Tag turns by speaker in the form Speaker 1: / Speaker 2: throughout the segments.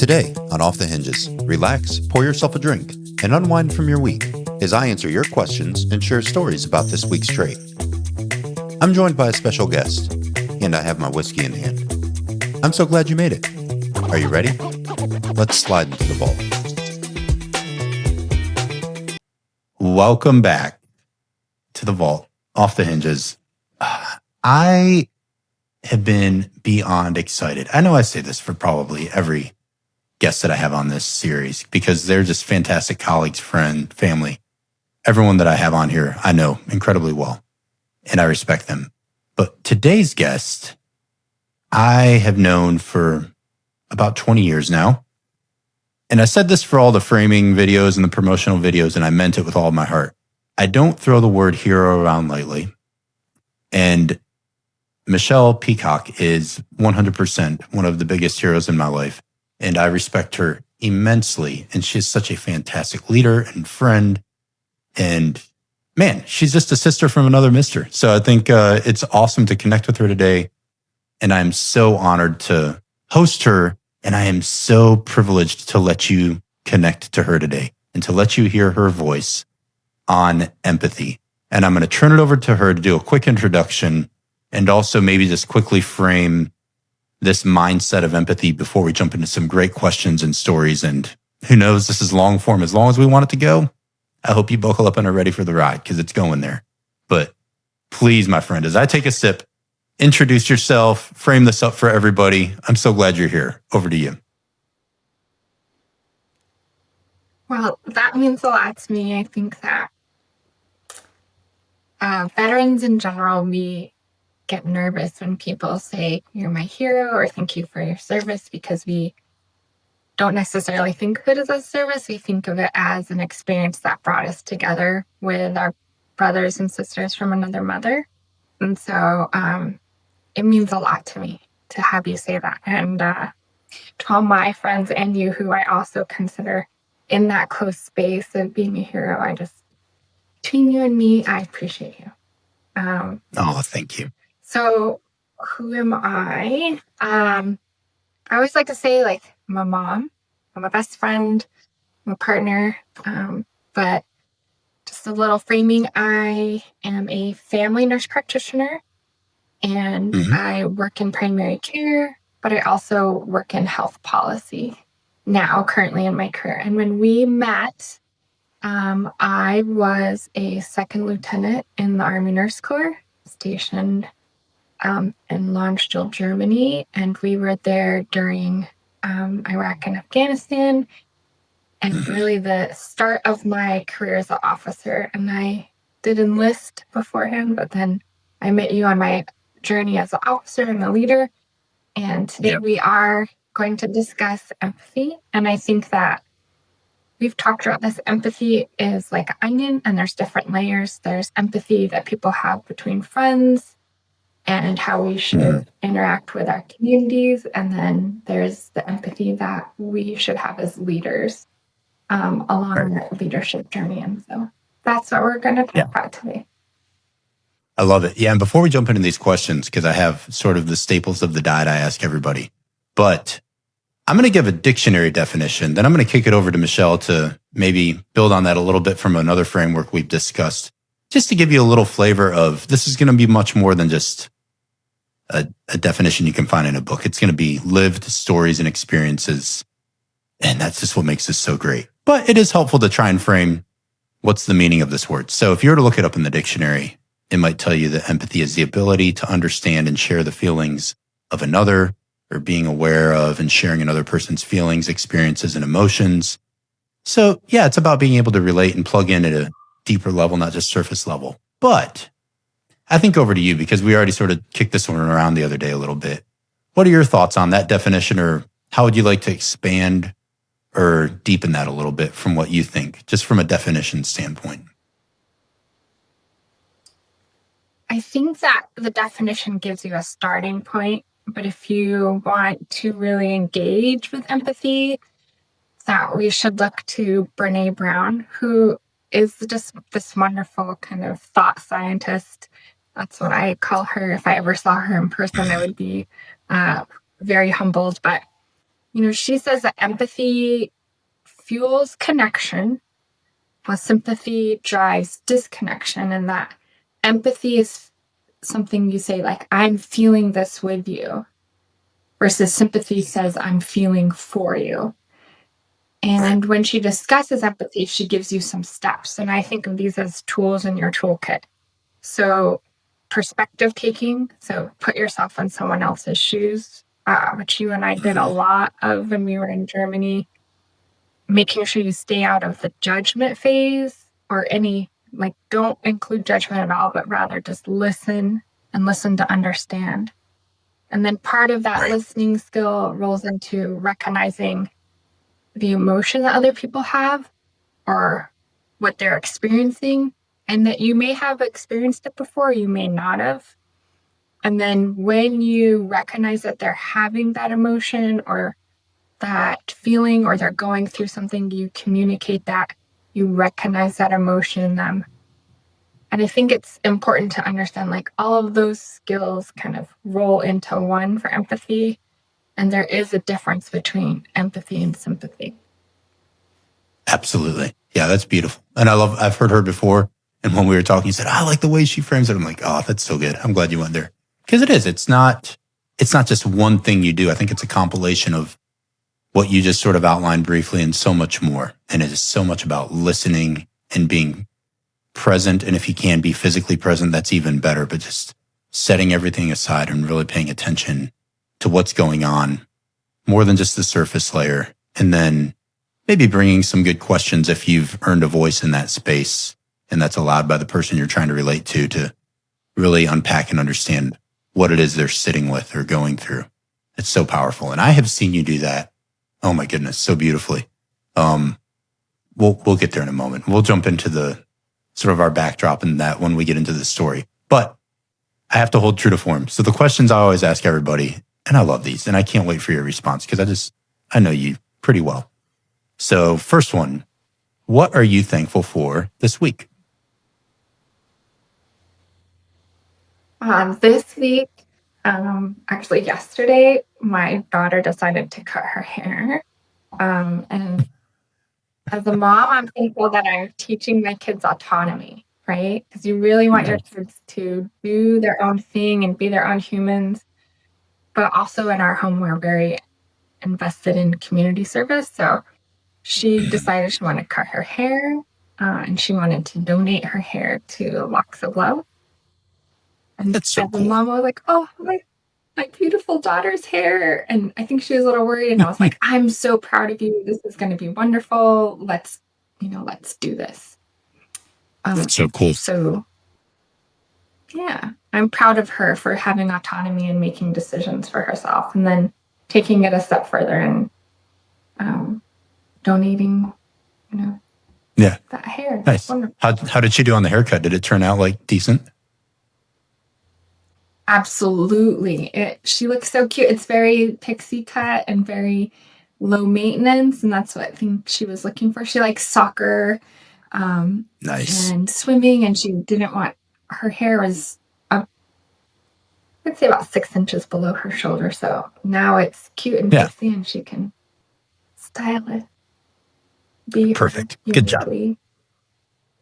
Speaker 1: Today on Off the Hinges, relax, pour yourself a drink, and unwind from your week as I answer your questions and share stories about this week's trade. I'm joined by a special guest, and I have my whiskey in hand. I'm so glad you made it. Are you ready? Let's slide into the vault. Welcome back to the vault, Off the Hinges. I have been beyond excited. I know I say this for probably every guest that I have on this series because they're just fantastic colleagues, friend, family. Everyone that I have on here, I know incredibly well, and I respect them. But today's guest, I have known for about 20 years now. And I said this for all the framing videos and the promotional videos, and I meant it with all of my heart. I don't throw the word hero around lightly. And Michelle Peacock is 100% one of the biggest heroes in my life. And I respect her immensely. And she's such a fantastic leader and friend. And man, she's just a sister from another mister. So I think it's awesome to connect with her today. And I'm so honored to host her. And I am so privileged to let you connect to her today and to let you hear her voice on empathy. And I'm going to turn it over to her to do a quick introduction and also maybe just quickly frame this mindset of empathy before we jump into some great questions and stories. And who knows, this is long form as long as we want it to go. I hope you buckle up and are ready for the ride because it's going there. But please, my friend, as I take a sip, introduce yourself, frame this up for everybody. I'm so glad you're here. Over to you.
Speaker 2: Well, that means a lot to me. I think that veterans in general, we get nervous when people say, "You're my hero," or "Thank you for your service," because we don't necessarily think of it as a service. We think of it as an experience that brought us together with our brothers and sisters from another mother. And so it means a lot to me to have you say that. And to all my friends and you, who I also consider in that close space of being a hero, between you and me, I appreciate you.
Speaker 1: Oh, thank you.
Speaker 2: So who am I? I always like to say, I'm a mom, I'm a best friend, I'm a partner, but just a little framing, I am a family nurse practitioner, and I work in primary care, but I also work in health policy now, currently in my career. And when we met, I was a second lieutenant in the Army Nurse Corps, stationed in Landstuhl, Germany, and we were there during Iraq and Afghanistan, and really the start of my career as an officer. And I did enlist beforehand, but then I met you on my journey as an officer and a leader. And today we are going to discuss empathy. And I think that we've talked about this. Empathy is like an onion, and there's different layers. There's empathy that people have between friends and how we should interact with our communities. And then there's the empathy that we should have as leaders along that leadership journey. And so that's what we're going to talk about today.
Speaker 1: I love it. Yeah, and before we jump into these questions, because I have sort of the staples of the diet I ask everybody, but I'm going to give a dictionary definition. Then I'm going to kick it over to Michelle to maybe build on that a little bit from another framework we've discussed, just to give you a little flavor of this is going to be much more than just a definition you can find in a book. It's going to be lived stories and experiences. And that's just what makes this so great. But it is helpful to try and frame what's the meaning of this word. So if you were to look it up in the dictionary, it might tell you that empathy is the ability to understand and share the feelings of another, or being aware of and sharing another person's feelings, experiences, and emotions. So yeah, it's about being able to relate and plug in at a deeper level, not just surface level. But I think over to you, because we already sort of kicked this one around the other day a little bit. What are your thoughts on that definition, or how would you like to expand or deepen that a little bit from what you think, just from a definition standpoint?
Speaker 2: I think that the definition gives you a starting point, but if you want to really engage with empathy, that we should look to Brené Brown, who is just this wonderful kind of thought scientist. That's what I call her. If I ever saw her in person, I would be very humbled. But she says that empathy fuels connection, while sympathy drives disconnection, and that empathy is something you say like, I'm feeling this with you, versus sympathy says, I'm feeling for you. And when she discusses empathy, she gives you some steps. And I think of these as tools in your toolkit. So perspective taking, so put yourself in someone else's shoes, which you and I did a lot of when we were in Germany, making sure you stay out of the judgment phase or any, like, don't include judgment at all, but rather just listen and listen to understand. And then part of that listening skill rolls into recognizing the emotion that other people have or what they're experiencing, and that you may have experienced it before, you may not have. And then when you recognize that they're having that emotion or that feeling, or they're going through something, you communicate that, you recognize that emotion in them. And I think it's important to understand, like, all of those skills kind of roll into one for empathy. And there is a difference between empathy and sympathy.
Speaker 1: Absolutely. Yeah, that's beautiful. And I've heard her before. And when we were talking, you said, I like the way she frames it. I'm like, oh, that's so good. I'm glad you went there. Because it is. It's not just one thing you do. I think it's a compilation of what you just sort of outlined briefly and so much more. And it is so much about listening and being present. And if you can be physically present, that's even better. But just setting everything aside and really paying attention to what's going on, more than just the surface layer. And then maybe bringing some good questions if you've earned a voice in that space and that's allowed by the person you're trying to relate to really unpack and understand what it is they're sitting with or going through. It's so powerful. And I have seen you do that. Oh my goodness, so beautifully. We'll get there in a moment. We'll jump into the sort of our backdrop and that when we get into the story. But I have to hold true to form. So the questions I always ask everybody, and I love these, and I can't wait for your response because I know you pretty well. So first one, what are you thankful for this week?
Speaker 2: This week, actually yesterday, my daughter decided to cut her hair. And as a mom, I'm thankful that I'm teaching my kids autonomy, right? Because you really want your kids to do their own thing and be their own humans. But also in our home, we're very invested in community service. So she decided she wanted to cut her hair, and she wanted to donate her hair to Locks of Love. And
Speaker 1: That's so
Speaker 2: as
Speaker 1: cool.
Speaker 2: a mom, I was like, oh, my beautiful daughter's hair. And I think she was a little worried. And I was like, I'm so proud of you. This is going to be wonderful. Let's do this.
Speaker 1: That's so cool.
Speaker 2: So, yeah, I'm proud of her for having autonomy and making decisions for herself, and then taking it a step further and donating, that hair.
Speaker 1: Nice. How did she do on the haircut? Did it turn out like decent?
Speaker 2: Absolutely. She looks so cute. It's very pixie cut and very low maintenance, and that's what I think she was looking for. She likes soccer,
Speaker 1: nice,
Speaker 2: and swimming, and she didn't want her hair was up, I'd say about 6 inches below her shoulder. So now it's cute and pixie, and she can style it. Be
Speaker 1: perfect. Good job.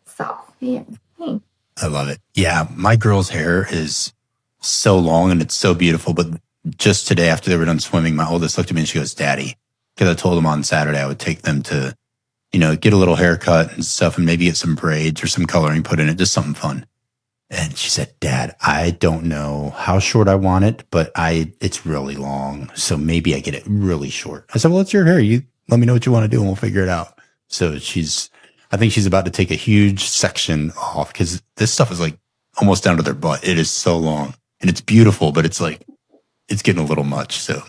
Speaker 2: Soft. Yeah.
Speaker 1: I love it. Yeah, my girl's hair is so long and it's so beautiful. But just today, after they were done swimming, my oldest looked at me and she goes, Daddy, because I told them on Saturday I would take them to, get a little haircut and stuff and maybe get some braids or some coloring put in it, just something fun. And she said, Dad, I don't know how short I want it, but it's really long. So maybe I get it really short. I said, well, it's your hair. You let me know what you want to do and we'll figure it out. So I think she's about to take a huge section off because this stuff is like almost down to their butt. It is so long and it's beautiful, but it's like, it's getting a little much. So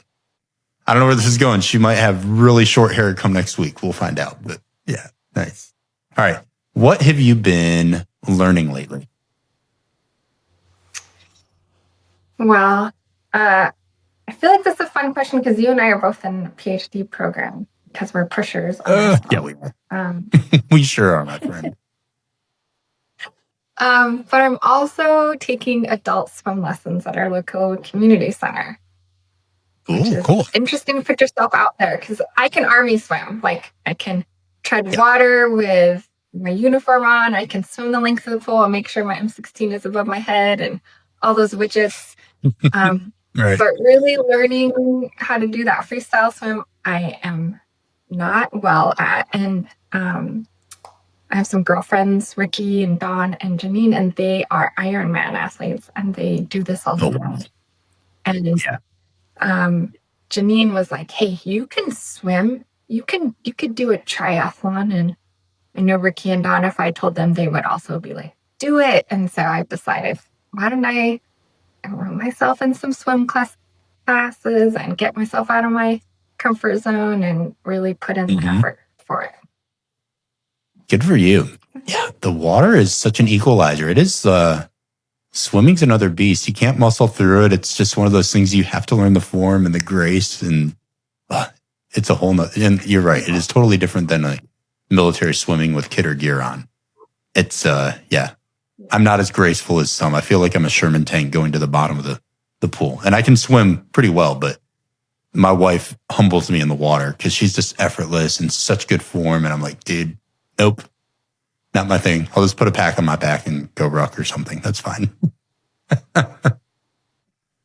Speaker 1: I don't know where this is going. She might have really short hair come next week. We'll find out. But yeah, nice. All right. What have you been learning lately?
Speaker 2: Well, I feel like this is a fun question because you and I are both in a PhD program because we're pushers.
Speaker 1: Yeah, we are. We sure are, my friend.
Speaker 2: But I'm also taking adult swim lessons at our local community center. which
Speaker 1: Ooh,
Speaker 2: is
Speaker 1: cool.
Speaker 2: interesting to put yourself out there because I can army swim. Like I can tread water with my uniform on. I can swim the length of the pool and make sure my M16 is above my head and all those widgets.
Speaker 1: Right.
Speaker 2: But really learning how to do that freestyle swim, I am not well at. And I have some girlfriends, Ricky and Dawn and Janine, and they are Ironman athletes and they do this all the time. And Janine was like, hey, you can swim. You could do a triathlon. And I know Ricky and Dawn, if I told them, they would also be like, do it. And so I decided, why don't I enroll myself in some swim classes and get myself out of my comfort zone and really put in the effort for it.
Speaker 1: Good for you. Yeah, the water is such an equalizer. It is, swimming's another beast. You can't muscle through it. It's just one of those things you have to learn the form and the grace, and it's a whole nother, and you're right. It is totally different than a military swimming with kit or gear on. It's, I'm not as graceful as some. I feel like I'm a Sherman tank going to the bottom of the pool, and I can swim pretty well, but my wife humbles me in the water because she's just effortless and such good form. And I'm like, dude, nope, not my thing. I'll just put a pack on my back and go ruck or something. That's fine.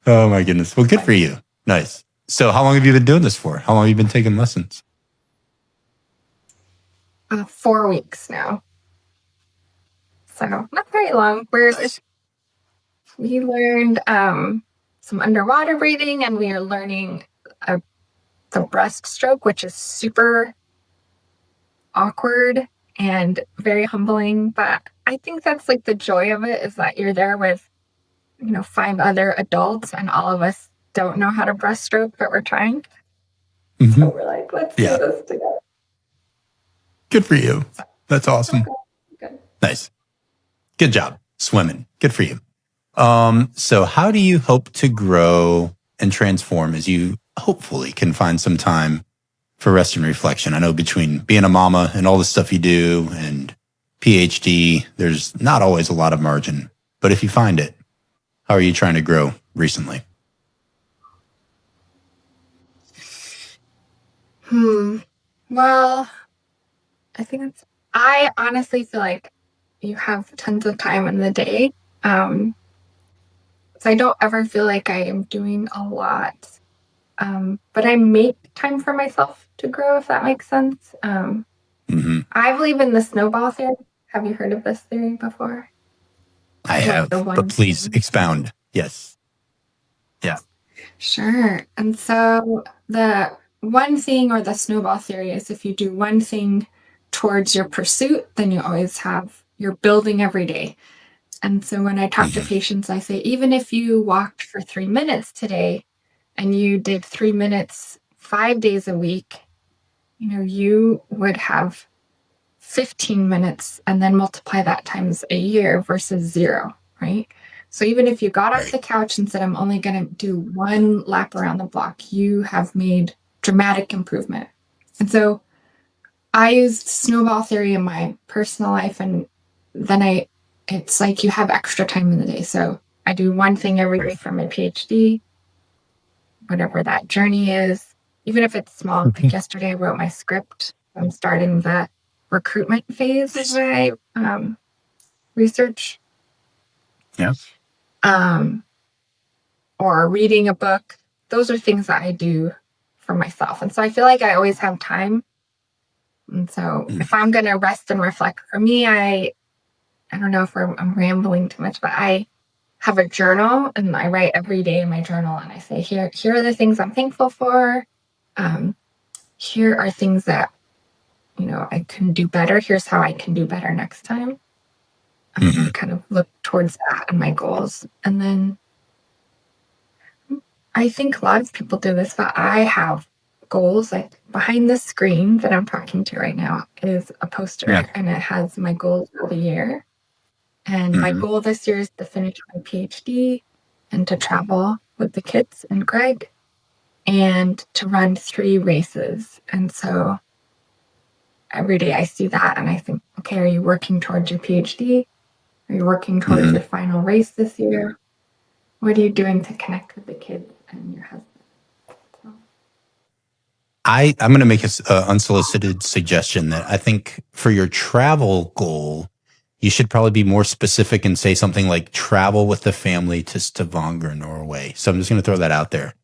Speaker 1: Oh my goodness. Well, good for you. Nice. So how long have you been doing this for? How long have you been taking lessons?
Speaker 2: 4 weeks now. So not very long. We learned some underwater breathing, and we are learning the breaststroke, which is super awkward and very humbling. But I think that's like the joy of it, is that you're there with, 5 other adults, and all of us don't know how to breaststroke, but we're trying. So we're like, let's do this together.
Speaker 1: Good for you. That's awesome.
Speaker 2: Good.
Speaker 1: Nice. Good job swimming. Good for you. So how do you hope to grow and transform as you hopefully can find some time for rest and reflection? I know between being a mama and all the stuff you do and PhD, there's not always a lot of margin, but if you find it, how are you trying to grow recently?
Speaker 2: Well, I honestly feel like you have tons of time in the day. So I don't ever feel like I am doing a lot. But I make time for myself to grow, if that makes sense. I believe in the snowball theory. Have you heard of this theory before?
Speaker 1: I have, but please expound. Yes. Yeah.
Speaker 2: Sure. And so the one thing, or the snowball theory, is if you do one thing towards your pursuit, then you're building every day. And so when I talk to patients, I say, even if you walked for 3 minutes today and you did 3 minutes 5 days a week, you would have 15 minutes, and then multiply that times a year versus 0, right? So even if you got off the couch and said, I'm only going to do 1 lap around the block, you have made dramatic improvement. And so I used snowball theory in my personal life, and then it's like you have extra time in the day. So I do one thing every day for my PhD, whatever that journey is, even if it's small. Like yesterday I wrote my script. I'm starting the recruitment phase of my research.
Speaker 1: Yeah.
Speaker 2: Or reading a book. Those are things that I do for myself. And so I feel like I always have time. And so if I'm going to rest and reflect, for me, I don't know if I'm rambling too much, but I have a journal, and I write every day in my journal, and I say, here are the things I'm thankful for. Here are things that, I can do better. Here's how I can do better next time. Kind of look towards that and my goals. And then I think a lot of people do this, but I have goals. Like behind the screen that I'm talking to right now is a poster, and it has my goals for the year. And my goal this year is to finish my PhD and to travel with the kids and Greg and to run 3 races. And so every day I see that and I think, okay, are you working towards your PhD? Are you working towards your final race this year? What are you doing to connect with the kids and your husband?
Speaker 1: I'm going to make an unsolicited suggestion that I think for your travel goal, you should probably be more specific and say something like travel with the family to Stavanger, Norway. So I'm just going to throw that out there.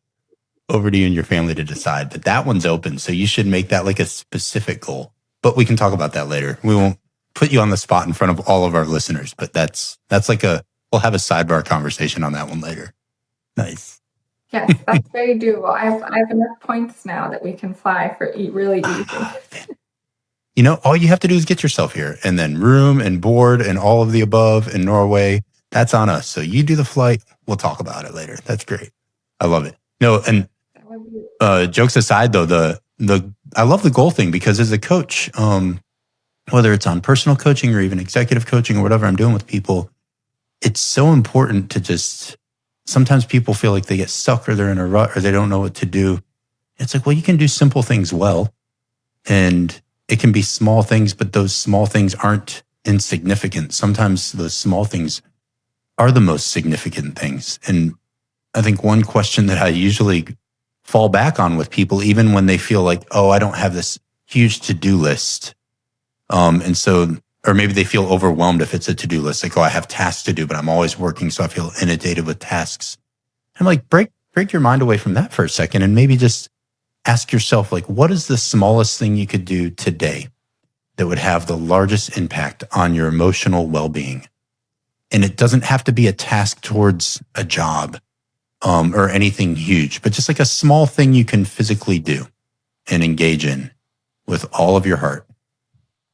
Speaker 1: Over to you and your family to decide. But that one's open. So you should make that like a specific goal. But we can talk about that later. We won't put you on the spot in front of all of our listeners, but that's like we'll have a sidebar conversation on that one later. Nice.
Speaker 2: Yes, that's very doable. I have enough points now that we can fly for really easy.
Speaker 1: You know, all you have to do is get yourself here, and then room and board and all of the above in Norway. That's on us. So you do the flight. We'll talk about it later. That's great. I love it. No, and jokes aside, though, I love the goal thing because as a coach, whether it's on personal coaching or even executive coaching or whatever I'm doing with people, it's so important to just. Sometimes people feel like they get stuck or they're in a rut or they don't know what to do. It's like, well, you can do simple things well, and it can be small things, but those small things aren't insignificant. Sometimes those small things are the most significant things. And I think one question that I usually fall back on with people, even when they feel like, oh, I don't have this huge to-do list. And so, or maybe they feel overwhelmed if it's a to-do list, like, oh, I have tasks to do, but I'm always working, so I feel inundated with tasks. I'm like, break your mind away from that for a second and maybe just ask yourself, like, what is the smallest thing you could do today that would have the largest impact on your emotional well-being? And it doesn't have to be a task towards a job or anything huge, but just like a small thing you can physically do and engage in with all of your heart.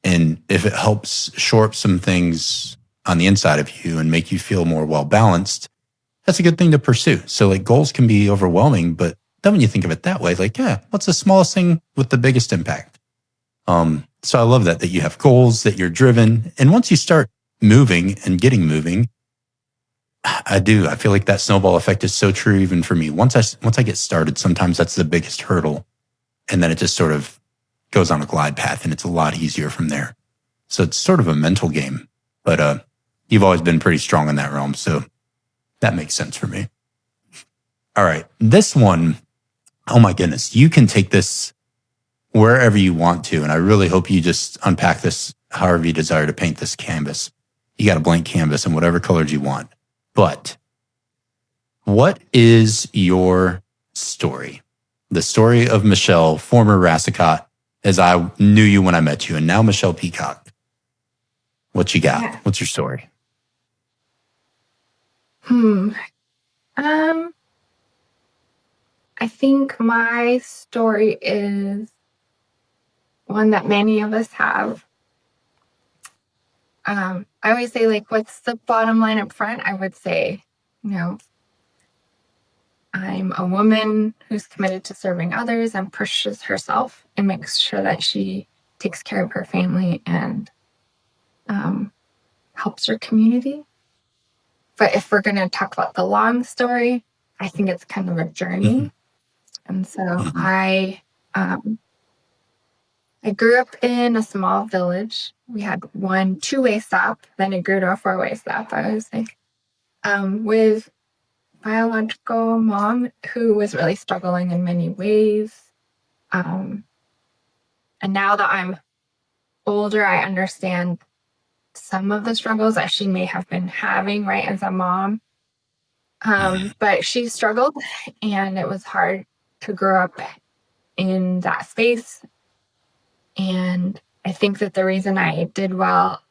Speaker 1: And if it helps shore up some things on the inside of you and make you feel more well-balanced, that's a good thing to pursue. So like goals can be overwhelming, but then when you think of it that way, like, yeah, what's the smallest thing with the biggest impact? So I love that you have goals, that you're driven. And once you start moving and getting moving, I feel like that snowball effect is so true even for me. Once I get started, sometimes that's the biggest hurdle. And then it just sort of goes on a glide path and it's a lot easier from there. So it's sort of a mental game, but you've always been pretty strong in that realm. So that makes sense for me. All right. This one, oh my goodness, you can take this wherever you want to. And I really hope you just unpack this however you desire to paint this canvas. You got a blank canvas in whatever colors you want. But what is your story? The story of Michelle, former Racicot, as I knew you when I met you, and now Michelle Peacock. What you got? Yeah. What's your story?
Speaker 2: I think my story is one that many of us have. I always say, like, what's the bottom line up front? I would say, I'm a woman who's committed to serving others and pushes herself and makes sure that she takes care of her family and helps her community. But if we're going to talk about the long story, I think it's kind of a journey. Mm-hmm. And so I grew up in a small village. We had one two-way stop, then it grew to a four-way stop. I was like, with biological mom who was really struggling in many ways. And now that I'm older, I understand some of the struggles that she may have been having, right, as a mom. But she struggled, and it was hard to grow up in that space. And I think that the reason I did well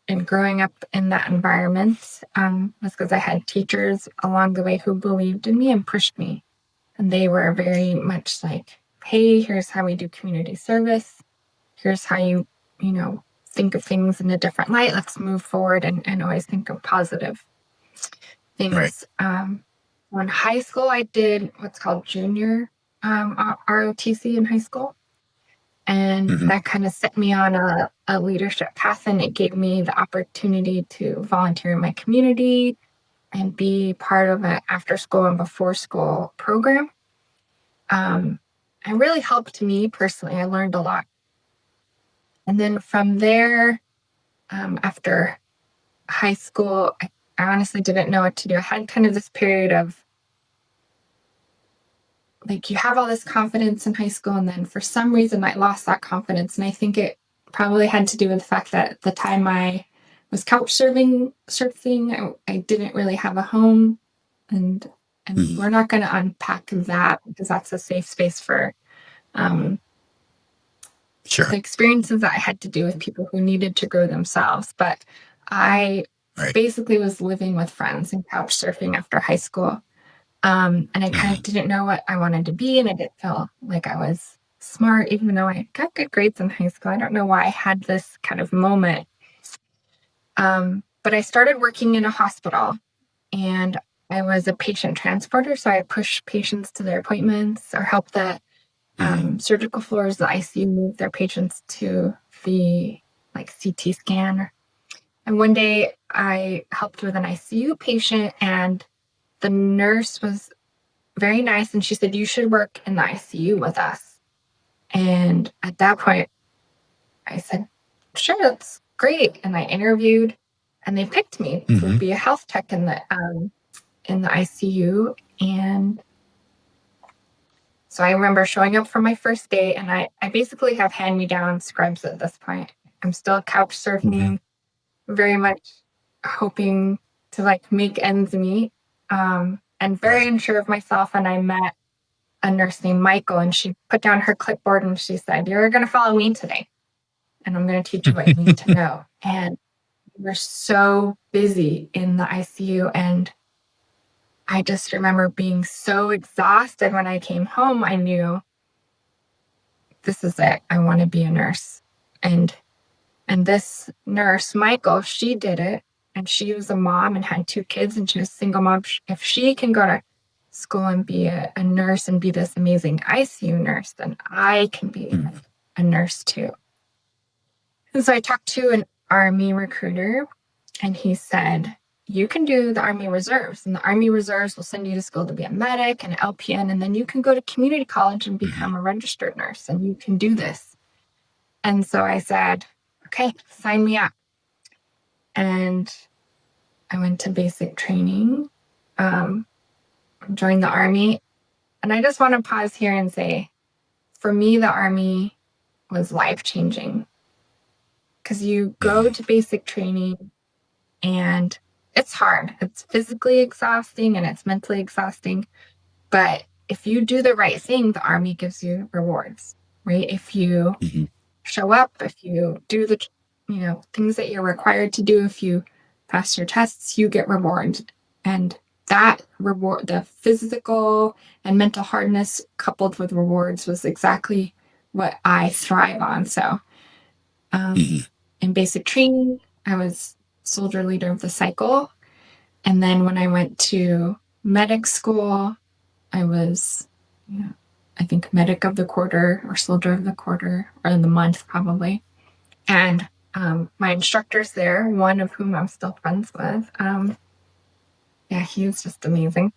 Speaker 2: in growing up in that environment was because I had teachers along the way who believed in me and pushed me. And they were very much like, hey, here's how we do community service. Here's how you think of things in a different light. Let's move forward and always think of positive things. Right. In high school, I did what's called junior ROTC in high school. And that kind of set me on a leadership path, and it gave me the opportunity to volunteer in my community and be part of an after-school and before-school program. It really helped me personally. I learned a lot. And then from there, after high school, I honestly didn't know what to do. I had kind of this period of like you have all this confidence in high school, and then for some reason I lost that confidence. And I think it probably had to do with the fact that at the time I was couch surfing, I didn't really have a home. And we're not going to unpack that because that's a safe space for the experiences that I had to do with people who needed to grow themselves. But I basically was living with friends and couch surfing after high school. And I kind of didn't know what I wanted to be, and I didn't feel like I was smart, even though I got good grades in high school. I don't know why I had this kind of moment. But I started working in a hospital, and I was a patient transporter. So I pushed patients to their appointments or help the surgical floors, the ICU, move their patients to the like CT scan. And one day I helped with an ICU patient, and the nurse was very nice, and she said, "You should work in the ICU with us." And at that point, I said, "Sure, that's great." And I interviewed, and they picked me to be a health tech in the ICU. And so I remember showing up for my first day, and I basically have hand-me-down scrubs at this point. I'm still couch surfing, very much hoping to like make ends meet. And very unsure of myself. And I met a nurse named Michael, and she put down her clipboard and she said, "You're going to follow me today, and I'm going to teach you what you need to know." And we were so busy in the ICU. And I just remember being so exhausted when I came home. I knew this is it. I want to be a nurse. And this nurse, Michael, she did it. And she was a mom and had 2 kids, and she was a single mom. If she can go to school and be a nurse and be this amazing ICU nurse, then I can be a nurse too. And so I talked to an Army recruiter, and he said, "You can do the Army Reserves, and the Army Reserves will send you to school to be a medic and an LPN, and then you can go to community college and become a registered nurse, and you can do this." And so I said, "Okay, sign me up." And I went to basic training, joined the Army. And I just want to pause here and say, for me, the Army was life-changing. Because you go to basic training, and it's hard. It's physically exhausting and it's mentally exhausting. But if you do the right thing, the Army gives you rewards, right? If you show up, if you do the things that you're required to do, if you pass your tests, you get rewarded. And that reward, the physical and mental hardness coupled with rewards, was exactly what I thrive on. So in basic training, I was soldier leader of the cycle. And then when I went to medic school, I was, I think, medic of the quarter or soldier of the quarter, or in the month probably. And my instructors there, one of whom I'm still friends with, he was just amazing.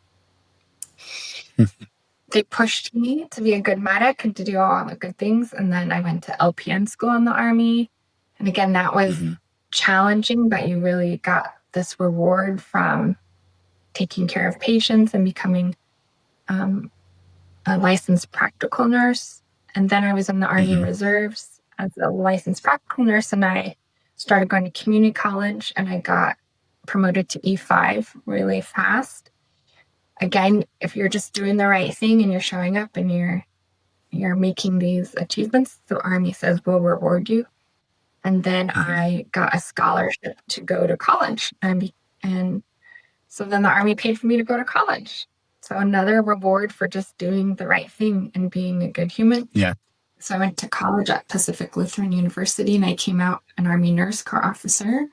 Speaker 2: They pushed me to be a good medic and to do all the good things. And then I went to LPN school in the Army. And again, that was challenging, but you really got this reward from taking care of patients and becoming a licensed practical nurse. And then I was in the Army Reserves as a licensed practical nurse, and I started going to community college, and I got promoted to E5 really fast. Again, if you're just doing the right thing and you're showing up and you're making these achievements, the Army says we'll reward you. And then I got a scholarship to go to college, and so then the Army paid for me to go to college. So another reward for just doing the right thing and being a good human.
Speaker 1: Yeah.
Speaker 2: So I went to college at Pacific Lutheran University, and I came out an Army Nurse Corps officer.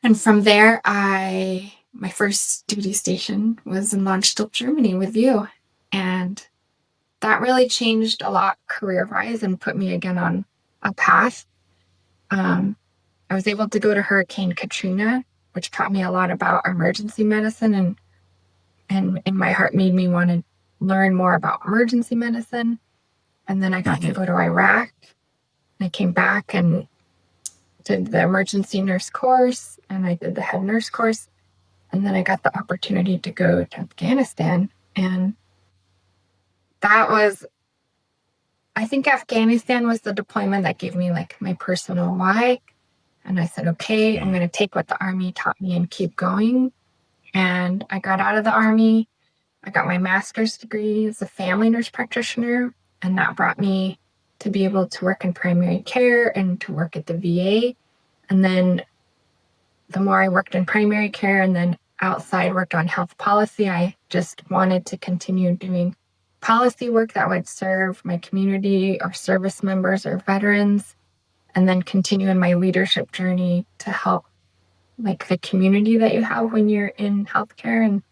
Speaker 2: And from there, my first duty station was in Landstuhl, Germany with you. And that really changed a lot career-wise and put me again on a path. I was able to go to Hurricane Katrina, which taught me a lot about emergency medicine, and in my heart made me want to learn more about emergency medicine. And then I got to go to Iraq. And I came back and did the emergency nurse course, and I did the head nurse course. And then I got the opportunity to go to Afghanistan. And that was, I think Afghanistan was the deployment that gave me like my personal why. And I said, okay, I'm going to take what the Army taught me and keep going. And I got out of the Army. I got my master's degree as a family nurse practitioner. And that brought me to be able to work in primary care and to work at the VA. And then the more I worked in primary care and then outside worked on health policy, I just wanted to continue doing policy work that would serve my community or service members or veterans, and then continue in my leadership journey to help like the community that you have when you're in healthcare.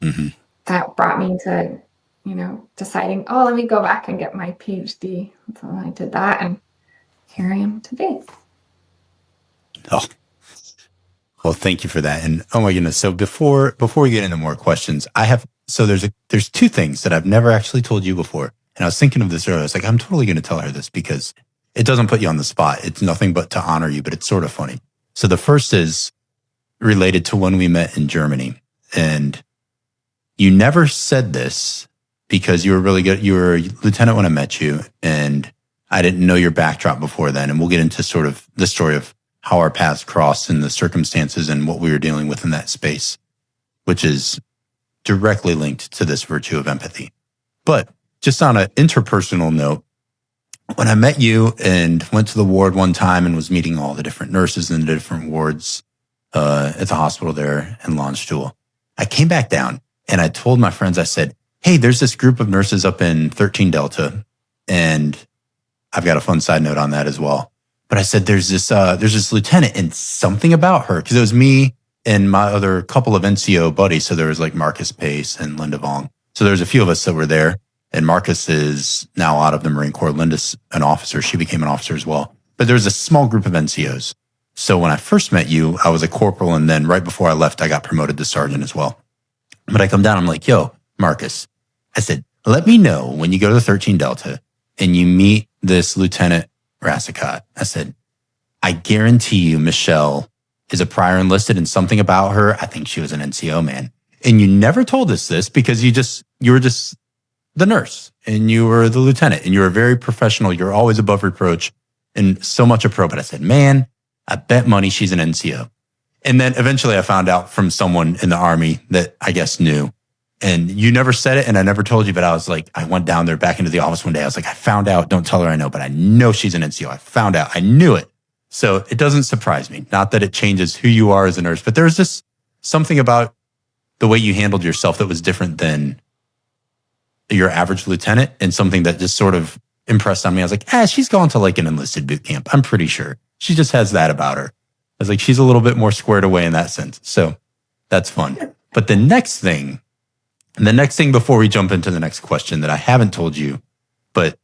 Speaker 2: And that brought me to, deciding, let me go back and get my PhD. So I did that, and here I am today.
Speaker 1: Oh, well, thank you for that. And oh my goodness. So before we get into more questions, there's two things that I've never actually told you before. And I was thinking of this earlier. I was like, I'm totally going to tell her this because it doesn't put you on the spot. It's nothing but to honor you, but it's sort of funny. So the first is related to when we met in Germany. And you never said this because you were really good. You were a lieutenant when I met you, and I didn't know your backdrop before then. And we'll get into sort of the story of how our paths crossed and the circumstances and what we were dealing with in that space, which is directly linked to this virtue of empathy. But just on an interpersonal note, when I met you and went to the ward one time and was meeting all the different nurses in the different wards at the hospital there in Landstuhl, I came back down and I told my friends, I said, hey, there's this group of nurses up in 13 Delta, and I've got a fun side note on that as well. But I said, there's this lieutenant, and something about her, because it was me and my other couple of NCO buddies. So there was like Marcus Pace and Linda Vong. So there's a few of us that were there. And Marcus is now out of the Marine Corps. Linda's an officer. She became an officer as well. But there was a small group of NCOs. So when I first met you, I was a corporal. And then right before I left, I got promoted to sergeant as well. But I come down, I'm like, yo, Marcus, I said, let me know when you go to the 13 Delta and you meet this Lieutenant Racicot. I said, I guarantee you Michelle is a prior enlisted, and something about her, I think she was an NCO, man. And you never told us this because you were just the nurse and you were the lieutenant and you were very professional. You're always above reproach and so much a pro. But I said, man, I bet money she's an NCO. And then eventually I found out from someone in the Army that I guess knew. And you never said it and I never told you, but I was like, I went down there back into the office one day. I was like, I found out, don't tell her I know, but I know she's an NCO. I found out, I knew it. So it doesn't surprise me. Not that it changes who you are as a nurse, but there's just something about the way you handled yourself that was different than your average lieutenant, and something that just sort of impressed on me. I was like, she's gone to like an enlisted boot camp. I'm pretty sure she just has that about her. I was like, she's a little bit more squared away in that sense. So that's fun. But the next thing before we jump into the next question that I haven't told you, but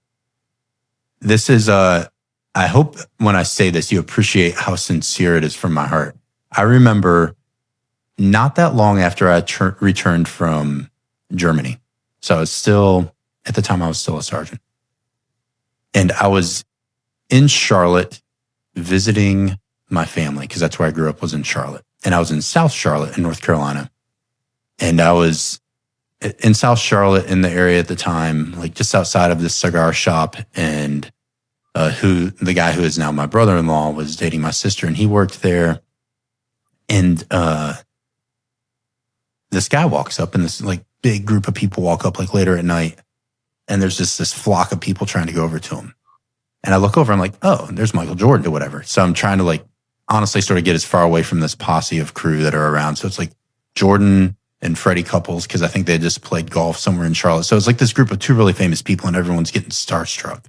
Speaker 1: this is, I hope when I say this, you appreciate how sincere it is from my heart. I remember not that long after I returned from Germany. So I was still, at the time I was still a sergeant. And I was in Charlotte visiting my family, because that's where I grew up, was in Charlotte. And I was in South Charlotte in North Carolina. And I was in South Charlotte in the area at the time, like just outside of this cigar shop. And the guy who is now my brother-in-law was dating my sister, and he worked there. And this guy walks up, and this like big group of people walk up like later at night. And there's just this flock of people trying to go over to him. And I look over, I'm like, oh, there's Michael Jordan or whatever. So I'm trying to like honestly sort of get as far away from this posse of crew that are around. So it's like Jordan and Freddie Couples, because I think they just played golf somewhere in Charlotte. So it's like this group of two really famous people, and everyone's getting starstruck.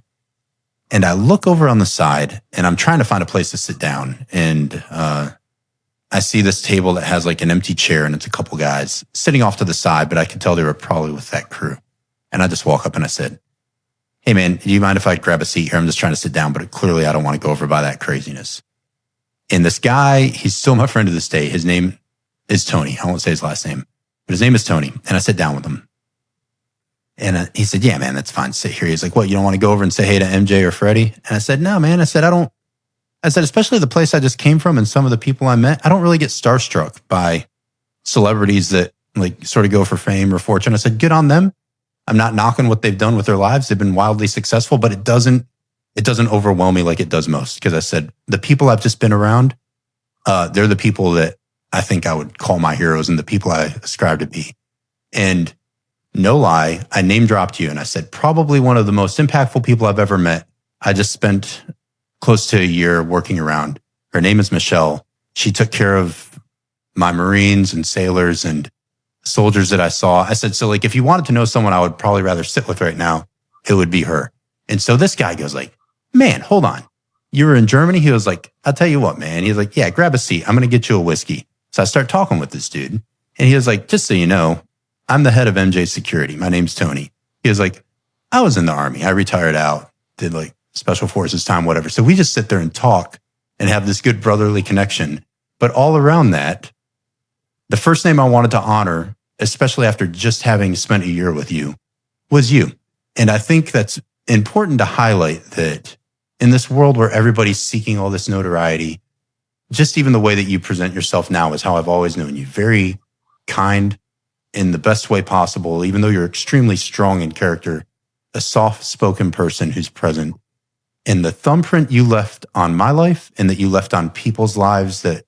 Speaker 1: And I look over on the side, and I'm trying to find a place to sit down. And I see this table that has like an empty chair, and it's a couple guys sitting off to the side, but I could tell they were probably with that crew. And I just walk up and I said, hey man, do you mind if I grab a seat here? I'm just trying to sit down, but clearly I don't want to go over by that craziness. And this guy, he's still my friend to this day. His name is Tony. I won't say his last name, but his name is Tony. And I sat down with him. And he said, yeah, man, that's fine. Sit here. He's like, what, you don't want to go over and say hey to MJ or Freddie? And I said, no, man. I said, especially the place I just came from and some of the people I met, I don't really get starstruck by celebrities that like sort of go for fame or fortune. I said, good on them. I'm not knocking what they've done with their lives. They've been wildly successful, but it doesn't overwhelm me like it does most. Because I said, the people I've just been around, they're the people that I think I would call my heroes and the people I aspire to be. And no lie, I name dropped you and I said, probably one of the most impactful people I've ever met. I just spent close to a year working around. Her name is Michelle. She took care of my Marines and sailors and soldiers that I saw. I said, so like, if you wanted to know someone I would probably rather sit with right now, it would be her. And so this guy goes like, man, hold on. You were in Germany? He was like, I'll tell you what, man. He's like, yeah, grab a seat. I'm going to get you a whiskey. So I start talking with this dude. And he was like, just so you know, I'm the head of MJ Security. My name's Tony. He was like, I was in the Army. I retired out, did like special forces time, whatever. So we just sit there and talk and have this good brotherly connection. But all around that, the first name I wanted to honor, especially after just having spent a year with you, was you. And I think that's important to highlight that in this world where everybody's seeking all this notoriety, just even the way that you present yourself now is how I've always known you. Very kind in the best way possible, even though you're extremely strong in character, a soft-spoken person who's present. And the thumbprint you left on my life and that you left on people's lives that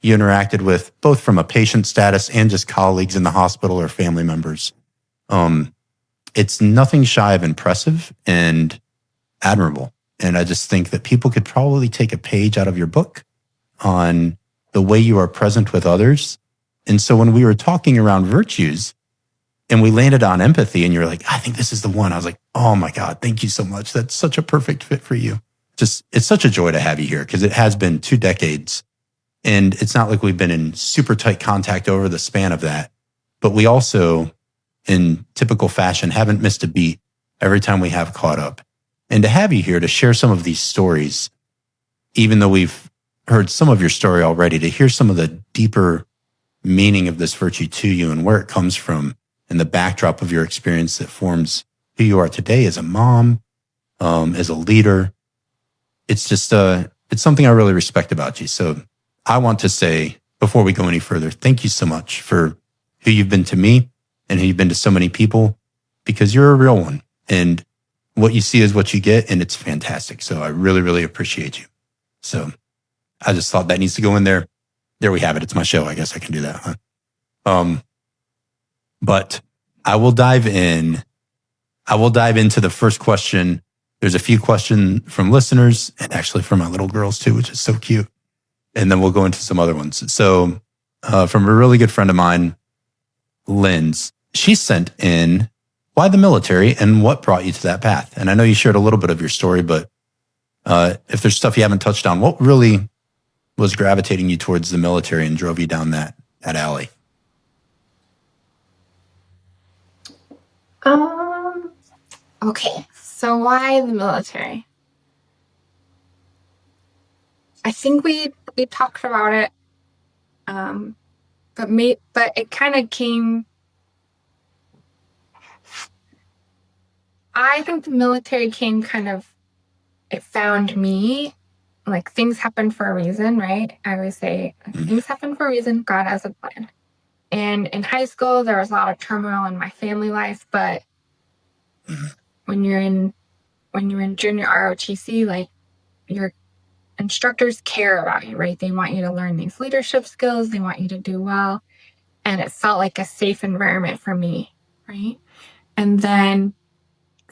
Speaker 1: you interacted with, both from a patient status and just colleagues in the hospital or family members, it's nothing shy of impressive and admirable. And I just think that people could probably take a page out of your book on the way you are present with others. And so when we were talking around virtues and we landed on empathy and you're like, I think this is the one. I was like, oh my God, thank you so much. That's such a perfect fit for you. Just, it's such a joy to have you here because it has been 2 decades. And it's not like we've been in super tight contact over the span of that. But we also, in typical fashion, haven't missed a beat every time we have caught up. And to have you here to share some of these stories, even though we've heard some of your story already, to hear some of the deeper meaning of this virtue to you and where it comes from and the backdrop of your experience that forms who you are today as a mom, as a leader. It's just, it's something I really respect about you. So I want to say, before we go any further, thank you so much for who you've been to me and who you've been to so many people, because you're a real one and what you see is what you get, and it's fantastic. So I really, really appreciate you. So I just thought that needs to go in there. There we have it. It's my show. I guess I can do that, huh? But I will dive in. I will dive into the first question. There's a few questions from listeners and actually from my little girls too, which is so cute. And then we'll go into some other ones. So from a really good friend of mine, Lynz, she sent in, why the military and what brought you to that path? And I know you shared a little bit of your story, but if there's stuff you haven't touched on, what really was gravitating you towards the military and drove you down that alley?
Speaker 2: Okay. So why the military? I think we talked about it. But it kind of came. I think the military came kind of, it found me. Like, things happen for a reason, right? I always say, things happen for a reason. God has a plan. And in high school, there was a lot of turmoil in my family life. But when you're in junior ROTC, like, your instructors care about you, right? They want you to learn these leadership skills. They want you to do well. And it felt like a safe environment for me, right? And then,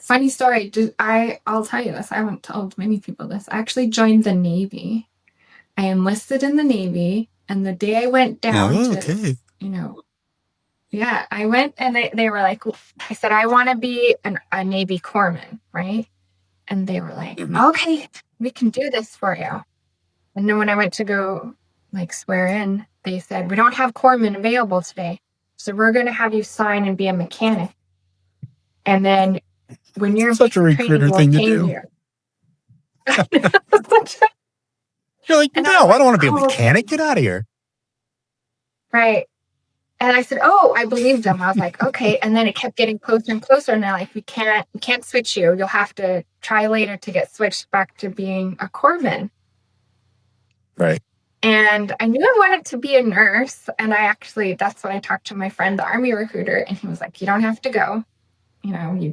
Speaker 2: funny story, I'll tell you this. I haven't told many people this. I actually joined the Navy. I enlisted in the Navy. And the day I went down I went and they were like, I said, I want to be a Navy corpsman, right? And they were like, okay, we can do this for you. And then when I went to go like swear in, they said, we don't have corpsmen available today. So we're going to have you sign and be a mechanic. And then when you're
Speaker 1: such a recruiter thing to do. You're like, no, I don't want to be a mechanic. Get out of here.
Speaker 2: Right. And I said, oh, I believed them. I was like, okay. And then it kept getting closer and closer. And they're like, we can't switch you. You'll have to try later to get switched back to being a corpsman.
Speaker 1: Right.
Speaker 2: And I knew I wanted to be a nurse. And that's when I talked to my friend, the Army recruiter. And he was like, you don't have to go. You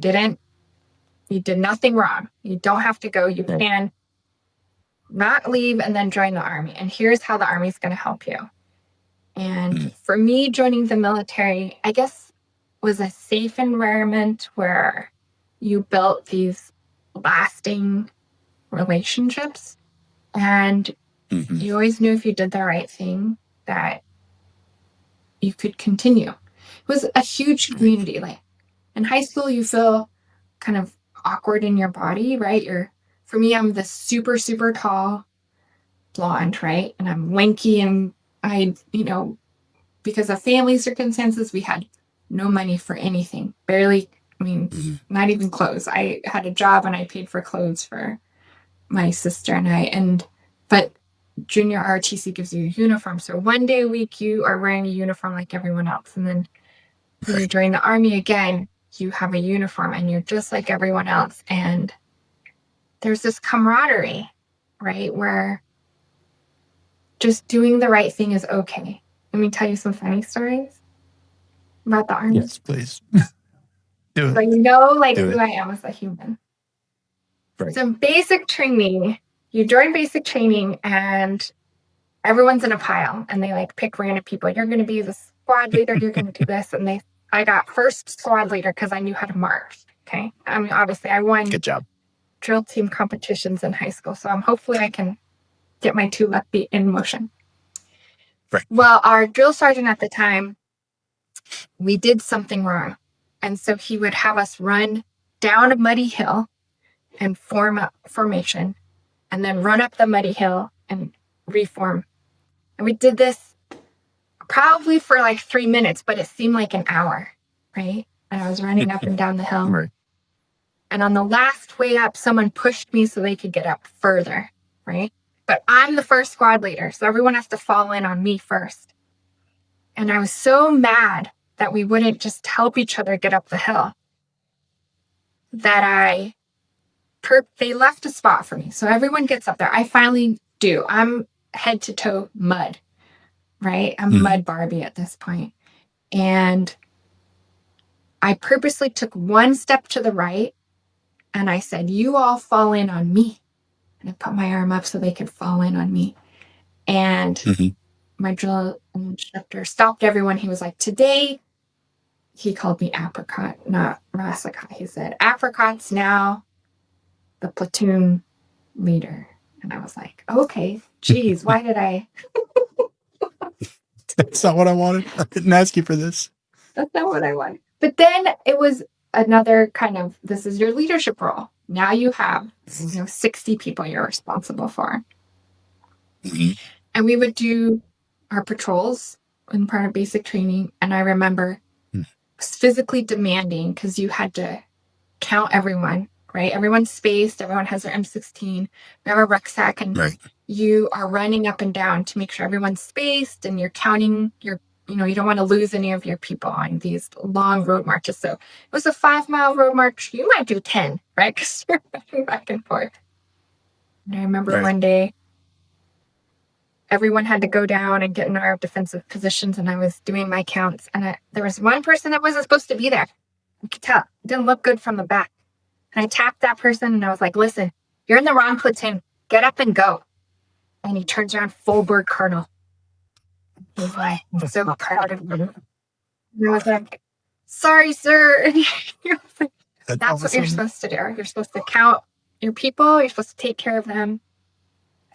Speaker 2: did nothing wrong. You don't have to go. You can not leave and then join the army. And here's how the army is going to help you. And for me, joining the military, I guess, was a safe environment where you built these lasting relationships. And you always knew if you did the right thing that you could continue. It was a huge community. Like in high school, you feel kind of awkward in your body, right? For me, I'm this super, super tall blonde, right? And I'm lanky, and because of family circumstances, we had no money for anything. Barely, not even clothes. I had a job and I paid for clothes for my sister and I. But junior ROTC gives you a uniform. So one day a week, you are wearing a uniform like everyone else. And then when you join the army again, you have a uniform and you're just like everyone else. And there's this camaraderie, right? Where just doing the right thing is okay. Let me tell you some funny stories about the army.
Speaker 1: Yes, please. Do it.
Speaker 2: So who I am as a human. Right. So basic training, you join basic training and everyone's in a pile and they pick random people. You're going to be the squad leader. You're going to do this. And I got first squad leader because I knew how to march. Okay. Obviously I won.
Speaker 1: Good job.
Speaker 2: Drill team competitions in high school. So hopefully I can get my two left feet in motion.
Speaker 1: Right.
Speaker 2: Well, our drill sergeant at the time, we did something wrong. And so he would have us run down a muddy hill and form a formation and then run up the muddy hill and reform. And we did this probably for 3 minutes, but it seemed like an hour, right? And I was running up and down the hill.
Speaker 1: Right.
Speaker 2: And on the last way up, someone pushed me so they could get up further, right? But I'm the first squad leader, so everyone has to fall in on me first. And I was so mad that we wouldn't just help each other get up the hill that they left a spot for me. So everyone gets up there. I finally do. I'm head to toe mud, right? I'm mud Barbie at this point. And I purposely took one step to the right and I said, you all fall in on me. And I put my arm up so they could fall in on me. And my drill instructor stopped everyone. He was like, today, he called me Apricot, not Racicot. He said, Apricot's now the platoon leader. And I was like, okay, geez, why did I?
Speaker 1: That's not what I wanted. I didn't ask you for this.
Speaker 2: That's not what I wanted. But then it was another kind of, this is your leadership role. Now you have 60 people you're responsible for. And we would do our patrols in part of basic training. And I remember it was physically demanding because you had to count everyone, right? Everyone's spaced. Everyone has their M16. We have a rucksack and you are running up and down to make sure everyone's spaced and you're counting you don't want to lose any of your people on these long road marches. So it was a 5-mile road march. You might do 10, right? Because you're running back and forth. And I remember one day, everyone had to go down and get in our defensive positions, and I was doing my counts. And there was one person that wasn't supposed to be there. You could tell. It didn't look good from the back. And I tapped that person, and I was like, listen, you're in the wrong platoon. Get up and go. And he turns around, full bird colonel. He's like, I'm so proud of you. And I was like, sorry, sir. And he was like, that's what you're supposed to do. You're supposed to count your people. You're supposed to take care of them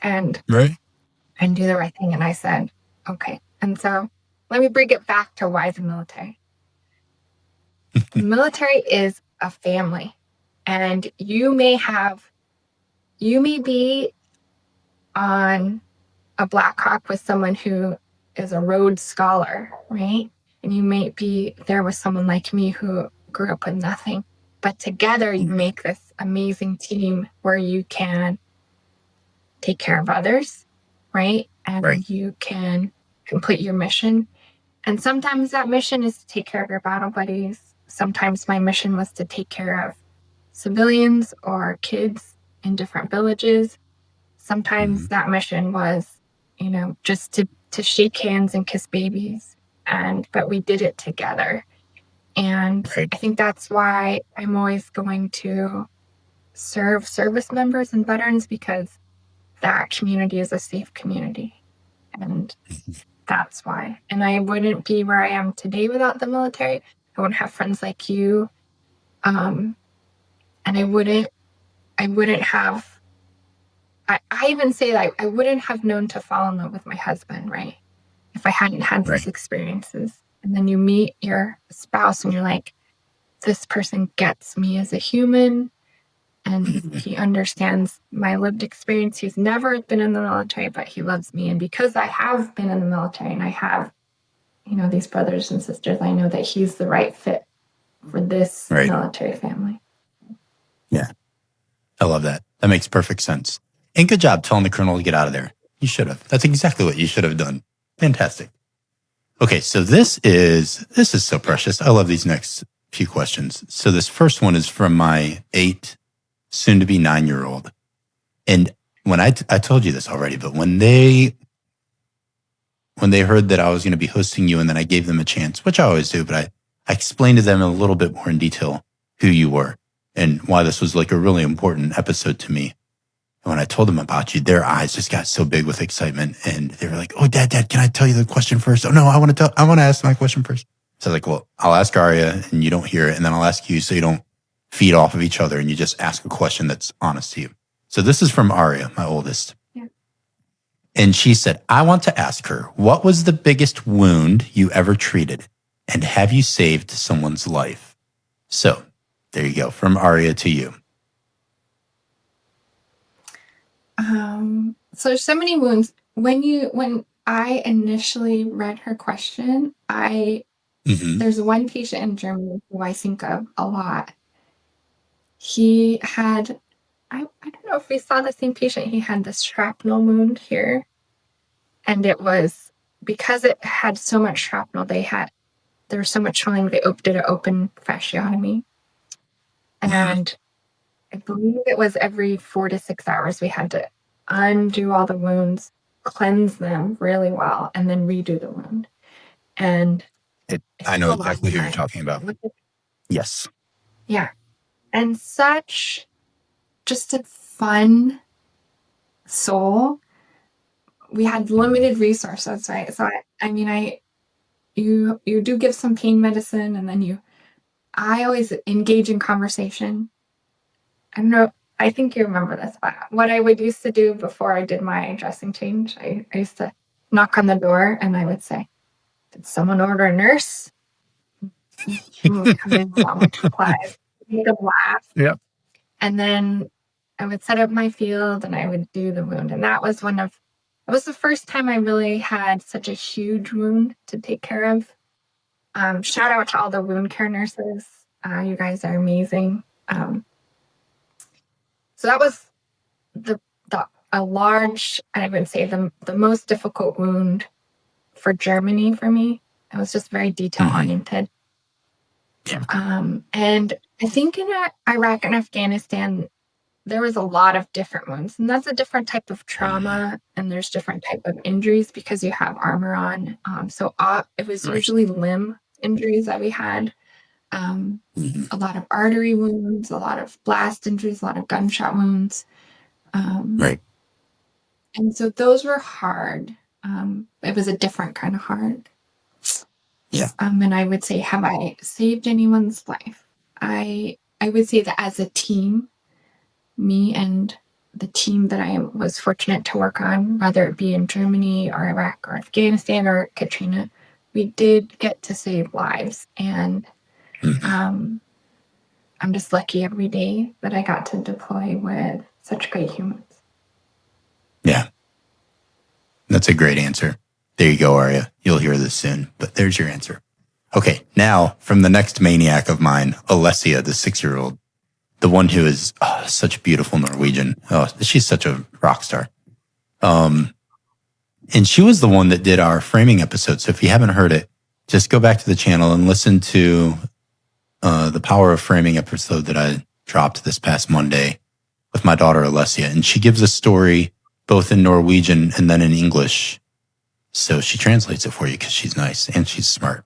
Speaker 2: and do the right thing. And I said, okay. And so let me bring it back to why the military. The military is a family. And you may be on a Black Hawk with someone who is a Rhodes Scholar, right? And you may be there with someone like me who grew up with nothing. But together you make this amazing team where you can take care of others, right? And you can complete your mission. And sometimes that mission is to take care of your battle buddies. Sometimes my mission was to take care of civilians or kids in different villages. Sometimes that mission was, just to shake hands and kiss babies. But we did it together. And I think that's why I'm always going to serve service members and veterans, because that community is a safe community. And that's why. And I wouldn't be where I am today without the military. I wouldn't have friends like you. And I wouldn't have, I even say that I wouldn't have known to fall in love with my husband, right? If I hadn't had these experiences. And then you meet your spouse and you're like, this person gets me as a human, and he understands my lived experience. He's never been in the military, but he loves me. And because I have been in the military and I have, these brothers and sisters, I know that he's the right fit for this military family.
Speaker 1: Yeah. I love that. That makes perfect sense. And good job telling the colonel to get out of there. You should have. That's exactly what you should have done. Fantastic. Okay, so this is so precious. I love these next few questions. So this first one is from my 8, soon to be 9-year-old. And when I told you this already, but when they heard that I was going to be hosting you, and then I gave them a chance, which I always do, but I explained to them a little bit more in detail who you were and why this was like a really important episode to me. And when I told them about you, their eyes just got so big with excitement, and they were like, "Oh, Dad, can I tell you the question first?" "Oh no, I want to ask my question first." So I was like, "Well, I'll ask Aria and you don't hear it, and then I'll ask you so you don't feed off of each other and you just ask a question that's honest to you." So this is from Aria, my oldest.
Speaker 2: Yeah.
Speaker 1: And she said, "I want to ask her, what was the biggest wound you ever treated? And have you saved someone's life?" So there you go, from Aria to you.
Speaker 2: So there's so many wounds. When I initially read her question, there's one patient in Germany who I think of a lot. He had, I don't know if we saw the same patient. He had this shrapnel wound here. And it was because it had so much shrapnel, there was so much swelling, they did an open fasciotomy. And I believe it was every 4 to 6 hours we had to undo all the wounds, cleanse them really well, and then redo the wound. And
Speaker 1: I know exactly who you're talking about. Yes.
Speaker 2: Yeah. And such just a fun soul. We had limited resources, right? So you do give some pain medicine, and then I always engage in conversation. I don't know, I think you remember this, but what I would used to do before I did my dressing change, I used to knock on the door and I would say, "Did someone order a nurse?" Would come in along with supplies, make them laugh.
Speaker 1: Yep.
Speaker 2: And then I would set up my field and I would do the wound. And that was the first time I really had such a huge wound to take care of. Shout out to all the wound care nurses. You guys are amazing. So that was a large, I would say the most difficult wound for Germany for me. It was just very detail oriented.
Speaker 1: Yeah.
Speaker 2: And I think in Iraq and Afghanistan, there was a lot of different wounds, and that's a different type of trauma, and there's different type of injuries because you have armor on. So it was usually limb injuries that we had. A lot of artery wounds, a lot of blast injuries, a lot of gunshot wounds.
Speaker 1: Right.
Speaker 2: And so those were hard. It was a different kind of hard.
Speaker 1: Yeah.
Speaker 2: And I would say, have I saved anyone's life? I would say that as a team, me and the team that I was fortunate to work on, whether it be in Germany or Iraq or Afghanistan or Katrina, we did get to save lives. And I'm just lucky every day that I got to deploy with such great humans.
Speaker 1: Yeah. That's a great answer. There you go, Aria. You'll hear this soon, but there's your answer. Okay, now from the next maniac of mine, Alessia, the 6-year-old, the one who is such beautiful Norwegian. Oh, she's such a rock star. And she was the one that did our framing episode. So if you haven't heard it, just go back to the channel and listen to the Power of Framing episode that I dropped this past Monday with my daughter, Alessia. And she gives a story both in Norwegian and then in English. So she translates it for you because she's nice and she's smart.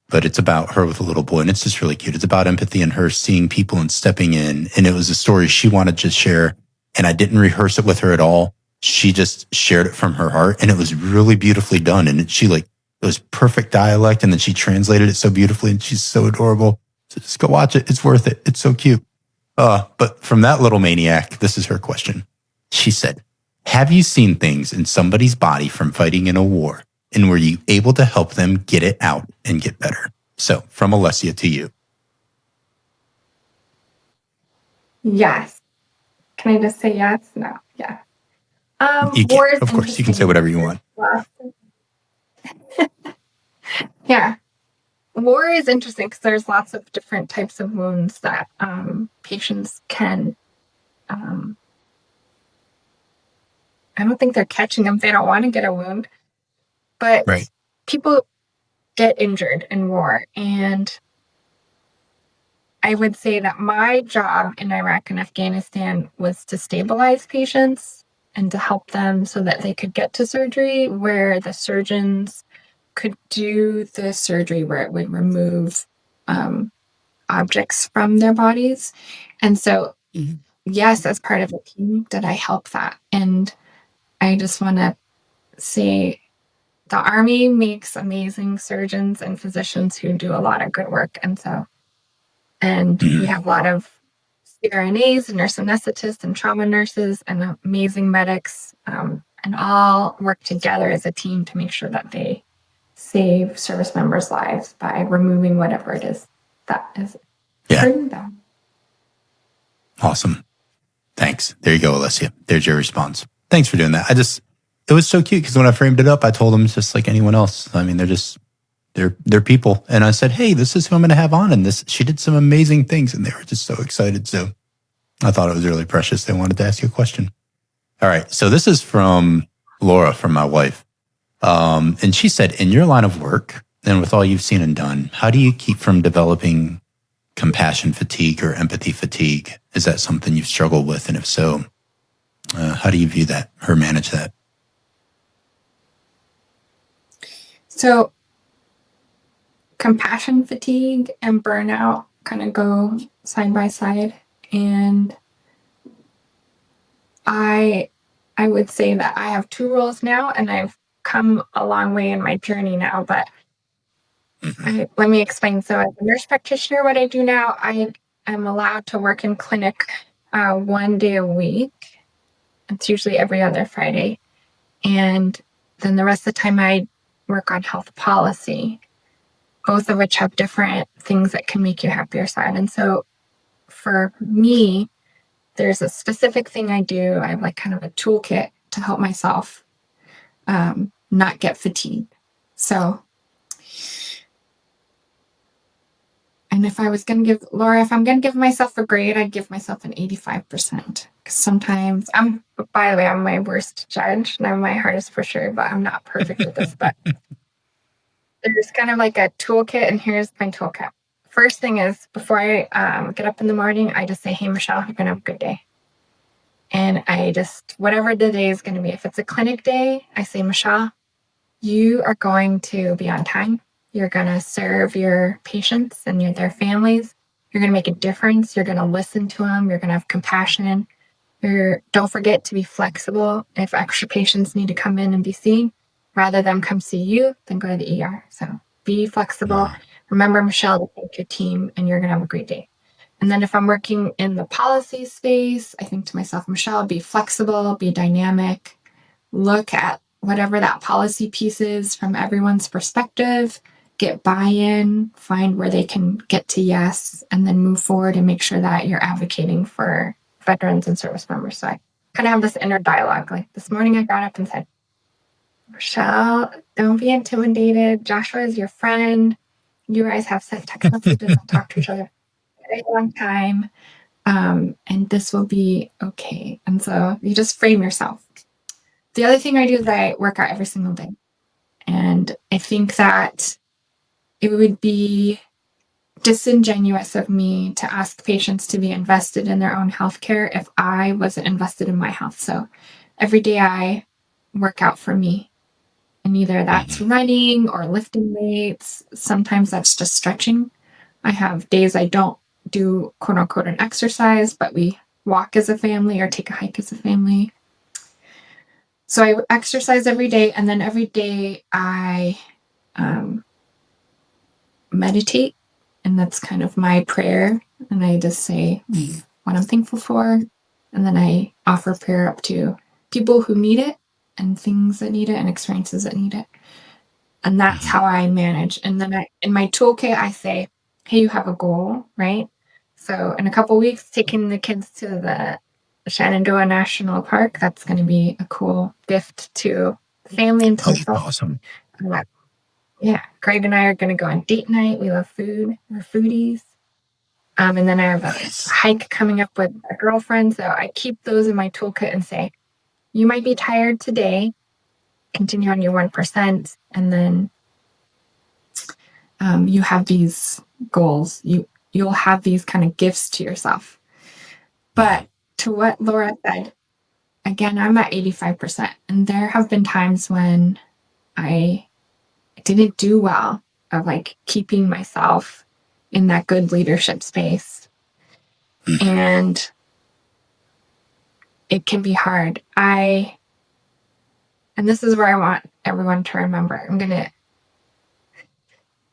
Speaker 1: but it's about her with a little boy, and it's just really cute. It's about empathy and her seeing people and stepping in. And it was a story she wanted to share, and I didn't rehearse it with her at all. She just shared it from her heart, and it was really beautifully done. And it was perfect dialect, and then she translated it so beautifully, and she's so adorable. So just go watch it. It's worth it. It's so cute. But from that little maniac, this is her question. She said, have you seen things in somebody's body from fighting in a war? And were you able to help them get it out and get better? So from Alessia to you.
Speaker 2: Yes. Can I just say yes? No. Yeah.
Speaker 1: You can, of course, you can say whatever you want.
Speaker 2: Yeah. War is interesting because there's lots of different types of wounds that patients can. I don't think they're catching them. They don't want to get a wound. But
Speaker 1: right.
Speaker 2: People get injured in war. And I would say that my job in Iraq and Afghanistan was to stabilize patients and to help them so that they could get to surgery, where the surgeons could do the surgery where it would remove objects from their bodies. And so, yes, as part of the team, did I help that? And I just want to say the Army makes amazing surgeons and physicians who do a lot of good work. And we have a lot of CRNAs and nurse anesthetists and trauma nurses and amazing medics, and all work together as a team to make sure that they save service members' lives by removing whatever it is that is hurting them.
Speaker 1: Awesome. Thanks. There you go, Alessia. There's your response. Thanks for doing that. It was so cute because when I framed it up, I told them it's just like anyone else. I mean, they're people. And I said, hey, this is who I'm going to have on. And she did some amazing things. And they were just so excited. So I thought it was really precious. They wanted to ask you a question. All right. So this is from Laura, from my wife. And she said, in your line of work and with all you've seen and done, how do you keep from developing compassion fatigue or empathy fatigue? Is that something you've struggled with? And if so, how do you view that or manage that?
Speaker 2: So compassion fatigue and burnout kind of go side by side. And I would say that I have two roles now, and I've come a long way in my journey now, but let me explain. So as a nurse practitioner, what I do now, I am allowed to work in clinic 1 day a week. It's usually every other Friday. And then the rest of the time I work on health policy, both of which have different things that can make you happier side. And so for me, there's a specific thing I do. I have like kind of a toolkit to help myself not get fatigued. So, and if I was going to give, Laura, if I'm going to give myself a grade, I'd give myself an 85%. Because sometimes by the way, I'm my worst judge and I'm my hardest pusher, but I'm not perfect with this. But there's kind of like a toolkit, and here's my toolkit. First thing is, before I get up in the morning, I just say, hey, Michelle, you're going to have a good day. And I just, whatever the day is going to be, if it's a clinic day, I say, Michelle, you are going to be on time. You're going to serve your patients and their families. You're going to make a difference. You're going to listen to them. You're going to have compassion. Don't forget to be flexible. If extra patients need to come in and be seen, rather than come see you, then go to the ER. So be flexible. Remember, Michelle, to thank your team, and you're going to have a great day. And then if I'm working in the policy space, I think to myself, Michelle, be flexible, be dynamic, look at whatever that policy piece is from everyone's perspective, get buy-in, find where they can get to yes, and then move forward and make sure that you're advocating for veterans and service members. So I kind of have this inner dialogue. Like this morning I got up and said, Michelle, don't be intimidated. Joshua is your friend. You guys have sent text messages and talked to each other for a long time. And this will be okay. And so you just frame yourself. The other thing I do is I work out every single day. And I think that it would be disingenuous of me to ask patients to be invested in their own healthcare if I wasn't invested in my health. So every day I work out for me. And either that's running or lifting weights. Sometimes that's just stretching. I have days I don't do quote unquote an exercise, but we walk as a family or take a hike as a family. So I exercise every day, and then every day I meditate, and that's kind of my prayer. And I just say what I'm thankful for, and then I offer prayer up to people who need it, and things that need it, and experiences that need it. And that's how I manage. And then in my toolkit, I say, hey, you have a goal, right? So in a couple weeks, taking the kids to the Shenandoah National Park, that's going to be a cool gift to the family and to myself.
Speaker 1: Awesome.
Speaker 2: Yeah, Greg and I are going to go on date night. We love food. We're foodies. And then I have a hike coming up with a girlfriend. So I keep those in my toolkit and say, you might be tired today. Continue on your 1%. And then you have these goals. You'll have these kind of gifts to yourself. But to what Laura said, again, I'm at 85%. And there have been times when I didn't do well of like keeping myself in that good leadership space. And it can be hard. And this is where I want everyone to remember.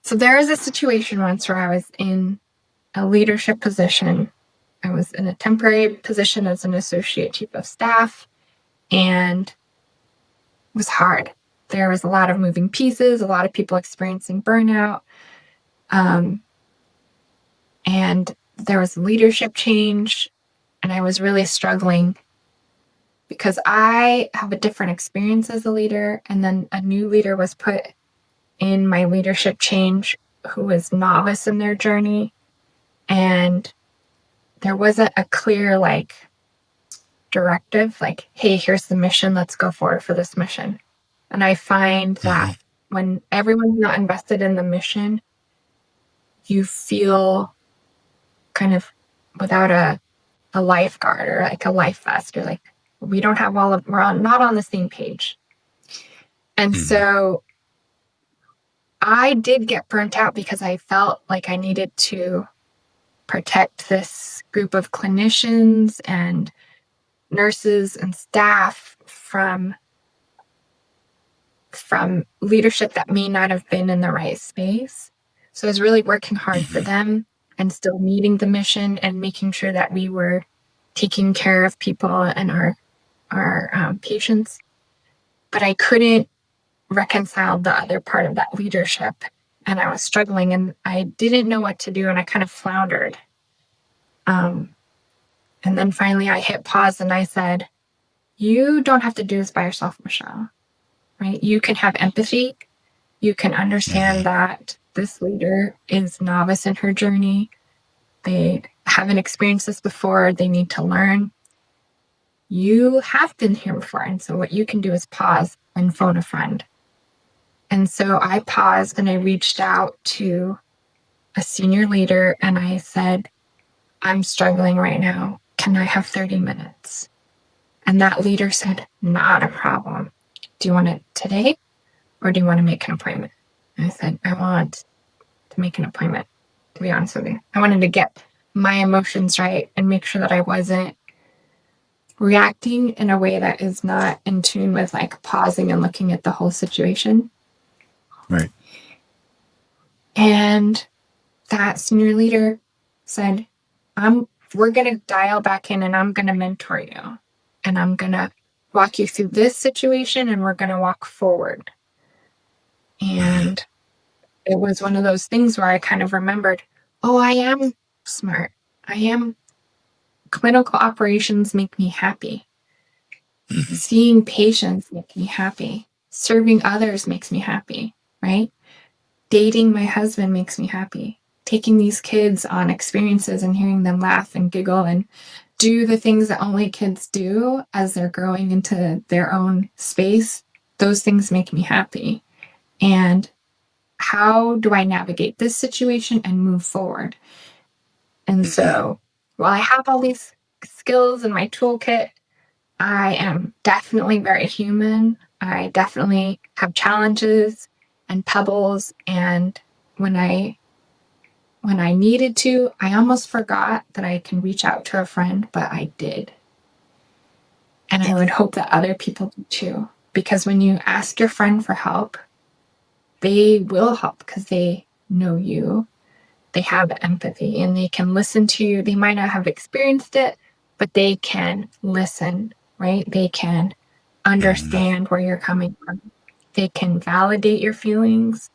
Speaker 2: So there was a situation once where I was in a leadership position. I was in a temporary position as an associate chief of staff, and it was hard. There was a lot of moving pieces, a lot of people experiencing burnout. And there was leadership change, and I was really struggling because I have a different experience as a leader, and then a new leader was put in my leadership change who was novice in their journey, and there wasn't a clear directive, like, hey, here's the mission, let's go forward for this mission. And I find that when everyone's not invested in the mission, you feel kind of without a lifeguard or like a life vest, or like we're not on the same page. And so I did get burnt out because I felt like I needed to protect this group of clinicians and nurses and staff from leadership that may not have been in the right space. So I was really working hard for them and still meeting the mission and making sure that we were taking care of people and our patients. But I couldn't reconcile the other part of that leadership, and I was struggling, and I didn't know what to do, and I kind of floundered. And then finally I hit pause and I said, you don't have to do this by yourself, Michelle, right? You can have empathy. You can understand that this leader is novice in her journey. They haven't experienced this before. They need to learn. You have been here before. And so what you can do is pause and phone a friend. And so I paused and I reached out to a senior leader and I said, I'm struggling right now. Can I have 30 minutes? And that leader said, not a problem. Do you want it today or do you want to make an appointment? And I said, I want to make an appointment, to be honest with you. I wanted to get my emotions right and make sure that I wasn't reacting in a way that is not in tune with like pausing and looking at the whole situation.
Speaker 1: Right.
Speaker 2: And that senior leader said, we're going to dial back in and I'm going to mentor you. And I'm going to walk you through this situation and we're going to walk forward. And it was one of those things where I kind of remembered, oh, I am smart. Clinical operations make me happy. Seeing patients make me happy. Serving others makes me happy, right? Dating my husband makes me happy. Taking these kids on experiences and hearing them laugh and giggle and do the things that only kids do as they're growing into their own space, those things make me happy. And how do I navigate this situation and move forward? And so while I have all these skills in my toolkit, I am definitely very human. I definitely have challenges and pebbles. And when I needed to, I almost forgot that I can reach out to a friend, but I did. And I would hope that other people do too. Because when you ask your friend for help, they will help because they know you. They have empathy and they can listen to you. They might not have experienced it, but they can listen, right? They can understand where you're coming from. They can validate your feelings,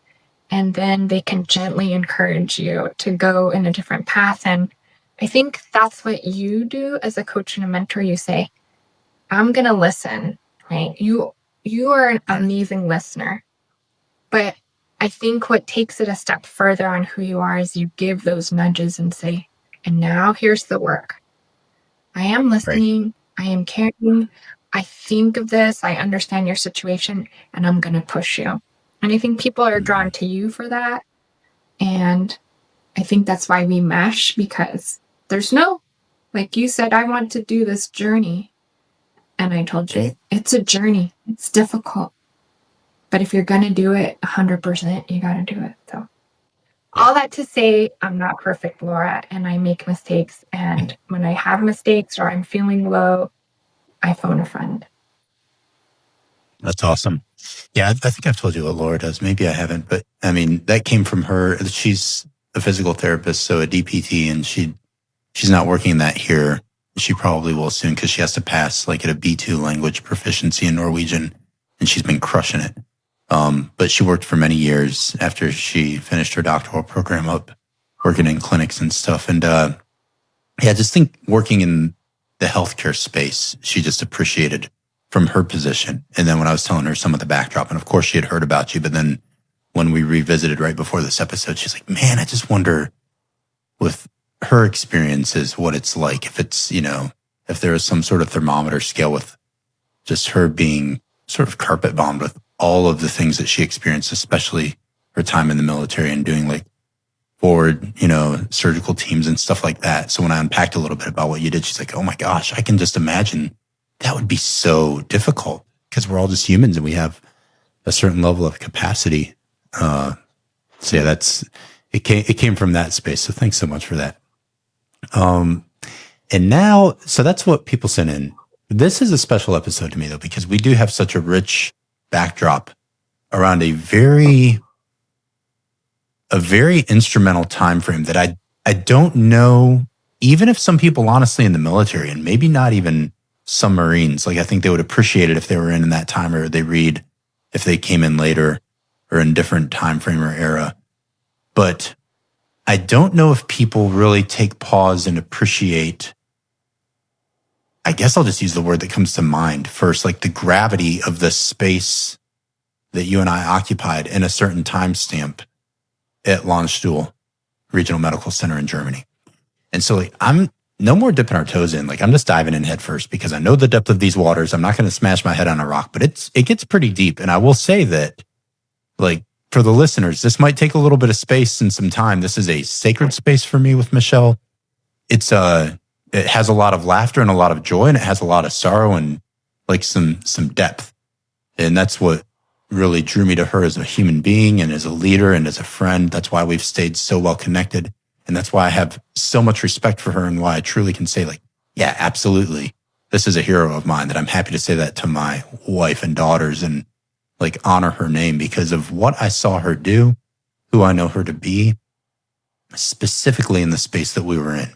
Speaker 2: and then they can gently encourage you to go in a different path. And I think that's what you do as a coach and a mentor. You say, I'm going to listen, right? You are an amazing listener. But I think what takes it a step further on who you are is you give those nudges and say, and now here's the work. I am listening. Right. I am caring. I think of this. I understand your situation, and I'm going to push you. And I think people are drawn to you for that. And I think that's why we mesh, because there's no, like you said, I want to do this journey. And I told you, it's a journey. It's difficult. But if you're going to do it 100%, you got to do it. So all that to say, I'm not perfect, Laura, and I make mistakes. And when I have mistakes or I'm feeling low, I phone a friend.
Speaker 1: That's awesome. Yeah, I think I've told you what Laura does. Maybe I haven't, but I mean, that came from her. She's a physical therapist, so a DPT, and she's not working that here. She probably will soon because she has to pass like at a B2 language proficiency in Norwegian, and she's been crushing it. But she worked for many years after she finished her doctoral program up, working in clinics and stuff. And yeah, I just think working in the healthcare space, she just appreciated from her position. And then when I was telling her some of the backdrop, and of course she had heard about you, but then when we revisited right before this episode, she's like, man, I just wonder with her experiences, what it's like if it's, you know, if there is some sort of thermometer scale with just her being sort of carpet bombed with all of the things that she experienced, especially her time in the military and doing like forward, you know, surgical teams and stuff like that. So when I unpacked a little bit about what you did, she's like, oh my gosh, I can just imagine that would be so difficult because we're all just humans and we have a certain level of capacity. So yeah, it came from that space. So thanks so much for that. And now, so that's what people sent in. This is a special episode to me though, because we do have such a rich backdrop around a very instrumental time frame that I don't know, even if some people honestly in the military and maybe not even some Marines, like I think they would appreciate it if they were in that time, or they read if they came in later or in different time frame or era. But I don't know if people really take pause and appreciate, I guess I'll just use the word that comes to mind first, like the gravity of the space that you and I occupied in a certain timestamp at Landstuhl Regional Medical Center in Germany. And so like, I'm no more dipping our toes in. Like I'm just diving in head first because I know the depth of these waters. I'm not going to smash my head on a rock, but it gets pretty deep. And I will say that like for the listeners, this might take a little bit of space and some time. This is a sacred space for me with Michelle. It has a lot of laughter and a lot of joy, and it has a lot of sorrow and like some depth. And that's what really drew me to her as a human being and as a leader and as a friend. That's why we've stayed so well connected. And that's why I have so much respect for her and why I truly can say like, yeah, absolutely. This is a hero of mine that I'm happy to say that to my wife and daughters and like honor her name because of what I saw her do, who I know her to be, specifically in the space that we were in.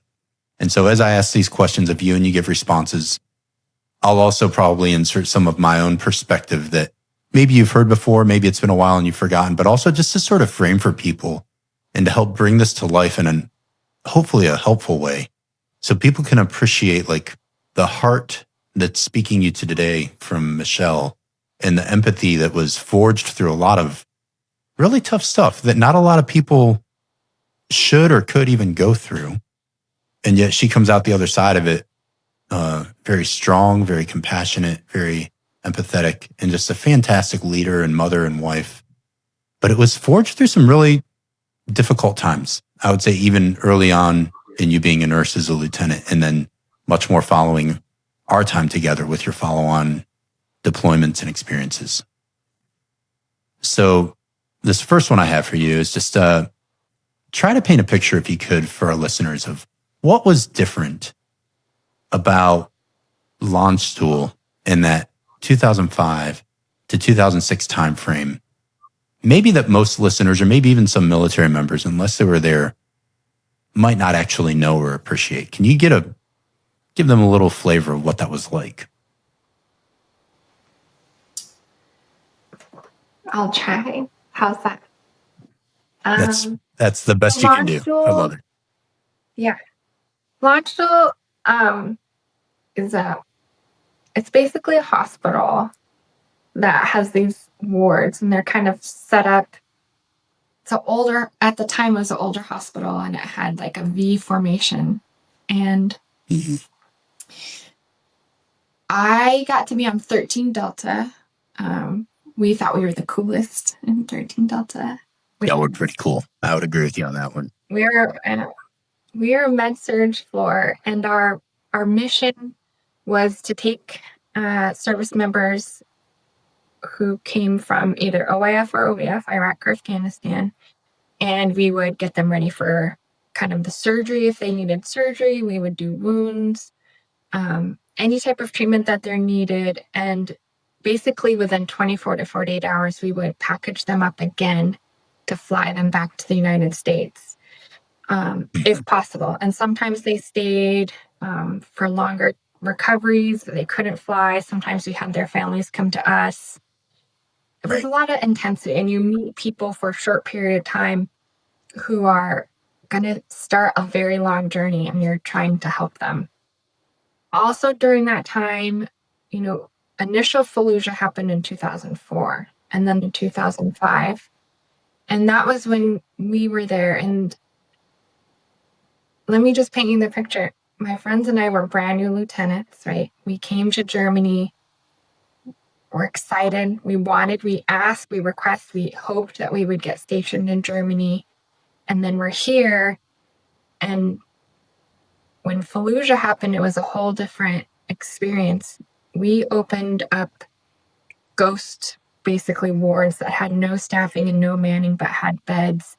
Speaker 1: And so as I ask these questions of you and you give responses, I'll also probably insert some of my own perspective that maybe you've heard before, maybe it's been a while and you've forgotten, but also just to sort of frame for people and to help bring this to life in hopefully a helpful way. So people can appreciate like the heart that's speaking you to today from Michelle and the empathy that was forged through a lot of really tough stuff that not a lot of people should or could even go through. And yet she comes out the other side of it very strong, very compassionate, very empathetic, and just a fantastic leader and mother and wife. But it was forged through some really difficult times. I would say even early on in you being a nurse as a lieutenant, and then much more following our time together with your follow-on deployments and experiences. So this first one I have for you is just try to paint a picture, if you could, for our listeners of what was different about Landstuhl in that 2005 to 2006 timeframe. Maybe that most listeners, or maybe even some military members, unless they were there, might not actually know or appreciate. Can you give them a little flavor of what that was like?
Speaker 2: I'll try. How's that?
Speaker 1: That's the best you can do. I love it.
Speaker 2: Yeah. Landstuhl it's basically a hospital that has these wards, and they're kind of set up. At the time it was an older hospital, and it had like a V formation. And I got to be on 13 Delta. We thought we were the coolest in 13 Delta.
Speaker 1: Yeah, we're pretty cool. I would agree with you on that one.
Speaker 2: We were a med-surg floor, and our mission was to take service members who came from either OIF or OEF, Iraq or Afghanistan, and we would get them ready for kind of the surgery. If they needed surgery, we would do wounds, any type of treatment that they're needed, and basically within 24 to 48 hours, we would package them up again to fly them back to the United States, if possible. And sometimes they stayed for longer recoveries. They couldn't fly. Sometimes we had their families come to us. It was a lot of intensity, and you meet people for a short period of time who are going to start a very long journey, and you're trying to help them. Also during that time, initial Fallujah happened in 2004, and then in 2005. And that was when we were there. And let me just paint you the picture. My friends and I were brand new lieutenants, right? We came to Germany. We're excited. We asked, we requested, we hoped that we would get stationed in Germany. And then we're here. And when Fallujah happened, it was a whole different experience. We opened up ghost, basically, wards that had no staffing and no manning, but had beds.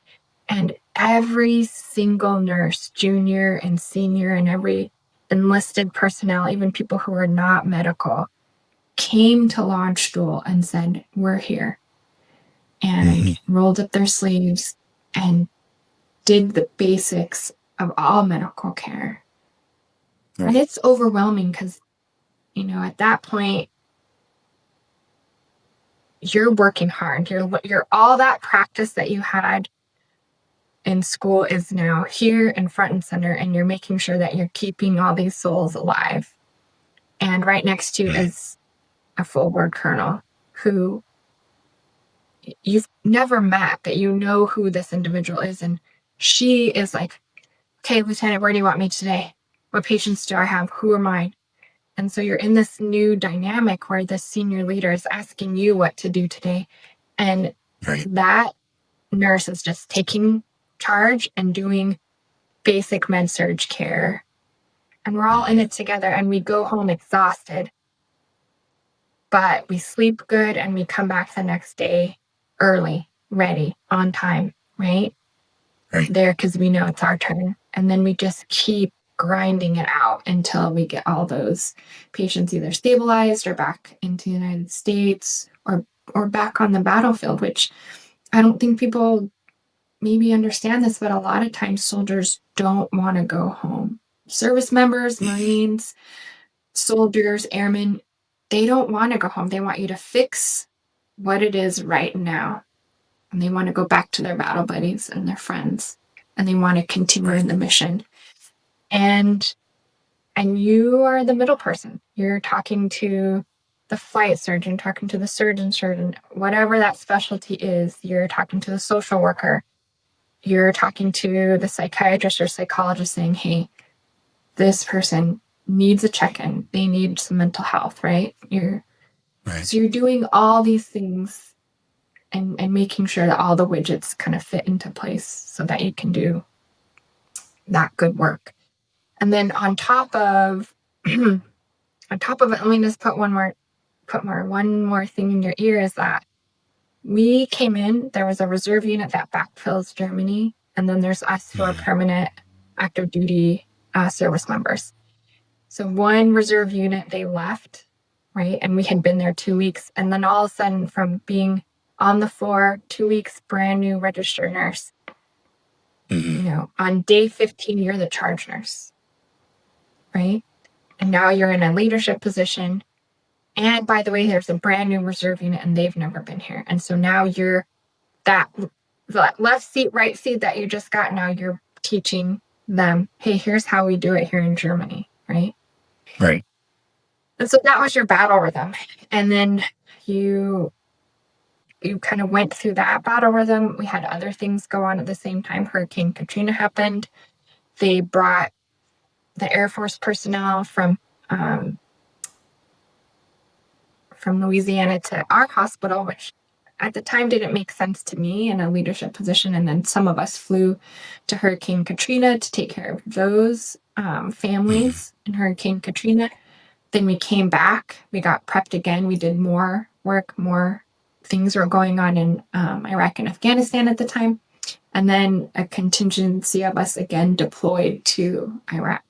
Speaker 2: And every single nurse, junior and senior, and every enlisted personnel, even people who were not medical, came to Landstuhl and said, we're here. And rolled up their sleeves and did the basics of all medical care. Right. And it's overwhelming because, at that point, you're working hard. You're all that practice that you had in school is now here in front and center, and you're making sure that you're keeping all these souls alive. And right next to you is a full word colonel who you've never met, but you know who this individual is. And she is like, okay, Lieutenant, where do you want me today? What patients do I have? Who are mine? And so you're in this new dynamic where the senior leader is asking you what to do today. And that nurse is just taking charge and doing basic med-surg care. And we're all in it together, and we go home exhausted. But we sleep good, and we come back the next day early, ready, on time, right? There, because we know it's our turn. And then we just keep grinding it out until we get all those patients either stabilized or back into the United States or back on the battlefield, which I don't think people maybe understand this, but a lot of times soldiers don't want to go home. Service members, Marines, soldiers, airmen, they don't want to go home. They want you to fix what it is right now. And they want to go back to their battle buddies and their friends. And they want to continue in the mission. And you are the middle person. You're talking to the flight surgeon, talking to the surgeon, whatever that specialty is. You're talking to the social worker. You're talking to the psychiatrist or psychologist saying, hey, this person needs a check-in. They need some mental health, right? So you're doing all these things and making sure that all the widgets kind of fit into place so that you can do that good work. And then on top of on top of it, let me just put one more thing in your ear is that we came in, there was a reserve unit that backfills Germany, and then there's us who are permanent active duty service members. So one reserve unit, they left, right? And we had been there 2 weeks. And then all of a sudden, from being on the floor, 2 weeks, brand new registered nurse, on day 15, you're the charge nurse, right? And now you're in a leadership position. And by the way, there's a brand new reserve unit and they've never been here. And so now you're that left seat, right seat that you just got. Now you're teaching them, hey, here's how we do it here in Germany, right?
Speaker 1: Right.
Speaker 2: And so that was your battle rhythm. And then you kind of went through that battle rhythm. We had other things go on at the same time. Hurricane Katrina happened. They brought the Air Force personnel from Louisiana to our hospital, which at the time didn't make sense to me in a leadership position. And then some of us flew to Hurricane Katrina to take care of those families in Hurricane Katrina. Then we came back. We got prepped again. We did more work, more things were going on in Iraq and Afghanistan at the time. And then a contingency of us again deployed to Iraq.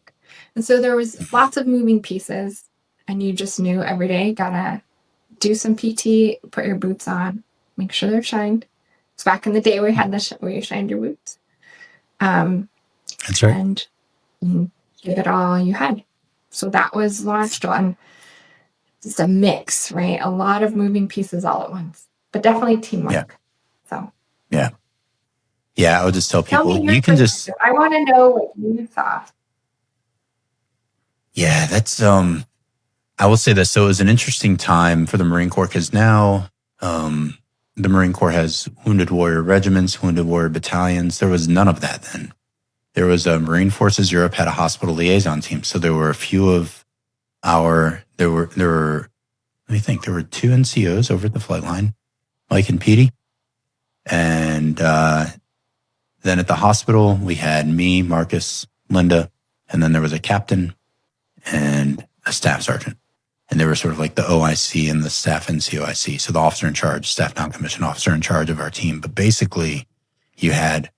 Speaker 2: And so there was lots of moving pieces. And you just knew every day, gotta do some PT, put your boots on, make sure they're shined. So back in the day, we had where you shined your boots.
Speaker 1: That's right.
Speaker 2: And give it all you had. So that was Landstuhl. And it's a mix, right? A lot of moving pieces all at once, but definitely teamwork.
Speaker 1: Yeah.
Speaker 2: So.
Speaker 1: Yeah. Yeah, I would just tell people,
Speaker 2: you can just... I want to know what you saw.
Speaker 1: Yeah, that's... I will say this. So it was an interesting time for the Marine Corps because now the Marine Corps has wounded warrior regiments, wounded warrior battalions. There was none of that then. There was Marine Forces Europe had a hospital liaison team. So there were a few of there were, let me think, there were 2 NCOs over at the flight line, Mike and Petey. And then at the hospital, we had me, Marcus, Linda, and then there was a captain and a staff sergeant. And they were sort of like the OIC and the staff NCOIC. So the officer in charge, staff non-commissioned officer in charge of our team. But basically, you had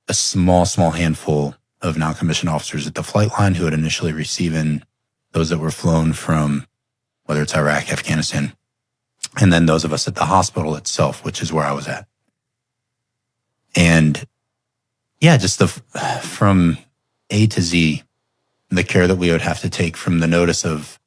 Speaker 1: a small handful of non-commissioned officers at the flight line who had initially received those that were flown from, whether it's Iraq, Afghanistan, and then those of us at the hospital itself, which is where I was at. And yeah, just from A to Z, the care that we would have to take from the notice of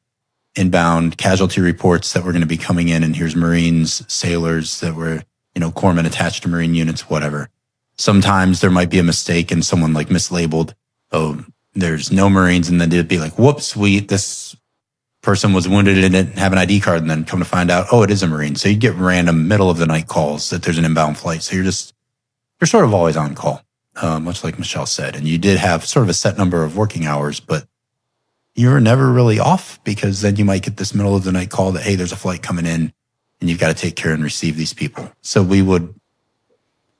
Speaker 1: inbound casualty reports that were going to be coming in, and here's Marines, sailors that were, corpsmen attached to Marine units, whatever. Sometimes there might be a mistake and someone like mislabeled, oh, there's no Marines, and then it'd be like, whoops, this person was wounded and didn't have an ID card, and then come to find out, oh, it is a Marine. So you get random middle of the night calls that there's an inbound flight. So you're sort of always on call, much like Michelle said. And you did have sort of a set number of working hours, but you were never really off because then you might get this middle of the night call that, hey, there's a flight coming in and you've got to take care and receive these people. So we would,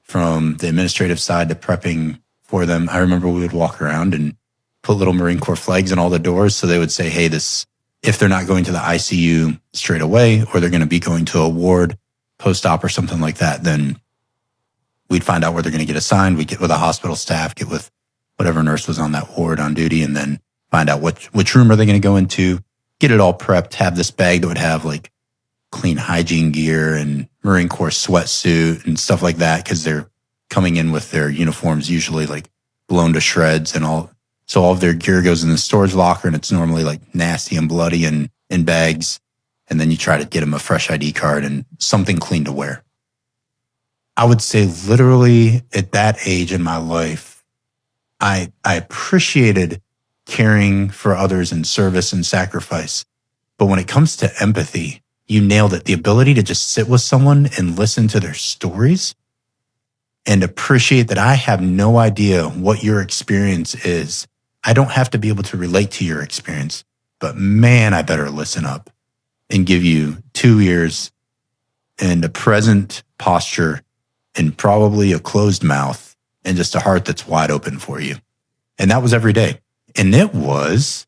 Speaker 1: from the administrative side to prepping for them, I remember we would walk around and put little Marine Corps flags in all the doors. So they would say, hey, if they're not going to the ICU straight away, or they're going to be going to a ward post-op or something like that, then we'd find out where they're going to get assigned. We'd get with the hospital staff, get with whatever nurse was on that ward on duty, and then find out which room are they going to go into, get it all prepped, have this bag that would have like clean hygiene gear and Marine Corps sweatsuit and stuff like that, because they're coming in with their uniforms usually like blown to shreds and all. So all of their gear goes in the storage locker and it's normally like nasty and bloody and in bags. And then you try to get them a fresh ID card and something clean to wear. I would say literally at that age in my life, I appreciated caring for others in service and sacrifice. But when it comes to empathy, you nailed it. The ability to just sit with someone and listen to their stories and appreciate that I have no idea what your experience is. I don't have to be able to relate to your experience, but man, I better listen up and give you 2 ears and a present posture and probably a closed mouth and just a heart that's wide open for you. And that was every day. And it was,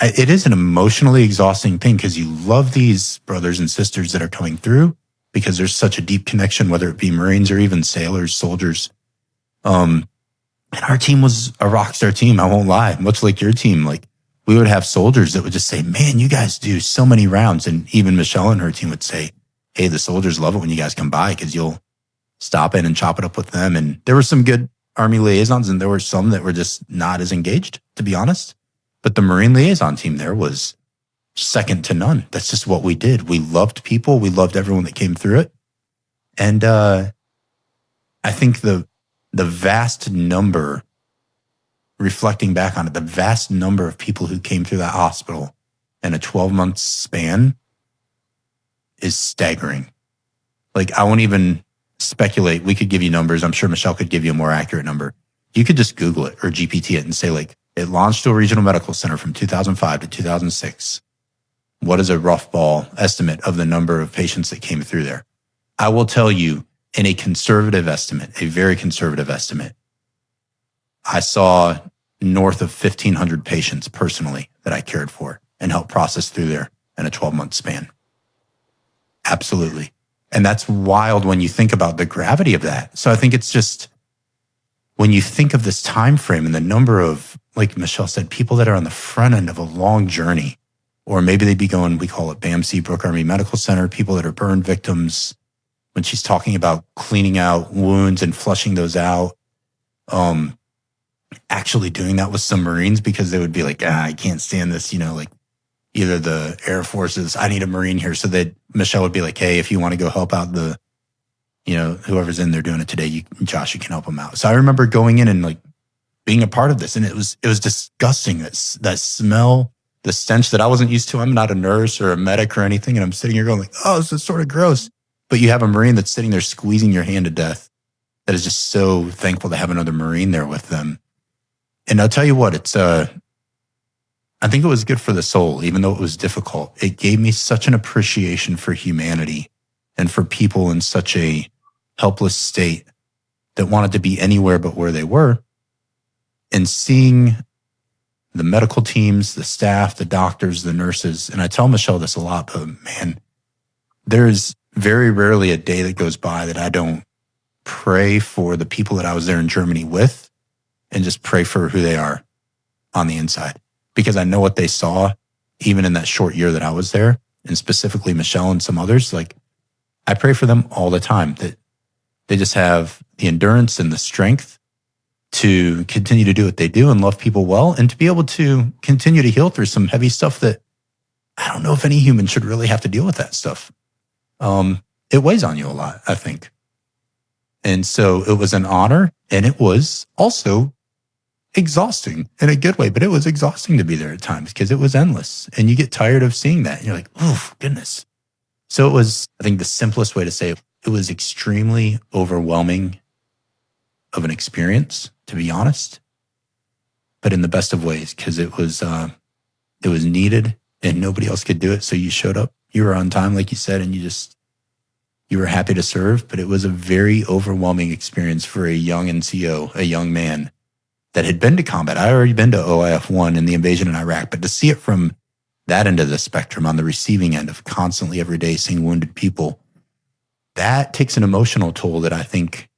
Speaker 1: it is an emotionally exhausting thing because you love these brothers and sisters that are coming through because there's such a deep connection, whether it be Marines or even sailors, soldiers. And our team was a rock star team. I won't lie. Much like your team, like we would have soldiers that would just say, man, you guys do so many rounds. And even Michelle and her team would say, hey, the soldiers love it when you guys come by because you'll stop in and chop it up with them. And there were some good Army liaisons and there were some that were just not as engaged, to be honest. But the Marine liaison team there was second to none. That's just what we did. We loved people. We loved everyone that came through it. And I think the vast number, reflecting back on it, the vast number of people who came through that hospital in a 12-month span is staggering. Like, I won't even speculate. We could give you numbers. I'm sure Michelle could give you a more accurate number. You could just Google it or GPT it and say, like, it launched to a regional medical center from 2005 to 2006. What is a rough ball estimate of the number of patients that came through there? I will tell you, in a conservative estimate, a very conservative estimate, I saw north of 1,500 patients personally that I cared for and helped process through there in a 12-month span. Absolutely. And that's wild when you think about the gravity of that. So I think it's just, when you think of this time frame and the number of, like Michelle said, people that are on the front end of a long journey, or maybe they'd be going, we call it BAMC, Brooke Army Medical Center, people that are burn victims, when she's talking about cleaning out wounds and flushing those out, actually doing that with some Marines because they would be like, I can't stand this, like either the Air Forces, I need a Marine here. So that Michelle would be like, hey, if you want to go help out the, whoever's in there doing it today, Josh, you can help them out. So I remember going in and like being a part of this, and it was disgusting. That smell, the stench that I wasn't used to. I'm not a nurse or a medic or anything. And I'm sitting here going like, oh, this is sort of gross. But you have a Marine that's sitting there squeezing your hand to death that is just so thankful to have another Marine there with them. And I'll tell you what, I think it was good for the soul, even though it was difficult. It gave me such an appreciation for humanity and for people in such a helpless state that wanted to be anywhere but where they were. And seeing the medical teams, the staff, the doctors, the nurses, and I tell Michelle this a lot, but man, there's very rarely a day that goes by that I don't pray for the people that I was there in Germany with and just pray for who they are on the inside. Because I know what they saw, even in that short year that I was there, and specifically Michelle and some others. Like, I pray for them all the time, that they just have the endurance and the strength to continue to do what they do and love people well, and to be able to continue to heal through some heavy stuff that I don't know if any human should really have to deal with that stuff. It weighs on you a lot, I think. And so it was an honor, and it was also exhausting in a good way, but it was exhausting to be there at times because it was endless, and you get tired of seeing that. And you're like, oh, goodness. So it was, I think the simplest way to say it was extremely overwhelming of an experience, to be honest, but in the best of ways, because it was needed and nobody else could do it. So you showed up, you were on time, like you said, and you were happy to serve, but it was a very overwhelming experience for a young NCO, a young man that had been to combat. I had already been to OIF-1 in the invasion in Iraq, but to see it from that end of the spectrum, on the receiving end of constantly every day seeing wounded people, that takes an emotional toll that I think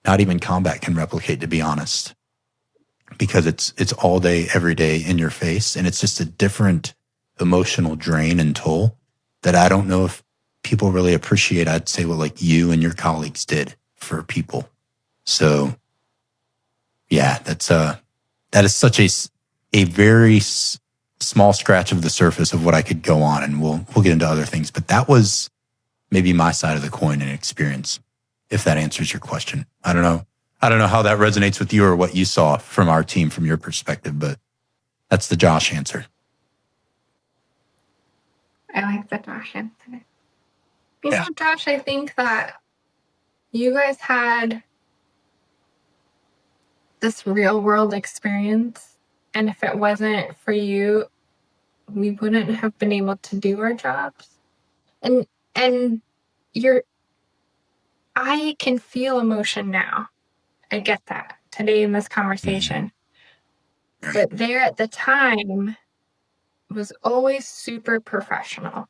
Speaker 1: not even combat can replicate, to be honest, because it's all day, every day in your face. And it's just a different emotional drain and toll that I don't know if people really appreciate. I'd say what like you and your colleagues did for people. So yeah, that is such a very small scratch of the surface of what I could go on, and we'll get into other things. But that was maybe my side of the coin and experience, if that answers your question. I don't know how that resonates with you or what you saw from our team from your perspective, but that's the Josh answer.
Speaker 2: I like the Josh answer. You know, Josh, I think that you guys had this real world experience, and if it wasn't for you, we wouldn't have been able to do our jobs. And I can feel emotion now. I get that today in this conversation. But there at the time, was always super professional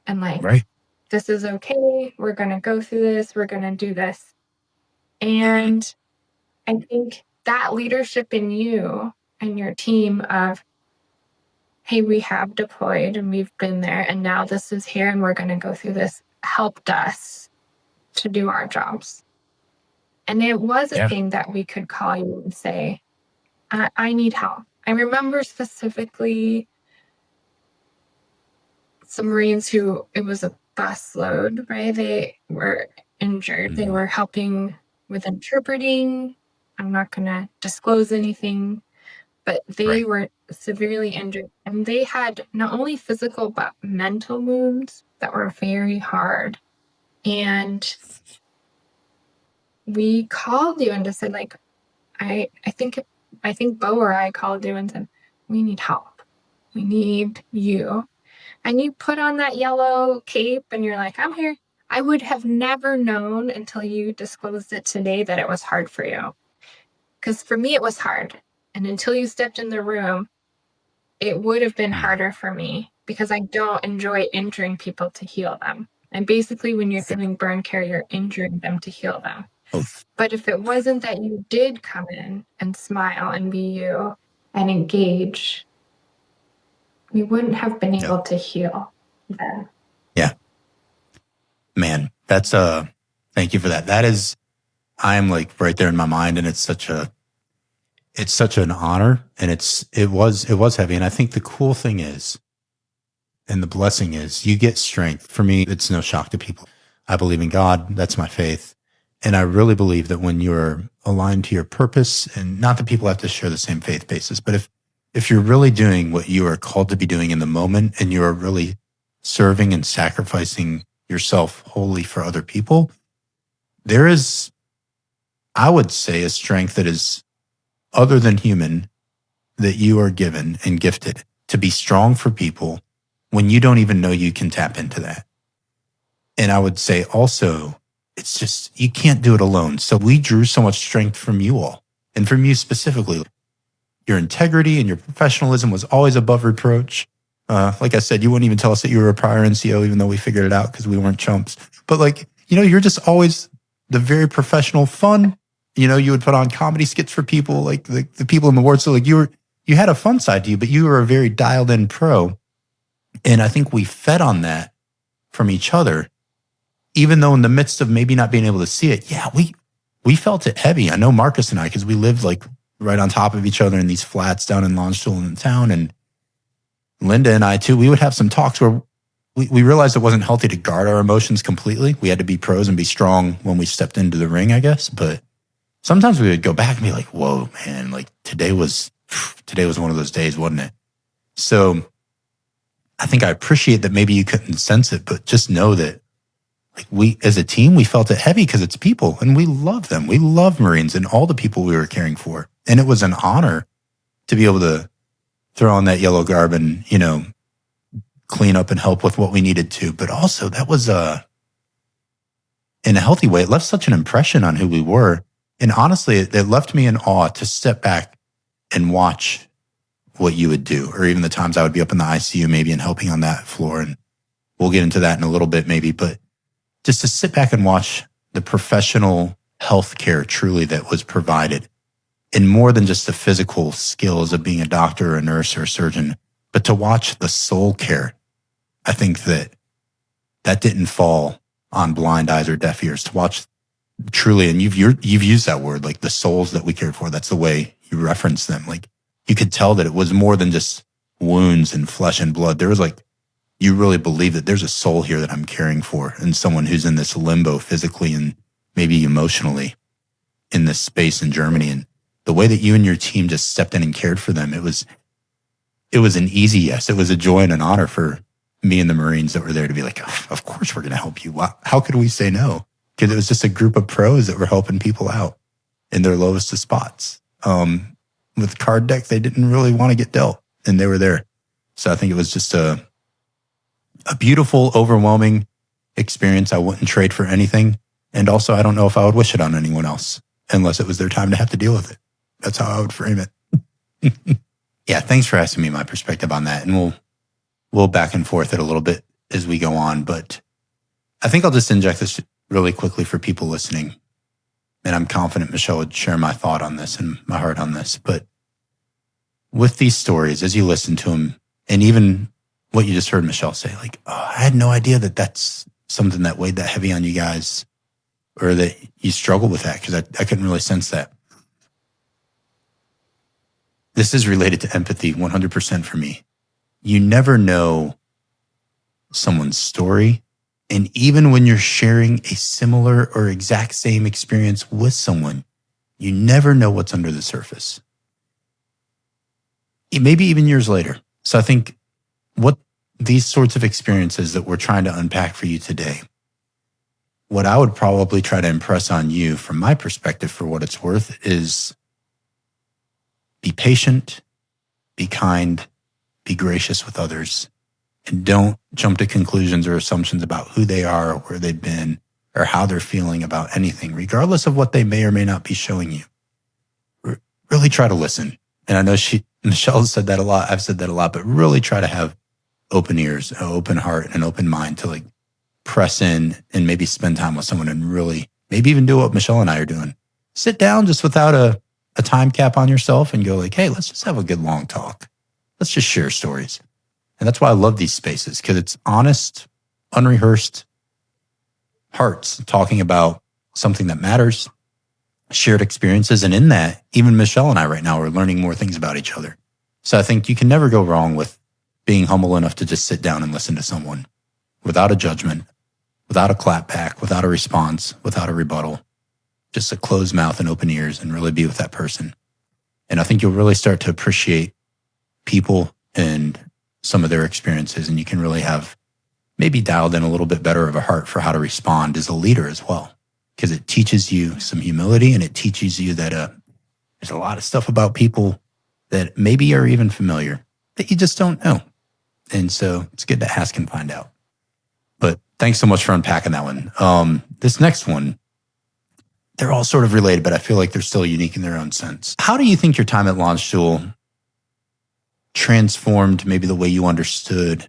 Speaker 2: and like,
Speaker 1: Right.
Speaker 2: this is okay. We're going to go through this. We're going to do this. And I think that leadership in you and your team of, hey, we have deployed and we've been there and now this is here and we're going to go through this, helped us to do our jobs. And it was a thing that we could call you and say, I need help. I remember specifically some Marines who, it was a bus load, right? They were injured. They were helping with interpreting. I'm not going to disclose anything, but they were severely injured. And they had not only physical, but mental wounds that were very hard. And we called you and just said, like, I think Bo or I called you and said, we need help. We need you. And you put on that yellow cape and you're like, I'm here. I would have never known until you disclosed it today that it was hard for you. Because for me, it was hard. And until you stepped in the room, it would have been harder for me because I don't enjoy injuring people to heal them. And basically, when you're doing burn care, you're injuring them to heal them. But if it wasn't that you did come in and smile and be you and engage, we wouldn't have been able to heal then.
Speaker 1: Yeah. Man, that's thank you for that. That is, I'm like right there in my mind, and it's such an honor, and it was heavy. And I think the cool thing is, and the blessing is, you get strength. For me, it's no shock to people. I believe in God. That's my faith. And I really believe that when you're aligned to your purpose, and not that people have to share the same faith basis, but if you're really doing what you are called to be doing in the moment, and you are really serving and sacrificing yourself wholly for other people, there is, I would say, a strength that is other than human that you are given and gifted to be strong for people when you don't even know you can tap into that. And I would say also, it's just, you can't do it alone. So we drew so much strength from you all, and from you specifically. Your integrity and your professionalism was always above reproach. Like I said, you wouldn't even tell us that you were a prior NCO, even though we figured it out because we weren't chumps. But like, you're just always the very professional, fun. You would put on comedy skits for people, like the people in the ward. So like you had a fun side to you, but you were a very dialed in pro. And I think we fed on that from each other, even though in the midst of maybe not being able to see it. Yeah, we felt it heavy. I know Marcus and I, because we lived like right on top of each other in these flats down in Landstuhl in the town. And Linda and I too, we would have some talks where we realized it wasn't healthy to guard our emotions completely. We had to be pros and be strong when we stepped into the ring, I guess. But sometimes we would go back and be like, whoa, man, like today was one of those days, wasn't it? So I think I appreciate that maybe you couldn't sense it, but just know that like we, as a team, we felt it heavy because it's people and we love them. We love Marines and all the people we were caring for. And it was an honor to be able to throw on that yellow garb and, clean up and help with what we needed to. But also that was in a healthy way, it left such an impression on who we were. And honestly, it left me in awe to step back and watch what you would do, or even the times I would be up in the ICU maybe and helping on that floor. And we'll get into that in a little bit maybe, but just to sit back and watch the professional healthcare truly that was provided, and more than just the physical skills of being a doctor or a nurse or a surgeon, but to watch the soul care. I think that didn't fall on blind eyes or deaf ears, to watch truly, and you've used that word, like the souls that we cared for. That's the way you reference them. Like you could tell that it was more than just wounds and flesh and blood. There was like, you really believe that there's a soul here that I'm caring for, and someone who's in this limbo physically and maybe emotionally in this space in Germany. And the way that you and your team just stepped in and cared for them, it was an easy yes. It was a joy and an honor for me and the Marines that were there to be like, oh, of course we're going to help you. How could we say no? Because it was just a group of pros that were helping people out in their lowest of spots. With card deck, they didn't really want to get dealt, and they were there. So I think it was just a beautiful, overwhelming experience I wouldn't trade for anything. And also, I don't know if I would wish it on anyone else unless it was their time to have to deal with it. That's how I would frame it. Yeah, thanks for asking me my perspective on that. And we'll back and forth it a little bit as we go on. But I think I'll just inject this really quickly for people listening. And I'm confident Michelle would share my thought on this and my heart on this. But with these stories, as you listen to them, and even what you just heard Michelle say, like, oh, I had no idea that that's something that weighed that heavy on you guys, or that you struggled with that, because I couldn't really sense that. This is related to empathy 100% for me. You never know someone's story. And even when you're sharing a similar or exact same experience with someone, you never know what's under the surface. Maybe even years later. So I think what these sorts of experiences that we're trying to unpack for you today, what I would probably try to impress on you from my perspective, for what it's worth, is be patient, be kind, be gracious with others, and don't jump to conclusions or assumptions about who they are or where they've been or how they're feeling about anything, regardless of what they may or may not be showing you. Really try to listen. And I know Michelle said that a lot. I've said that a lot, but really try to have open ears, an open heart, and an open mind to like press in and maybe spend time with someone and really maybe even do what Michelle and I are doing. Sit down just without a time cap on yourself and go like, hey, let's just have a good long talk. Let's just share stories. And that's why I love these spaces, because it's honest, unrehearsed hearts talking about something that matters, shared experiences. And in that, even Michelle and I right now are learning more things about each other. So I think you can never go wrong with being humble enough to just sit down and listen to someone without a judgment, without a clap back, without a response, without a rebuttal, just a closed mouth and open ears, and really be with that person. And I think you'll really start to appreciate people and some of their experiences, and you can really have maybe dialed in a little bit better of a heart for how to respond as a leader as well, because it teaches you some humility, and it teaches you that there's a lot of stuff about people that maybe are even familiar that you just don't know. And so it's good to ask and find out. But thanks so much for unpacking that one. This next one, they're all sort of related, but I feel like they're still unique in their own sense. How do you think your time at Landstuhl transformed maybe the way you understood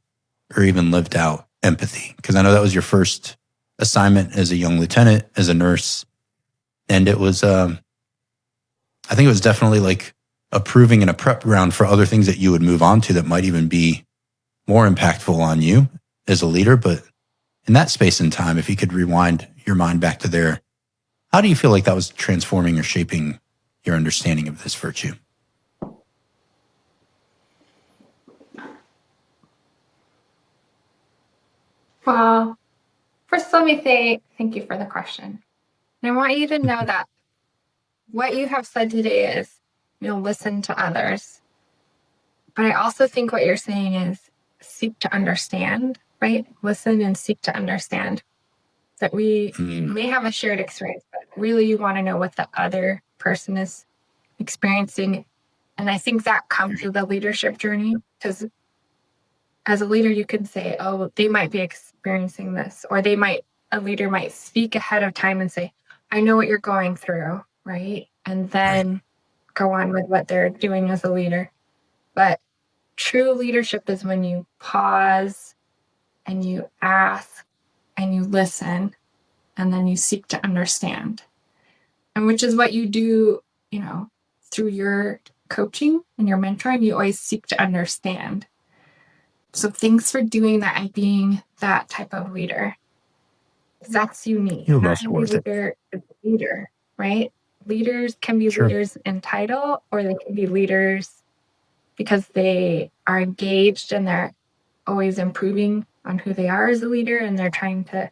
Speaker 1: or even lived out empathy? Because I know that was your first assignment as a young lieutenant, as a nurse. And it was, I think it was definitely like a proving and a prep ground for other things that you would move on to that might even be more impactful on you as a leader. But in that space and time, if you could rewind your mind back to there, how do you feel like that was transforming or shaping your understanding of this virtue?
Speaker 2: Well, first, let me say thank you for the question. And I want you to know that what you have said today is, listen to others. But I also think what you're saying is seek to understand, right? Listen and seek to understand. That we may have a shared experience, but really you want to know what the other person is experiencing. And I think that comes with the leadership journey, because as a leader, you can say, oh, they might be experiencing this, or a leader might speak ahead of time and say, I know what you're going through, right? And then go on with what they're doing as a leader. But true leadership is when you pause and you ask and you listen, and then you seek to understand. And which is what you do, through your coaching and your mentoring, you always seek to understand. So thanks for doing that and being that type of leader. That's unique.
Speaker 1: You're
Speaker 2: Not
Speaker 1: most worth it.
Speaker 2: leader is a leader, right? Leaders can be leaders in title, or they can be leaders because they are engaged and they're always improving on who they are as a leader, and they're trying to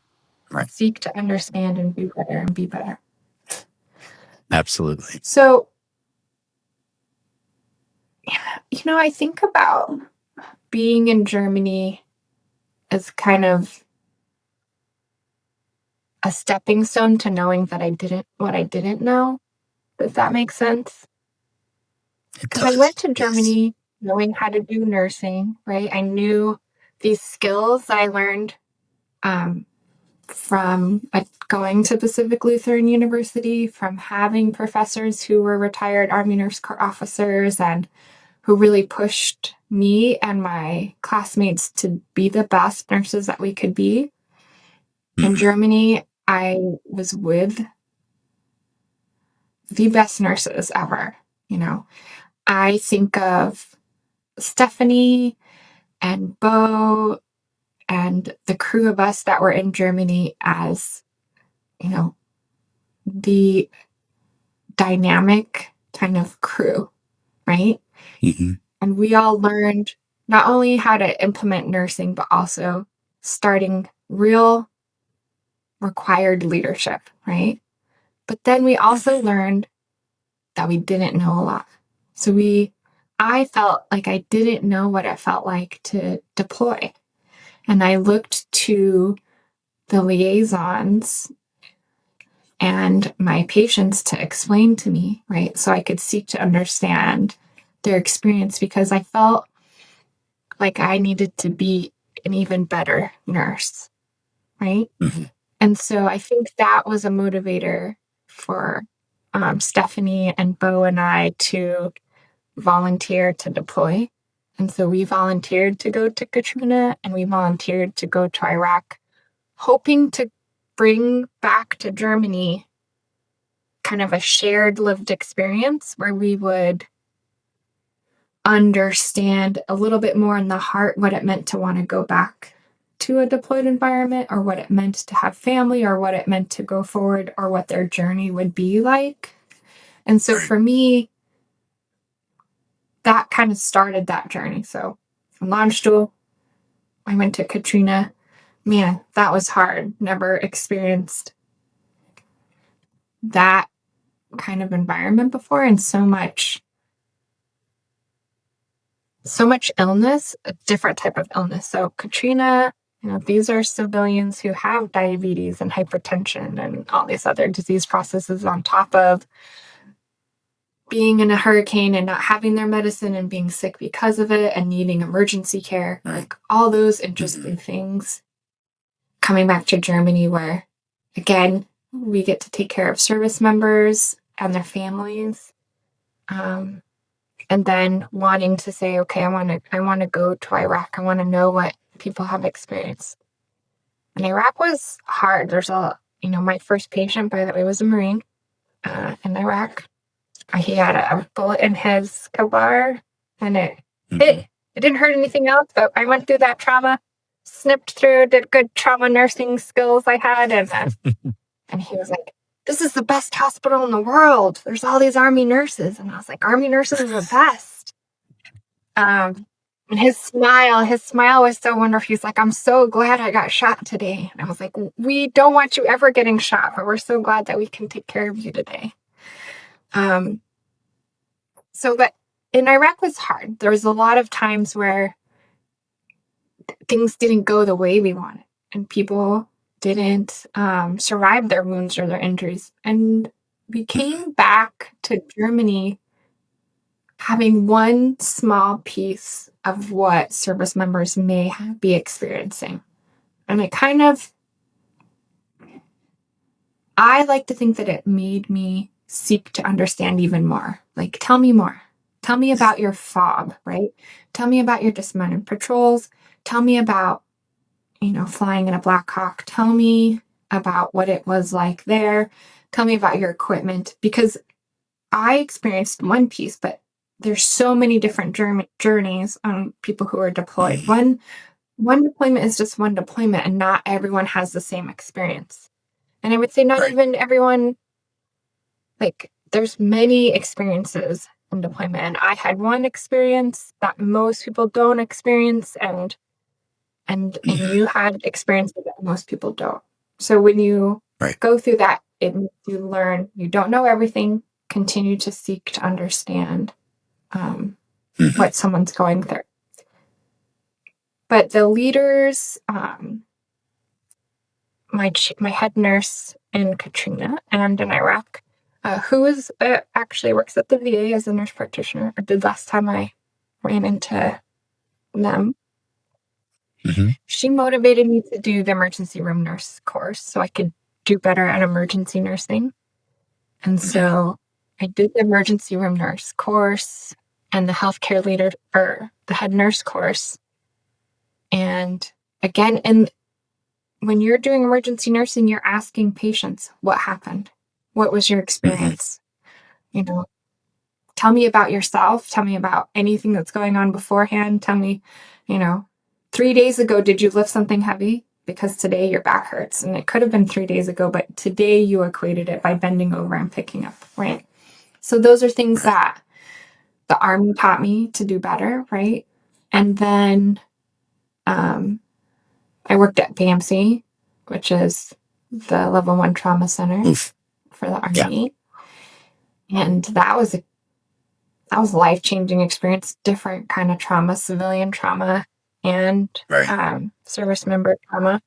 Speaker 2: seek to understand and be better and be better.
Speaker 1: Absolutely.
Speaker 2: So, I think about being in Germany as kind of a stepping stone to knowing that I didn't know. Does that make sense? Because I went to Germany knowing how to do nursing, right? I knew these skills that I learned from going to Pacific Lutheran University, from having professors who were retired Army Nurse Corps officers and who really pushed me and my classmates to be the best nurses that we could be. In Germany, I was with the best nurses ever. I think of Stephanie and Bo and the crew of us that were in Germany as, the dynamic kind of crew, right?
Speaker 1: Mm-hmm.
Speaker 2: And we all learned not only how to implement nursing, but also starting real required leadership, right? But then we also learned that we didn't know a lot. So I felt like I didn't know what it felt like to deploy. And I looked to the liaisons and my patients to explain to me, right? So I could seek to understand their experience, because I felt like I needed to be an even better nurse, right?
Speaker 1: Mm-hmm.
Speaker 2: And so I think that was a motivator for Stephanie and Bo and I to volunteer to deploy. And so we volunteered to go to Katrina, and we volunteered to go to Iraq, hoping to bring back to Germany kind of a shared lived experience where we would understand a little bit more in the heart what it meant to want to go back to a deployed environment, or what it meant to have family, or what it meant to go forward, or what their journey would be like. And so for me, that kind of started that journey. So from Landstuhl, I went to Katrina. Man, that was hard. Never experienced that kind of environment before, and so much illness, a different type of illness. So Katrina, these are civilians who have diabetes and hypertension and all these other disease processes on top of being in a hurricane and not having their medicine and being sick because of it and needing emergency care, like all those interesting things. Coming back to Germany, where, again, we get to take care of service members and their families. And then wanting to say, okay, I want to go to Iraq. I want to know what people have experienced. And Iraq was hard. My first patient, by the way, was a Marine in Iraq. He had a bullet in his kabar, and it didn't hurt anything else, but I went through that trauma, snipped through, did good trauma nursing skills I had, and he was like, "This is the best hospital in the world. There's all these Army nurses." And I was like, "Army nurses are the best." And his smile was so wonderful. He's like, "I'm so glad I got shot today." And I was like, "We don't want you ever getting shot, but we're so glad that we can take care of you today." But in Iraq was hard. There was a lot of times where things didn't go the way we wanted, and people didn't survive their wounds or their injuries. And we came back to Germany having one small piece of what service members may be experiencing. And I like to think that it made me seek to understand even more. Like, tell me more. Tell me about your FOB, right? Tell me about your dismounted patrols. Tell me about, flying in a Black Hawk. Tell me about what it was like there. Tell me about your equipment, because I experienced one piece, but there's so many different journeys on people who are deployed. One deployment is just one deployment, and not everyone has the same experience. And I would say not even everyone, like, there's many experiences in deployment. And I had one experience that most people don't experience, and you had experiences that most people don't. So when you go through that, you learn you don't know everything. Continue to seek to understand what someone's going through. But the leaders, my head nurse in Katrina and in Iraq, who is actually works at the VA as a nurse practitioner, or did last time I ran into them. She motivated me to do the emergency room nurse course so I could do better at emergency nursing. And so I did the emergency room nurse course. and the healthcare leader for the head nurse course. And again, and when you're doing emergency nursing, you're asking patients, what happened? What was your experience? You know, tell me about yourself. Tell me about anything that's going on beforehand. Tell me, 3 days ago, did you lift something heavy? Because today your back hurts. And it could have been 3 days ago, but today you equated it by bending over and picking up, right? So those are things that the Army taught me to do better, right? And then I worked at BAMC, which is the level 1 trauma center for the Army. Yeah. And that was a life-changing experience, different kind of trauma, civilian trauma and service member trauma.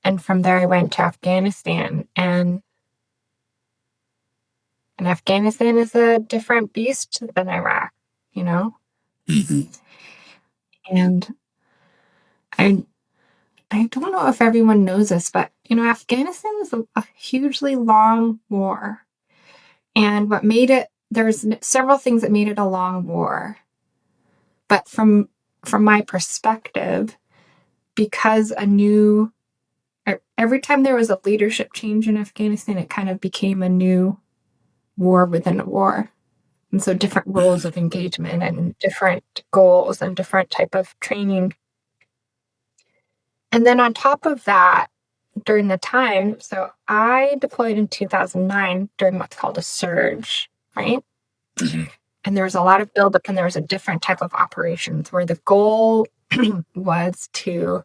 Speaker 2: And from there I went to Afghanistan, and Afghanistan is a different beast than Iraq, And I don't know if everyone knows this, but, Afghanistan is a hugely long war. And what made it, there's several things that made it a long war. But from my perspective, because every time there was a leadership change in Afghanistan, it kind of became a new war within a war. And so different roles of engagement and different goals and different type of training. And then on top of that, during the time, so I deployed in 2009 during what's called a surge, right? And there was a lot of buildup, and there was a different type of operations where the goal was to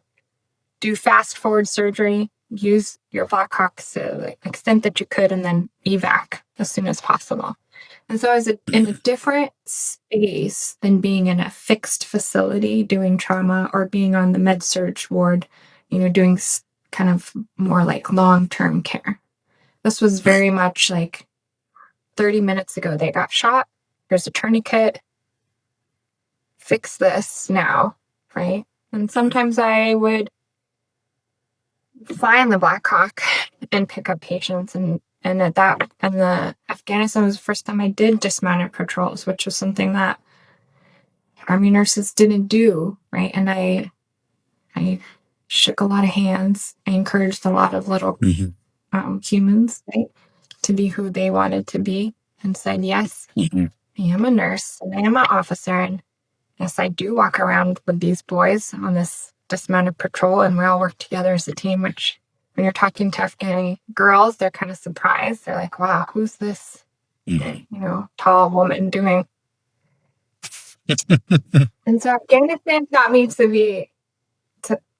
Speaker 2: do fast forward surgery, use your Blackhawks to the extent that you could, and then evac as soon as possible. And so I was in a different space than being in a fixed facility doing trauma, or being on the med surge ward, doing kind of more like long-term care. This was very much like 30 minutes ago they got shot. Here's a tourniquet. Fix this now, right? And sometimes I would fly on the Black Hawk and pick up patients, and the Afghanistan was the first time I did dismounted patrols, which was something that Army nurses didn't do, right? And I shook a lot of hands. I encouraged a lot of little humans, right, to be who they wanted to be, and said, yes, I am a nurse and I am an officer, and yes, I do walk around with these boys on this dismounted patrol, and we all work together as a team, which when you're talking to Afghani girls, they're kind of surprised. They're like, wow, who's this, tall woman doing? And so Afghanistan taught me to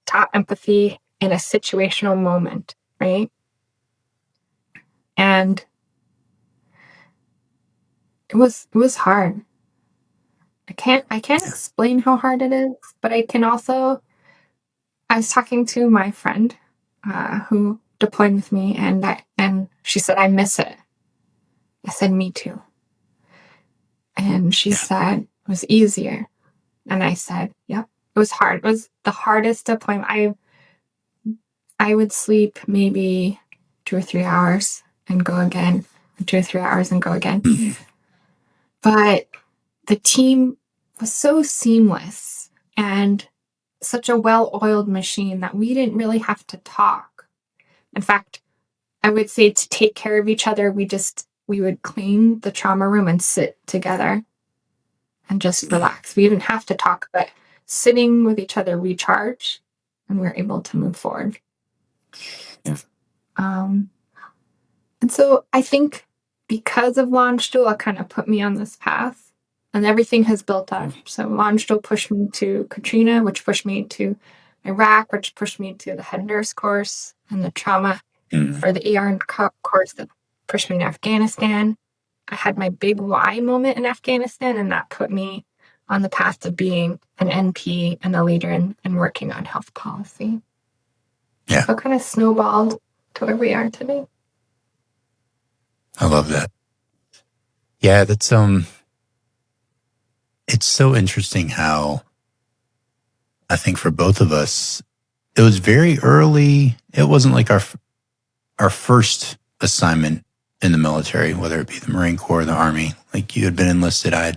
Speaker 2: taught empathy in a situational moment, right? And it was hard. I can't explain how hard it is, but I was talking to my friend who deployed with me, and she said, I miss it. I said, me too. And she said, it was easier. And I said, yep, it was hard. It was the hardest deployment. I would sleep maybe 2 or 3 hours and go again, 2 or 3 hours and go again. But the team was so seamless and such a well-oiled machine that we didn't really have to talk. In fact, I would say to take care of each other, we would clean the trauma room and sit together and just relax. We didn't have to talk, but sitting with each other recharge, and we're able to move forward. Yeah. And so I think because of Landstuhl, it kind of put me on this path, and everything has built up. So Landstuhl pushed me to Katrina, which pushed me to Iraq, which pushed me to the head nurse course, and the trauma for the ER course that pushed me to Afghanistan. I had my big why moment in Afghanistan, and that put me on the path to being an NP and a leader and working on health policy. Yeah. So it kind of snowballed to where we are today.
Speaker 1: I love that. Yeah, that's it's so interesting how I think for both of us, it was very early. It wasn't like our first assignment in the military, whether it be the Marine Corps or the Army. Like, you had been enlisted, I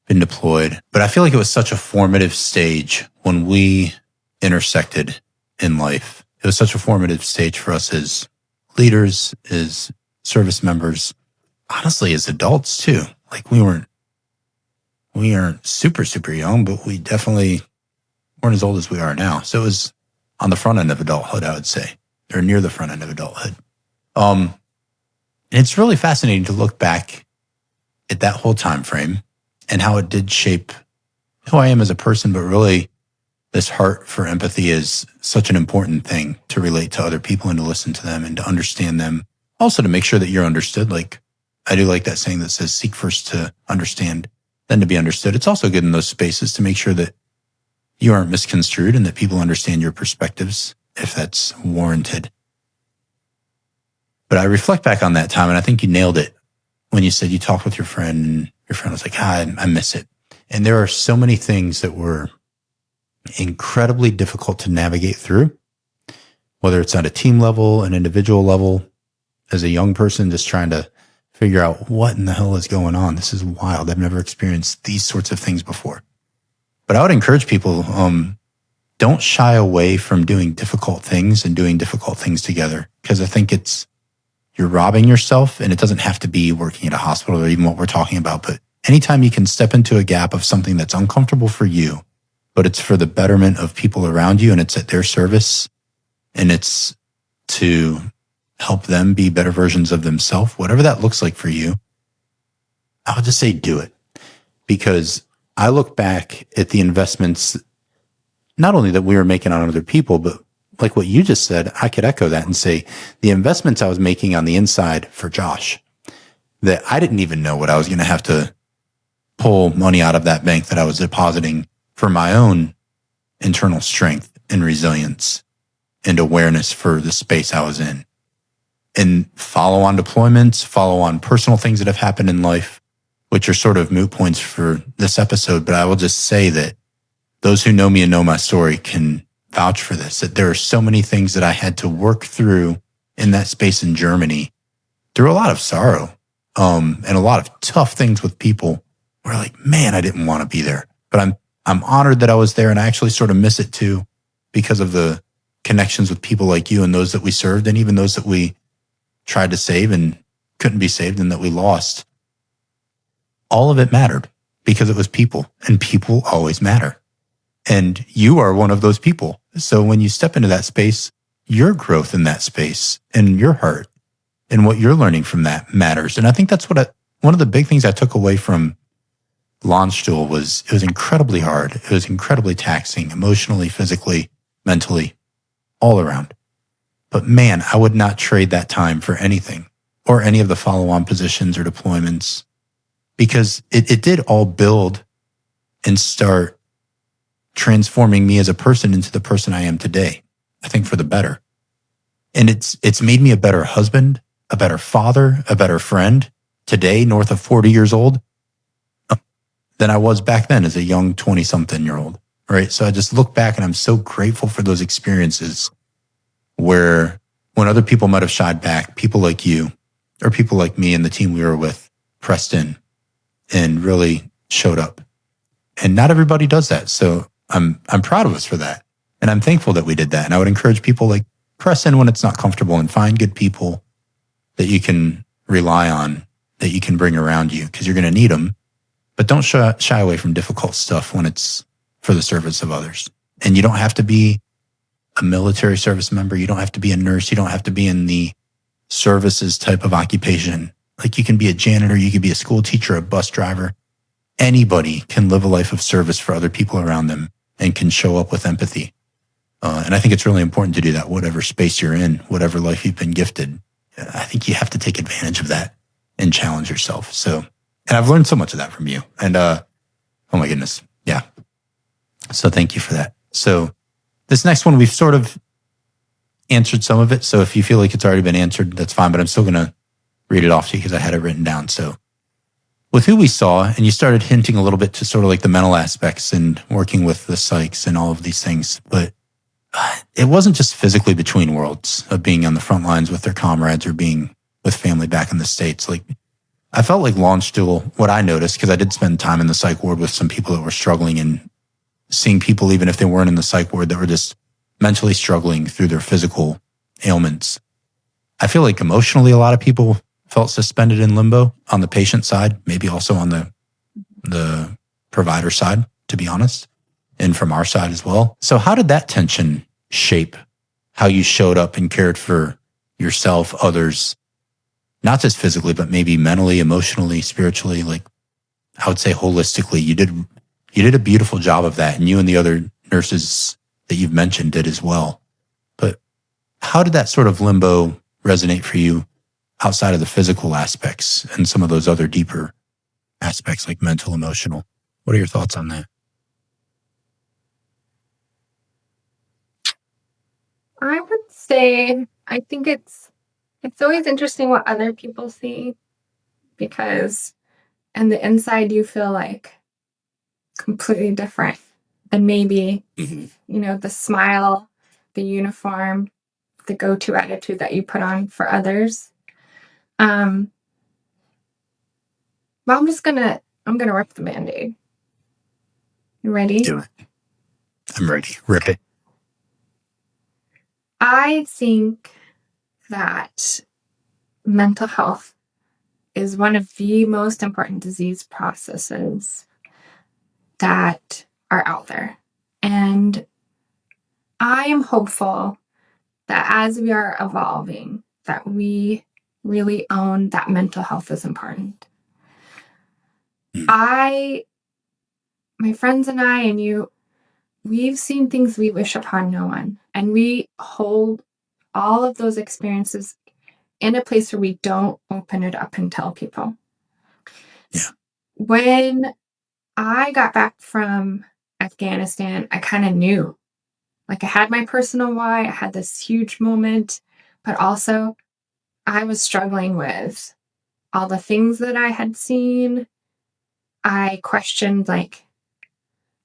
Speaker 1: been deployed. But I feel like it was such a formative stage when we intersected in life. It was such a formative stage for us as leaders, as service members, honestly, as adults too. Like we weren't super, super young, but we definitely weren't as old as we are now. So it was on the front end of adulthood, I would say, or near the front end of adulthood. And it's really fascinating to look back at that whole time frame and how it did shape who I am as a person, but really this heart for empathy is such an important thing to relate to other people and to listen to them and to understand them. Also to make sure that you're understood. Like I do like that saying that says, seek first to understand, then to be understood. It's also good in those spaces to make sure that you aren't misconstrued and that people understand your perspectives if that's warranted. But I reflect back on that time and I think you nailed it when you said you talked with your friend and your friend was like, I miss it. And there are so many things that were incredibly difficult to navigate through, whether it's at a team level, an individual level, as a young person, just trying to figure out what in the hell is going on. This is wild. I've never experienced these sorts of things before. But I would encourage people, don't shy away from doing difficult things and doing difficult things together. Because I think you're robbing yourself, and it doesn't have to be working at a hospital or even what we're talking about. But anytime you can step into a gap of something that's uncomfortable for you, but it's for the betterment of people around you and it's at their service and it's to help them be better versions of themselves, whatever that looks like for you, I would just say do it. Because I look back at the investments, not only that we were making on other people, but like what you just said, I could echo that and say the investments I was making on the inside for Josh, that I didn't even know what I was going to have to pull money out of that bank that I was depositing for my own internal strength and resilience and awareness for the space I was in. And follow on deployments, follow on personal things that have happened in life, which are sort of moot points for this episode. But I will just say that those who know me and know my story can vouch for this, that there are so many things that I had to work through in that space in Germany through a lot of sorrow, and a lot of tough things with people where like, man, I didn't want to be there, but I'm honored that I was there. And I actually sort of miss it too, because of the connections with people like you and those that we served, and even those that we tried to save and couldn't be saved and that we lost. All of it mattered because it was people, and people always matter. And you are one of those people. So when you step into that space, your growth in that space and your heart and what you're learning from that matters. And I think that's one of the big things I took away from Landstuhl was it was incredibly hard. It was incredibly taxing, emotionally, physically, mentally, all around. But man, I would not trade that time for anything or any of the follow-on positions or deployments, because it did all build and start transforming me as a person into the person I am today, I think for the better. And it's made me a better husband, a better father, a better friend today, north of 40 years old, than I was back then as a young 20-something-year-old, right? So I just look back and I'm so grateful for those experiences where when other people might have shied back, people like you or people like me and the team we were with pressed in and really showed up. And not everybody does that. So I'm proud of us for that. And I'm thankful that we did that. And I would encourage people, like, press in when it's not comfortable and find good people that you can rely on, that you can bring around you, because you're going to need them. But don't shy away from difficult stuff when it's for the service of others. And you don't have to be a military service member. You don't have to be a nurse. You don't have to be in the services type of occupation. Like, you can be a janitor. You could be a school teacher, a bus driver. Anybody can live a life of service for other people around them and can show up with empathy. And I think it's really important to do that, whatever space you're in, whatever life you've been gifted. I think you have to take advantage of that and challenge yourself. So, and I've learned so much of that from you. And, oh my goodness. Yeah. So thank you for that. So this next one, we've sort of answered some of it. So if you feel like it's already been answered, that's fine, but I'm still going to read it off to you because I had it written down. So with who we saw, and you started hinting a little bit to sort of like the mental aspects and working with the psychs and all of these things, but it wasn't just physically between worlds of being on the front lines with their comrades or being with family back in the States. Like, I felt like Landstuhl, what I noticed, because I did spend time in the psych ward with some people that were struggling, and seeing people, even if they weren't in the psych ward, that were just mentally struggling through their physical ailments. I feel like emotionally a lot of people felt suspended in limbo on the patient side, maybe also on the provider side, to be honest, and from our side as well. So how did that tension shape how you showed up and cared for yourself, others, not just physically, but maybe mentally, emotionally, spiritually? Like, I would say holistically, you did a beautiful job of that, and you and the other nurses that you've mentioned did as well. But how did that sort of limbo resonate for you outside of the physical aspects and some of those other deeper aspects like mental, emotional? What are your thoughts on that?
Speaker 2: I would say I think it's always interesting what other people see, because on the inside you feel like completely different than maybe the smile, the uniform, the go-to attitude that you put on for others. But I'm gonna rip the Band-Aid. You ready?
Speaker 1: Do it. I'm ready. Rip it.
Speaker 2: I think that mental health is one of the most important disease processes that are out there. And I am hopeful that as we are evolving, that we really own that mental health is important. My friends and I and you, we've seen things we wish upon no one. And we hold all of those experiences in a place where we don't open it up and tell people.
Speaker 1: Yeah.
Speaker 2: When I got back from Afghanistan, I kind of knew. Like, I had my personal why, I had this huge moment, but also I was struggling with all the things that I had seen. I questioned, like,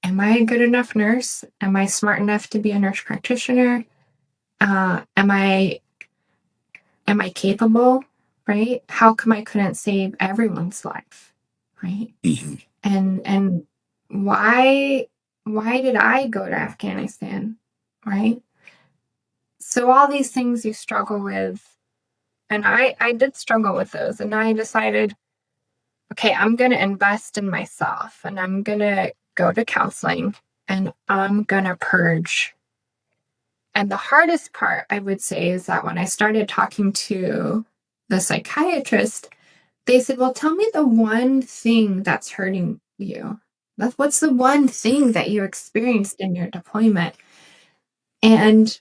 Speaker 2: am I a good enough nurse? Am I smart enough to be a nurse practitioner? Am I capable? Right? How come I couldn't save everyone's life? Right?
Speaker 1: Mm-hmm.
Speaker 2: And why did I go to Afghanistan? Right? So all these things you struggle with, and I did struggle with those, and I decided, okay, I'm going to invest in myself, and I'm going to go to counseling, and I'm going to purge. And the hardest part, I would say, is that when I started talking to the psychiatrist, they said, well, tell me the one thing that's hurting you. What's the one thing that you experienced in your deployment? And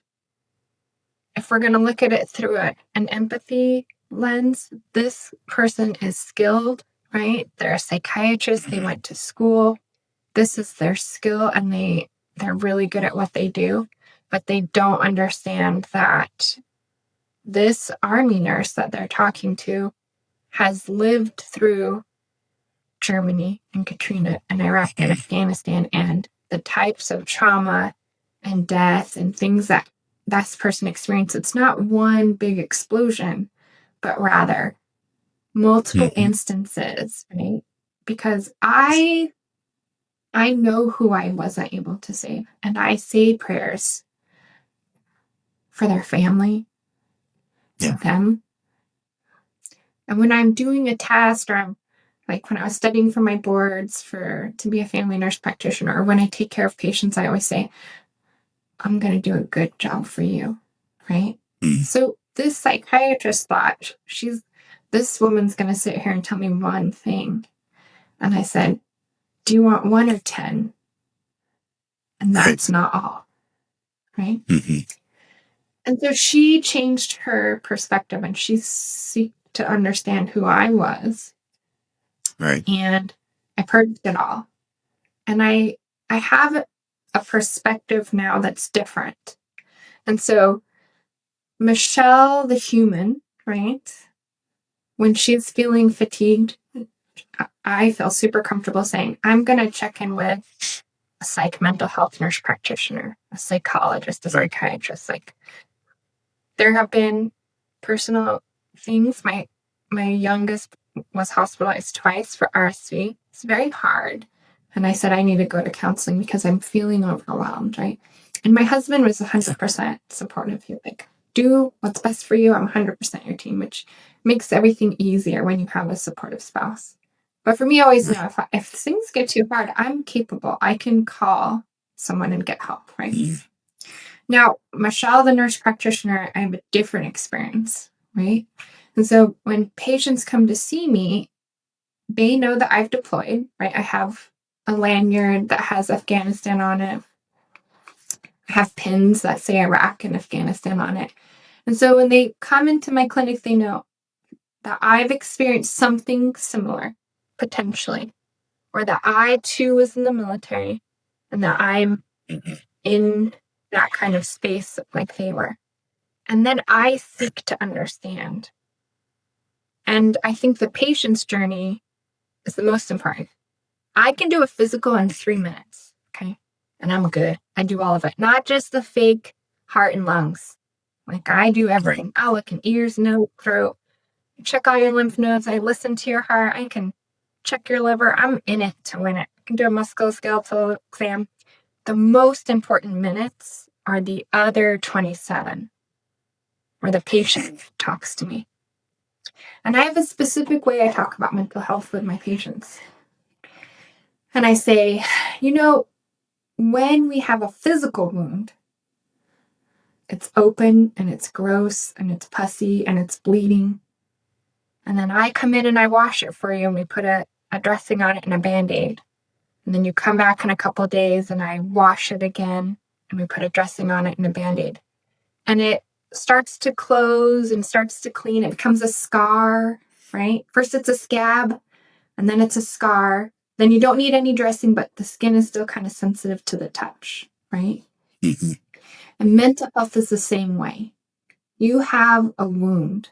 Speaker 2: if we're going to look at it through an empathy lens, this person is skilled, right? They're a psychiatrist. They went to school. This is their skill, and they're really good at what they do, but they don't understand that this army nurse that they're talking to has lived through Germany and Katrina and Iraq and Afghanistan, and the types of trauma and death and things that this person experienced. It's not one big explosion, but rather multiple instances, right? Because I know who I wasn't able to save, and I say prayers for their family, for them. And when I'm doing a test, or I'm like when I was studying for my boards to be a family nurse practitioner, or when I take care of patients, I always say, I'm going to do a good job for you, right? So this psychiatrist thought, this woman's going to sit here and tell me one thing. And I said, do you want 1 or 10? And that's not all, right? And so she changed her perspective, and she seeked to understand who I was.
Speaker 1: Right.
Speaker 2: And I purged it all. And I have a perspective now that's different. And so Michelle, the human, right? When she's feeling fatigued, I feel super comfortable saying, I'm going to check in with a mental health nurse practitioner, a psychologist, a psychiatrist. Like, there have been personal things. My youngest was hospitalized twice for RSV. It's very hard. And I said, I need to go to counseling because I'm feeling overwhelmed, right? And my husband was 100% supportive. He was like, do what's best for you. I'm 100% your team, which makes everything easier when you have a supportive spouse. But for me, I always know if things get too hard, I'm capable. I can call someone and get help, right? Now, Michelle, the nurse practitioner, I have a different experience, right? And so when patients come to see me, they know that I've deployed, right? I have a lanyard that has Afghanistan on it. I have pins that say Iraq and Afghanistan on it. And so when they come into my clinic, they know that I've experienced something similar, potentially, or that I too was in the military and that I'm in that kind of space like they were. And then I seek to understand. And I think the patient's journey is the most important. I can do a physical in 3 minutes, okay? And I'm good. I do all of it, not just the fake heart and lungs. Like I do everything. I'll look in ears, nose, throat, check all your lymph nodes. I listen to your heart. I can check your liver. I'm in it to win it. I can do a musculoskeletal exam. The most important minutes are the other 27 where the patient talks to me. And I have a specific way I talk about mental health with my patients. And I say, when we have a physical wound, it's open and it's gross and it's pussy and it's bleeding. And then I come in and I wash it for you and we put a dressing on it and a Band-Aid. And then you come back in a couple of days and I wash it again and we put a dressing on it and a Band-Aid. And it starts to close and starts to clean. It becomes a scar, right? First it's a scab and then it's a scar. Then you don't need any dressing, but the skin is still kind of sensitive to the touch, right? Mm-hmm. And mental health is the same way. You have a wound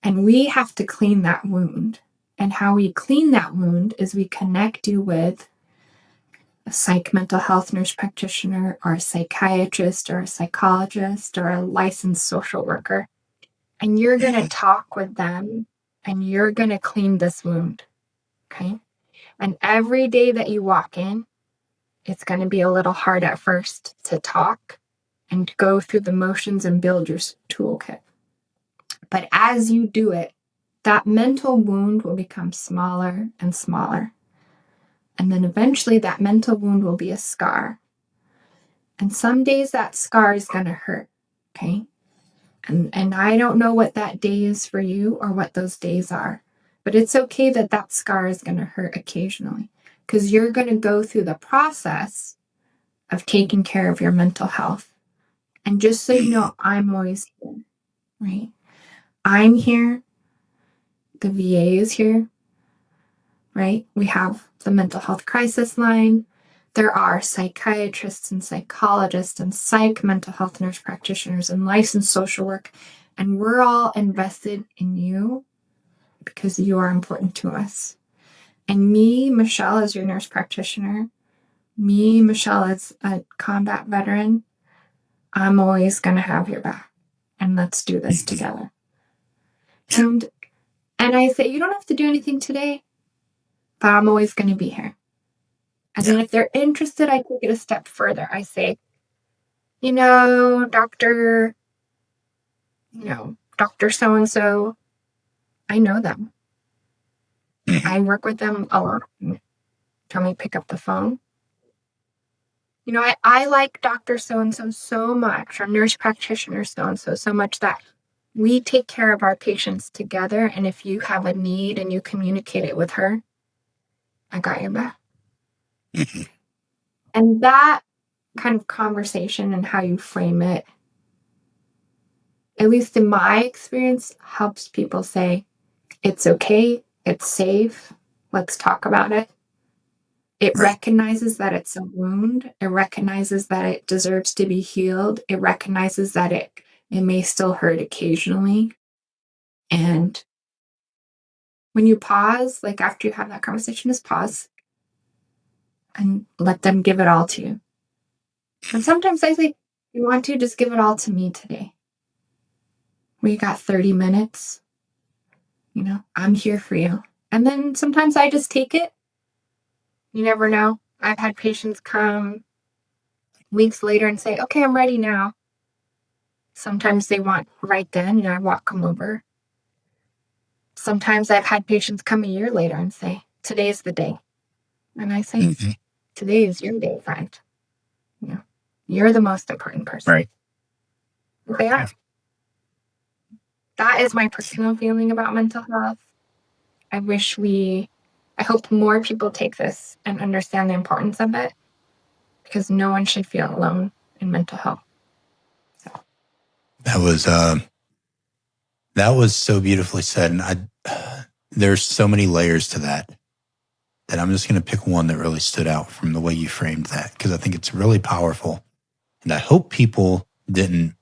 Speaker 2: and we have to clean that wound. And how we clean that wound is we connect you with a psych mental health nurse practitioner or a psychiatrist or a psychologist or a licensed social worker. And you're going to talk with them and you're going to clean this wound. Okay. And every day that you walk in, it's going to be a little hard at first to talk and go through the motions and build your toolkit. But as you do it, that mental wound will become smaller and smaller. And then eventually that mental wound will be a scar. And some days that scar is going to hurt, okay? And I don't know what that day is for you or what those days are. But it's okay that that scar is going to hurt occasionally because you're going to go through the process of taking care of your mental health. And just so you know, I'm always here, right? I'm here. The VA is here, right? We have the mental health crisis line. There are psychiatrists and psychologists and psych mental health nurse practitioners and licensed social work. And we're all invested in you because you are important to us. And me, Michelle, as your nurse practitioner, me, Michelle, as a combat veteran, I'm always going to have your back. And let's do this together. And I say, you don't have to do anything today, but I'm always going to be here. And then if they're interested, I take it a step further. I say, Dr. So-and-so, I know them. I work with them a lot. Tell me to pick up the phone. I like Dr. So-and-so so much, or nurse practitioner so-and-so so much that we take care of our patients together. And if you have a need and you communicate it with her, I got your back. And that kind of conversation and how you frame it, at least in my experience, helps people say, it's okay, it's safe, let's talk about it. It recognizes that it's a wound. It recognizes that it deserves to be healed. It recognizes that it may still hurt occasionally. And when you pause, like after you have that conversation, just pause and let them give it all to you. And sometimes I say, you want to just give it all to me today. We got 30 minutes. I'm here for you. And then sometimes I just take it. You never know. I've had patients come weeks later and say, okay, I'm ready now. Sometimes they want right then, I walk them over. Sometimes I've had patients come a year later and say, today's the day. And I say, today is your day, friend. You're the most important person.
Speaker 1: Right.
Speaker 2: They are. That is my personal feeling about mental health. I hope more people take this and understand the importance of it, because no one should feel alone in mental health. So.
Speaker 1: That was so beautifully said. And there's so many layers to that I'm just going to pick one that really stood out from the way you framed that, because I think it's really powerful. And I hope people didn't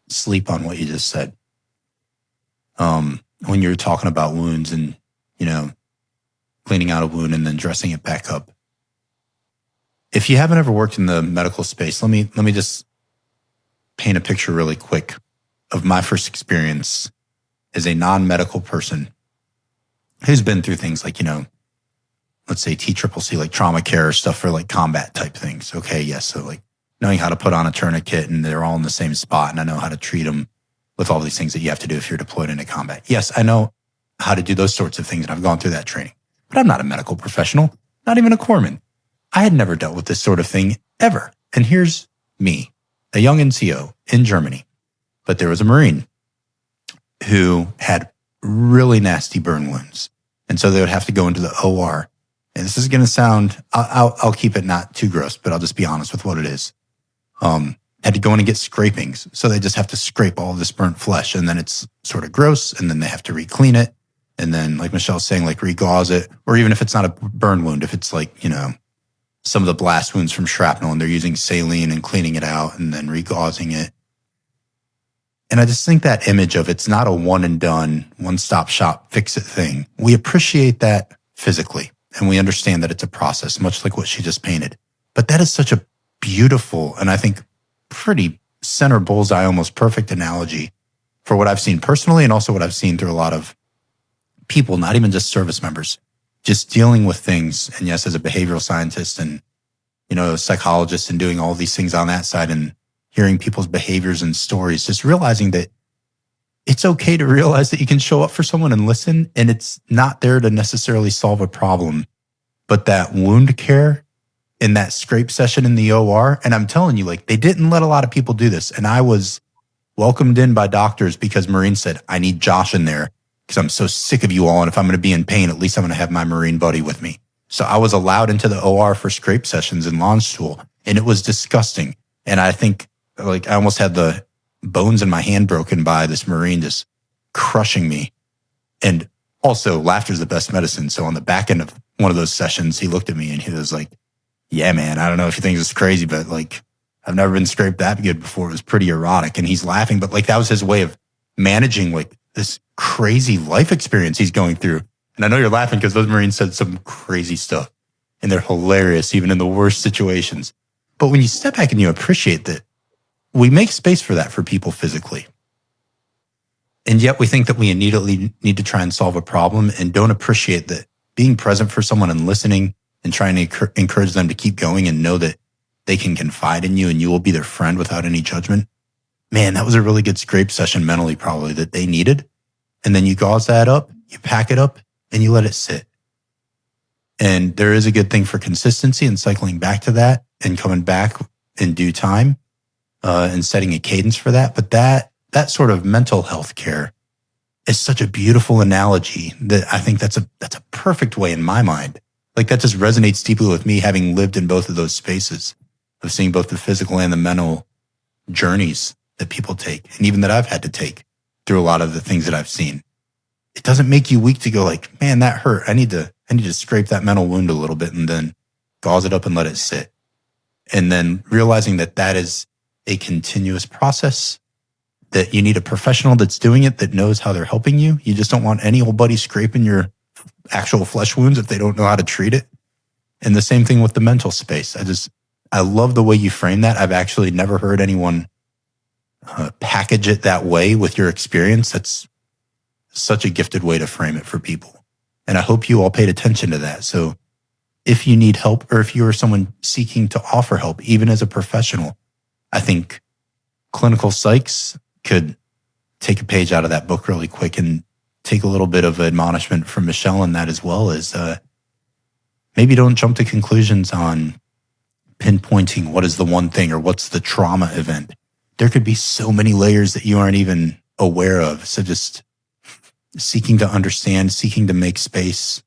Speaker 1: sleep on what you just said. When you're talking about wounds and, cleaning out a wound and then dressing it back up. If you haven't ever worked in the medical space, let me just paint a picture really quick of my first experience as a non-medical person who's been through things like, let's say TCCC, like trauma care or stuff for like combat type things. Okay. Yes. So like knowing how to put on a tourniquet and they're all in the same spot. And I know how to treat them with all these things that you have to do if you're deployed into combat. Yes. I know how to do those sorts of things. And I've gone through that training, but I'm not a medical professional, not even a corpsman. I had never dealt with this sort of thing ever. And here's me, a young NCO in Germany, but there was a Marine who had really nasty burn wounds. And so they would have to go into the OR. And this is going to sound, I'll keep it not too gross, but I'll just be honest with what it is. Had to go in and get scrapings. So they just have to scrape all of this burnt flesh, and then it's sort of gross, and then they have to re-clean it. And then, like Michelle's saying, like re-gauze it. Or even if it's not a burn wound, if it's like, some of the blast wounds from shrapnel, and they're using saline and cleaning it out and then re-gauzing it. And I just think that image of it's not a one and done, one-stop shop, fix it thing. We appreciate that physically, and we understand that it's a process, much like what she just painted. But that is such a beautiful, and I think pretty center bullseye, almost perfect analogy for what I've seen personally, and also what I've seen through a lot of people, not even just service members, just dealing with things. And yes, as a behavioral scientist and, a psychologist, and doing all these things on that side and hearing people's behaviors and stories, just realizing that it's okay to realize that you can show up for someone and listen, and it's not there to necessarily solve a problem, but that wound care in that scrape session in the OR. And I'm telling you, like, they didn't let a lot of people do this. And I was welcomed in by doctors because Marine said, I need Josh in there because I'm so sick of you all. And if I'm going to be in pain, at least I'm going to have my Marine buddy with me. So I was allowed into the OR for scrape sessions in Landstuhl, and it was disgusting. And I think like I almost had the bones in my hand broken by this Marine just crushing me. And also, laughter is the best medicine. So on the back end of one of those sessions, he looked at me and he was like, yeah, man, I don't know if you think this is crazy, but like, I've never been scraped that good before. It was pretty erotic. And he's laughing, but like that was his way of managing like this crazy life experience he's going through. And I know you're laughing because those Marines said some crazy stuff and they're hilarious, even in the worst situations. But when you step back and you appreciate that we make space for that for people physically. And yet we think that we immediately need to try and solve a problem and don't appreciate that being present for someone and listening and trying to encourage them to keep going and know that they can confide in you and you will be their friend without any judgment. Man, that was a really good scrape session mentally probably that they needed. And then you gauze that up, you pack it up, and you let it sit. And there is a good thing for consistency and cycling back to that and coming back in due time and setting a cadence for that. But that sort of mental health care is such a beautiful analogy that I think that's a perfect way in my mind. Like that just resonates deeply with me, having lived in both of those spaces of seeing both the physical and the mental journeys that people take, and even that I've had to take through a lot of the things that I've seen. It doesn't make you weak to go like, man, that hurt. I need to scrape that mental wound a little bit and then gauze it up and let it sit. And then realizing that that is a continuous process, that you need a professional that's doing it, that knows how they're helping you. You just don't want any old buddy scraping your actual flesh wounds if they don't know how to treat it. And the same thing with the mental space. I love the way you frame that. I've actually never heard anyone package it that way with your experience. That's such a gifted way to frame it for people. And I hope you all paid attention to that. So if you need help, or if you are someone seeking to offer help, even as a professional, I think clinical psychs could take a page out of that book really quick and take a little bit of admonishment from Michelle in that, as well as maybe don't jump to conclusions on pinpointing what is the one thing or what's the trauma event. There could be so many layers that you aren't even aware of. So just seeking to understand, seeking to make space.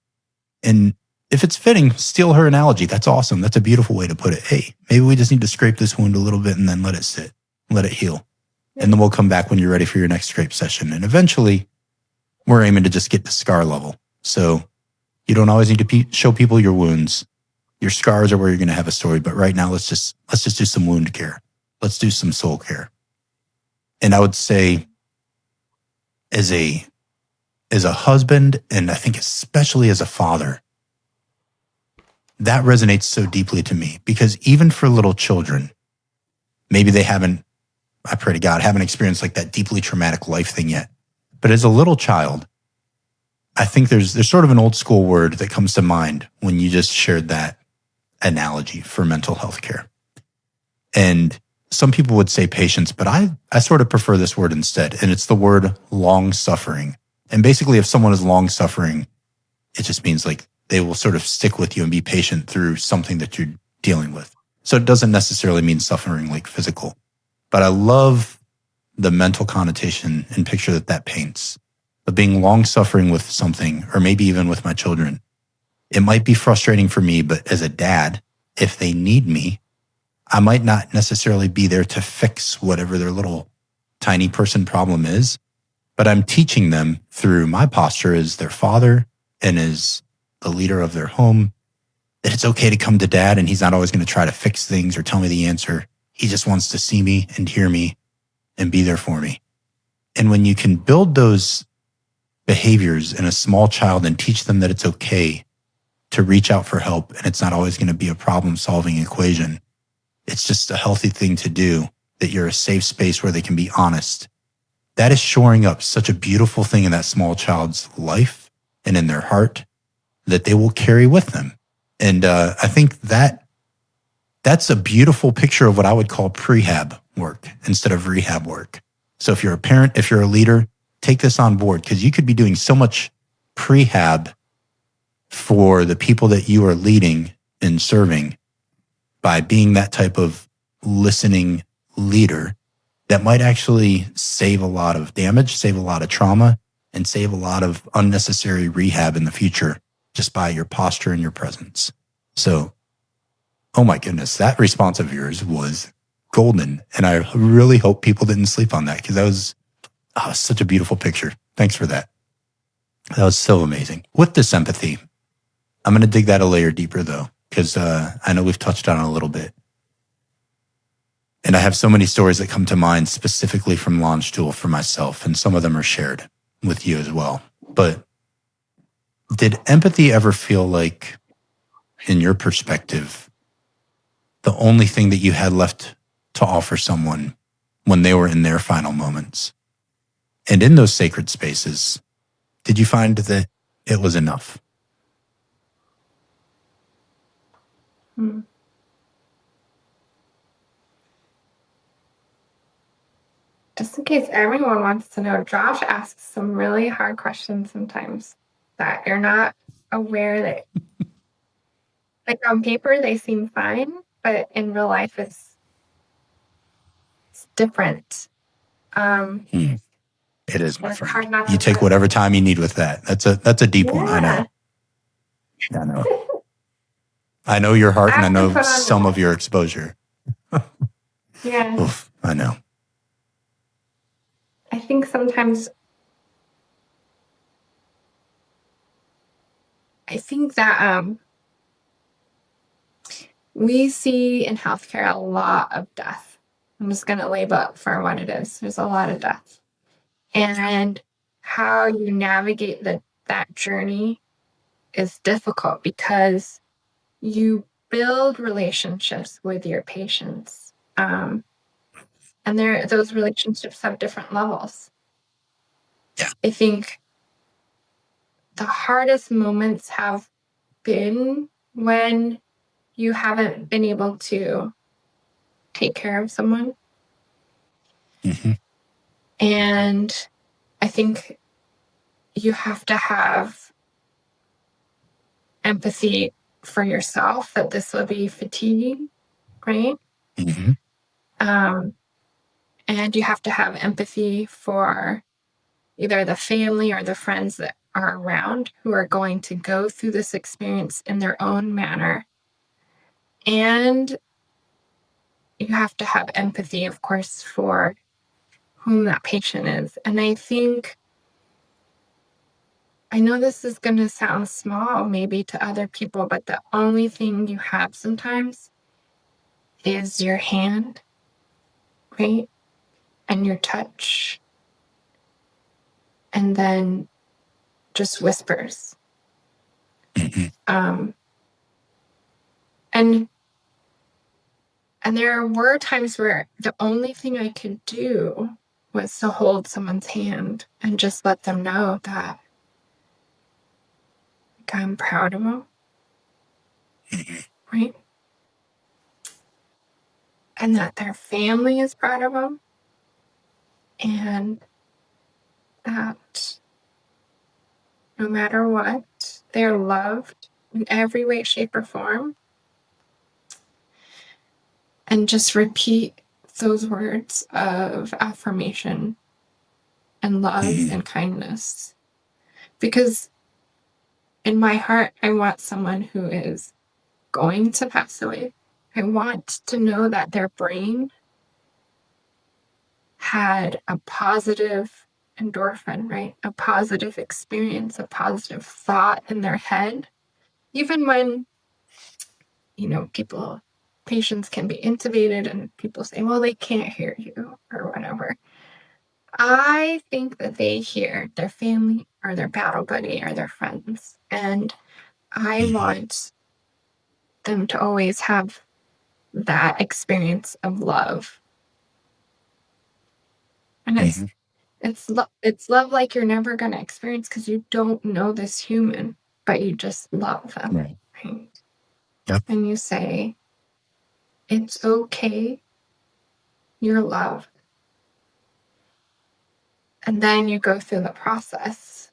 Speaker 1: And if it's fitting, steal her analogy. That's awesome. That's a beautiful way to put it. Hey, maybe we just need to scrape this wound a little bit and then let it sit, let it heal. And then we'll come back when you're ready for your next scrape session. And eventually we're aiming to just get to scar level. So you don't always need to show people your wounds. Your scars are where you're going to have a story. But right now, let's just do some wound care. Let's do some soul care. And I would say, as a husband, and I think especially as a father, that resonates so deeply to me, because even for little children, maybe they haven't, I pray to God, haven't experienced like that deeply traumatic life thing yet. But as a little child, I think there's sort of an old school word that comes to mind when you just shared that analogy for mental health care. And some people would say patience, but I sort of prefer this word instead. And it's the word long suffering. And basically, if someone is long suffering, it just means like they will sort of stick with you and be patient through something that you're dealing with. So it doesn't necessarily mean suffering like physical. But I love the mental connotation and picture that paints of being long suffering with something, or maybe even with my children. It might be frustrating for me, but as a dad, if they need me, I might not necessarily be there to fix whatever their little tiny person problem is, but I'm teaching them through my posture as their father and as the leader of their home that it's okay to come to dad, and he's not always going to try to fix things or tell me the answer. He just wants to see me and hear me and be there for me. And when you can build those behaviors in a small child and teach them that it's okay to reach out for help, and it's not always going to be a problem-solving equation, it's just a healthy thing to do, that you're a safe space where they can be honest. That is shoring up such a beautiful thing in that small child's life and in their heart that they will carry with them. And I think that's a beautiful picture of what I would call prehab work instead of rehab work. So if you're a parent, if you're a leader, take this on board, because you could be doing so much prehab for the people that you are leading and serving by being that type of listening leader that might actually save a lot of damage, save a lot of trauma, and save a lot of unnecessary rehab in the future just by your posture and your presence. So, oh my goodness, that response of yours was golden. And I really hope people didn't sleep on that, because that was such a beautiful picture. Thanks for that. That was so amazing. With this empathy, I'm going to dig that a layer deeper though, because I know we've touched on it a little bit. And I have so many stories that come to mind specifically from Landstuhl for myself, and some of them are shared with you as well. But did empathy ever feel like, in your perspective, the only thing that you had left to offer someone when they were in their final moments? And in those sacred spaces, did you find that it was enough?
Speaker 2: Just in case everyone wants to know, Josh asks some really hard questions sometimes that you're not aware that, like, on paper they seem fine, but in real life it's different.
Speaker 1: It is, my friend. You take whatever time you need with that. That's a deep one. I know. I know. I know your heart, and I know some of your exposure.
Speaker 2: Yeah.
Speaker 1: Oof, I know.
Speaker 2: I think sometimes that we see in healthcare a lot of death. I'm just going to label it for what it is. There's a lot of death. And how you navigate that journey is difficult, because you build relationships with your patients. And those relationships have different levels.
Speaker 1: Yeah.
Speaker 2: I think the hardest moments have been when you haven't been able to take care of someone.
Speaker 1: Mm-hmm.
Speaker 2: And I think you have to have empathy for yourself that this will be fatiguing, right?
Speaker 1: Mm-hmm.
Speaker 2: And you have to have empathy for either the family or the friends that are around who are going to go through this experience in their own manner. And you have to have empathy, of course, for whom that patient is. And I know this is going to sound small maybe to other people, but the only thing you have sometimes is your hand, right? And your touch. And then just whispers.
Speaker 1: Mm-hmm.
Speaker 2: And there were times where the only thing I could do was to hold someone's hand and just let them know that, like, I'm proud of them, right? And that their family is proud of them, and that no matter what, they're loved in every way, shape, or form. And just repeat those words of affirmation and love and kindness. Because in my heart, I want someone who is going to pass away. I want to know that their brain had a positive endorphin, right? A positive experience, a positive thought in their head. Even when, patients can be intubated and people say, well, they can't hear you or whatever. I think that they hear their family or their battle buddy or their friends. And I want them to always have that experience of love. And it's love like you're never going to experience because you don't know this human, but you just love them.
Speaker 1: Right.
Speaker 2: Right?
Speaker 1: Yep.
Speaker 2: And you say, it's okay. You're loved. And then you go through the process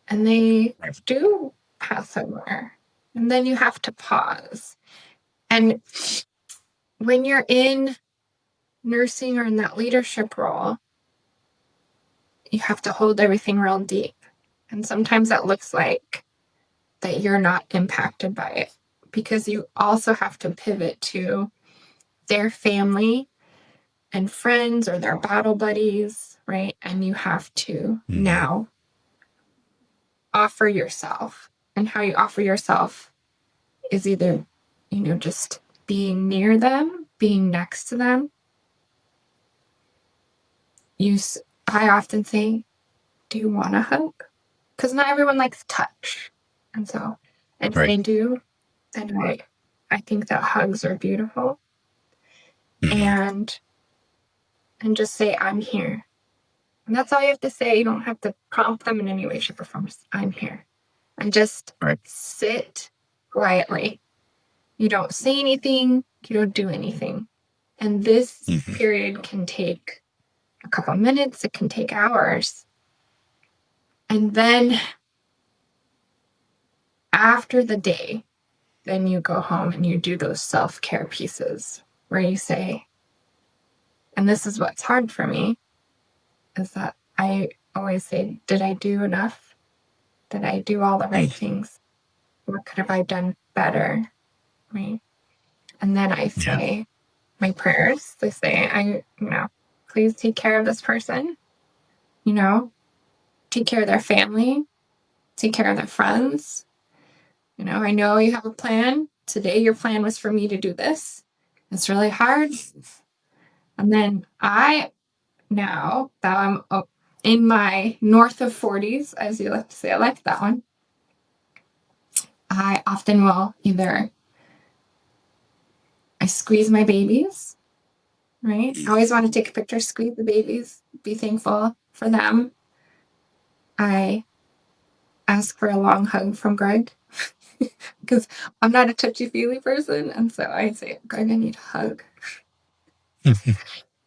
Speaker 2: and they do pass over. And then you have to pause. And when you're in nursing or in that leadership role, you have to hold everything real deep. And sometimes that looks like that you're not impacted by it because you also have to pivot to their family and friends or their battle buddies, right? And you have to now offer yourself. And how you offer yourself is either, just being near them, being next to them. I often say, do you want a hug? Because not everyone likes touch. And so, if they do, then I think that hugs are beautiful. And just say, I'm here. And that's all you have to say. You don't have to prompt them in any way, shape, or form. Just, I'm here. And just sit quietly. You don't say anything. You don't do anything. And this period can take a couple minutes. It can take hours. And then after the day, then you go home and you do those self-care pieces where you say, and this is what's hard for me, is that I always say, did I do enough? Did I do all the right things? What could have I done better? Right? And then I say my prayers. They say, please take care of this person. Take care of their family. Take care of their friends. I know you have a plan. Today, your plan was for me to do this. It's really hard. And then now that I'm in my north of 40s, as you like to say, I like that one. I often will I squeeze my babies, right? I always want to take a picture, squeeze the babies, be thankful for them. I ask for a long hug from Greg because I'm not a touchy-feely person. And so I say, Greg, I need a hug.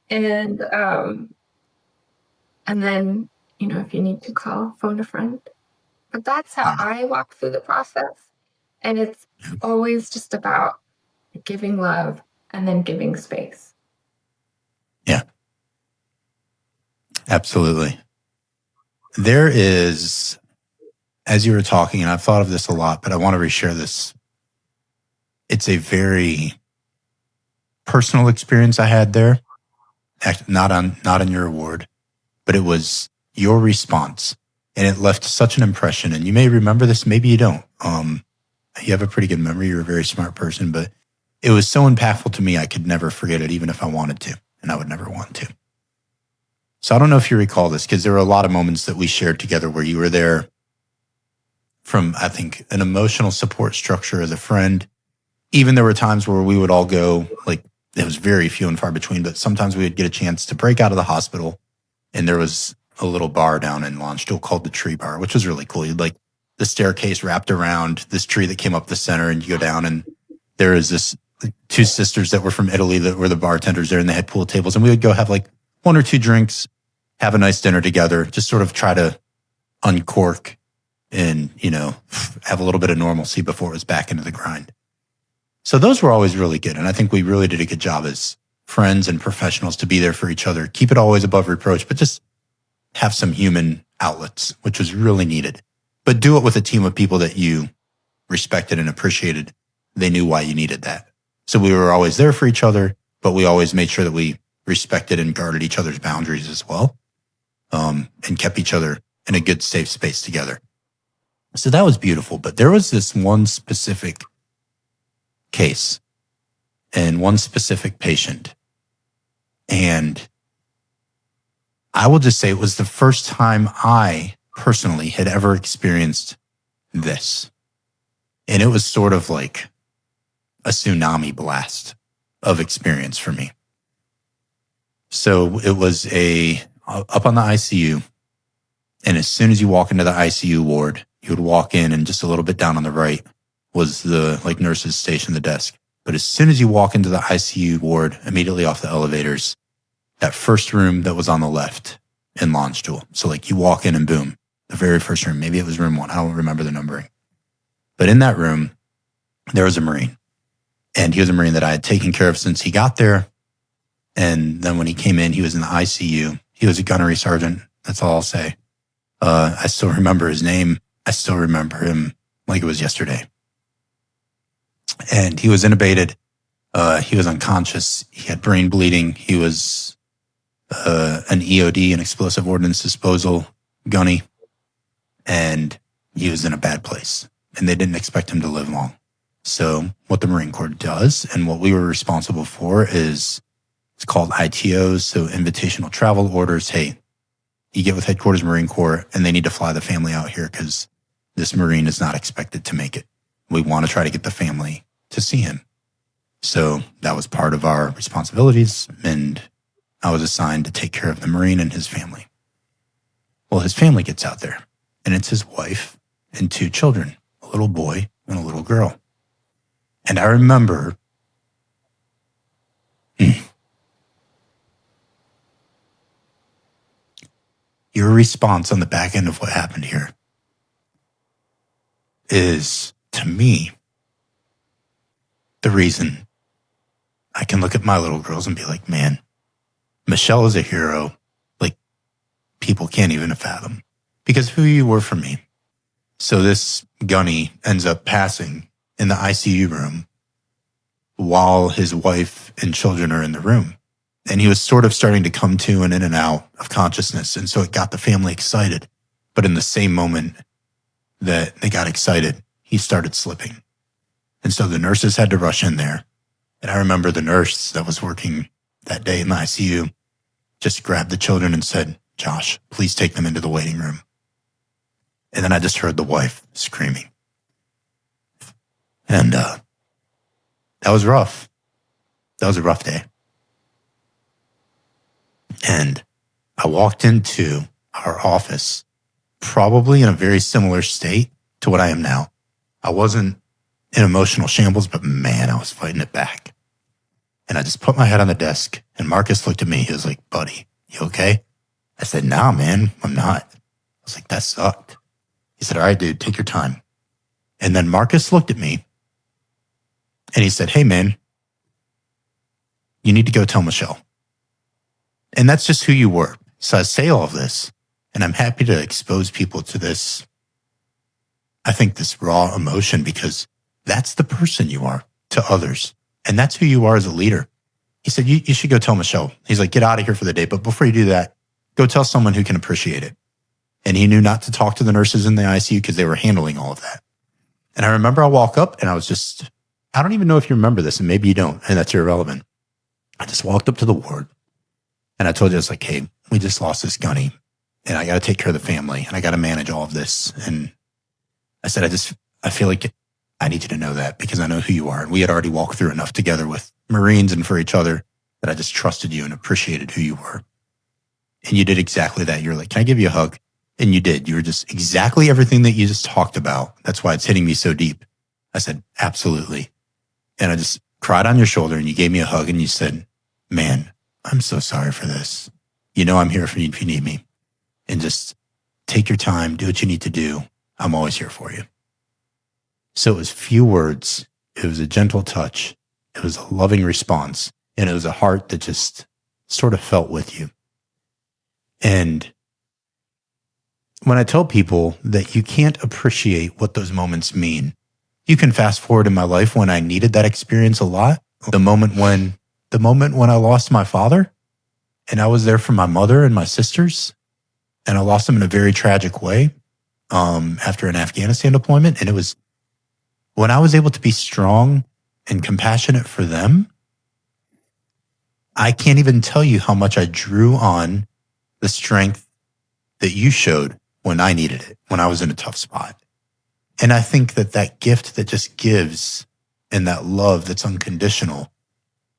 Speaker 2: And then, if you need to call, phone a friend. But that's how I walk through the process. And it's always just about giving love and then giving space.
Speaker 1: Yeah. Absolutely. There is, as you were talking, and I've thought of this a lot, but I want to reshare this. It's a very personal experience I had there. Not on your award, but it was your response. And it left such an impression. And you may remember this, maybe you don't. You have a pretty good memory. You're a very smart person, but it was so impactful to me, I could never forget it, even if I wanted to, and I would never want to. So I don't know if you recall this, because there were a lot of moments that we shared together where you were there from, I think, an emotional support structure as a friend. Even there were times where we would all go, like, it was very few and far between, but sometimes we would get a chance to break out of the hospital. And there was a little bar down in Landstuhl called the Tree Bar, which was really cool. You'd like the staircase wrapped around this tree that came up the center, and you go down, and there is this two sisters that were from Italy that were the bartenders there, and they had pool tables, and we would go have like 1 or 2 drinks, have a nice dinner together, just sort of try to uncork and, have a little bit of normalcy before it was back into the grind. So those were always really good. And I think we really did a good job as friends and professionals to be there for each other. Keep it always above reproach, but just have some human outlets, which was really needed. But do it with a team of people that you respected and appreciated. They knew why you needed that. So we were always there for each other, but we always made sure that we respected and guarded each other's boundaries as well, and kept each other in a good, safe space together. So that was beautiful. But there was this one specific case and one specific patient. And I will just say it was the first time I personally had ever experienced this. And it was sort of like a tsunami blast of experience for me. So it was up on the ICU. And as soon as you walk into the ICU ward, you would walk in, and just a little bit down on the right was the nurses station, the desk. But as soon as you walk into the ICU ward, immediately off the elevators, that first room that was on the left in Landstuhl. So you walk in and boom, the very first room, maybe it was room 1. I don't remember the numbering. But in that room, there was a Marine. And he was a Marine that I had taken care of since he got there. And then when he came in, he was in the ICU. He was a gunnery sergeant. That's all I'll say. I still remember his name. I still remember him like it was yesterday. And he was intubated. He was unconscious. He had brain bleeding. He was an EOD, an explosive ordnance disposal gunny. And he was in a bad place. And they didn't expect him to live long. So what the Marine Corps does, and what we were responsible for, is it's called ITOs, so invitational travel orders. Hey, you get with Headquarters Marine Corps, and they need to fly the family out here because this Marine is not expected to make it. We want to try to get the family to see him. So that was part of our responsibilities, and I was assigned to take care of the Marine and his family. Well, his family gets out there, and it's his wife and 2 children, a little boy and a little girl. And I remember your response on the back end of what happened here is, to me, the reason I can look at my little girls and be like, man, Michelle is a hero. People can't even fathom, because who you were for me. So this Gunny ends up passing in the ICU room while his wife and children are in the room. And he was sort of starting to come to and in and out of consciousness. And so it got the family excited. But in the same moment that they got excited, he started slipping. And so the nurses had to rush in there. And I remember the nurse that was working that day in the ICU just grabbed the children and said, Josh, please take them into the waiting room. And then I just heard the wife screaming. And that was rough. That was a rough day. And I walked into our office probably in a very similar state to what I am now. I wasn't in emotional shambles, but man, I was fighting it back. And I just put my head on the desk, and Marcus looked at me. He was like, buddy, you okay? I said, nah, man, I'm not. I was like, that sucked. He said, all right, dude, take your time. And then Marcus looked at me, and he said, hey, man, you need to go tell Michelle. And that's just who you were. So I say all of this, and I'm happy to expose people to this, I think, this raw emotion, because that's the person you are to others. And that's who you are as a leader. He said, you should go tell Michelle. He's like, get out of here for the day. But before you do that, go tell someone who can appreciate it. And he knew not to talk to the nurses in the ICU because they were handling all of that. And I remember I walk up and I was just, I don't even know if you remember this, and maybe you don't, and that's irrelevant. I just walked up to the ward and I told you, I was like, hey, we just lost this Gunny and I got to take care of the family and I got to manage all of this. And I said, I feel like I need you to know that because I know who you are. And we had already walked through enough together with Marines and for each other that I just trusted you and appreciated who you were. And you did exactly that. You're like, can I give you a hug? And you did. You were just exactly everything that you just talked about. That's why it's hitting me so deep. I said, absolutely. And I just cried on your shoulder and you gave me a hug and you said, man, I'm so sorry for this. You know, I'm here for you if you need me. And just take your time, do what you need to do. I'm always here for you. So it was few words. It was a gentle touch. It was a loving response. And it was a heart that just sort of felt with you. And when I tell people that you can't appreciate what those moments mean, you can fast forward in my life when I needed that experience a lot. The moment when I lost my father and I was there for my mother and my sisters, and I lost them in a very tragic way after an Afghanistan deployment. And it was when I was able to be strong and compassionate for them, I can't even tell you how much I drew on the strength that you showed when I needed it, when I was in a tough spot. And I think that gift that just gives, and that love that's unconditional,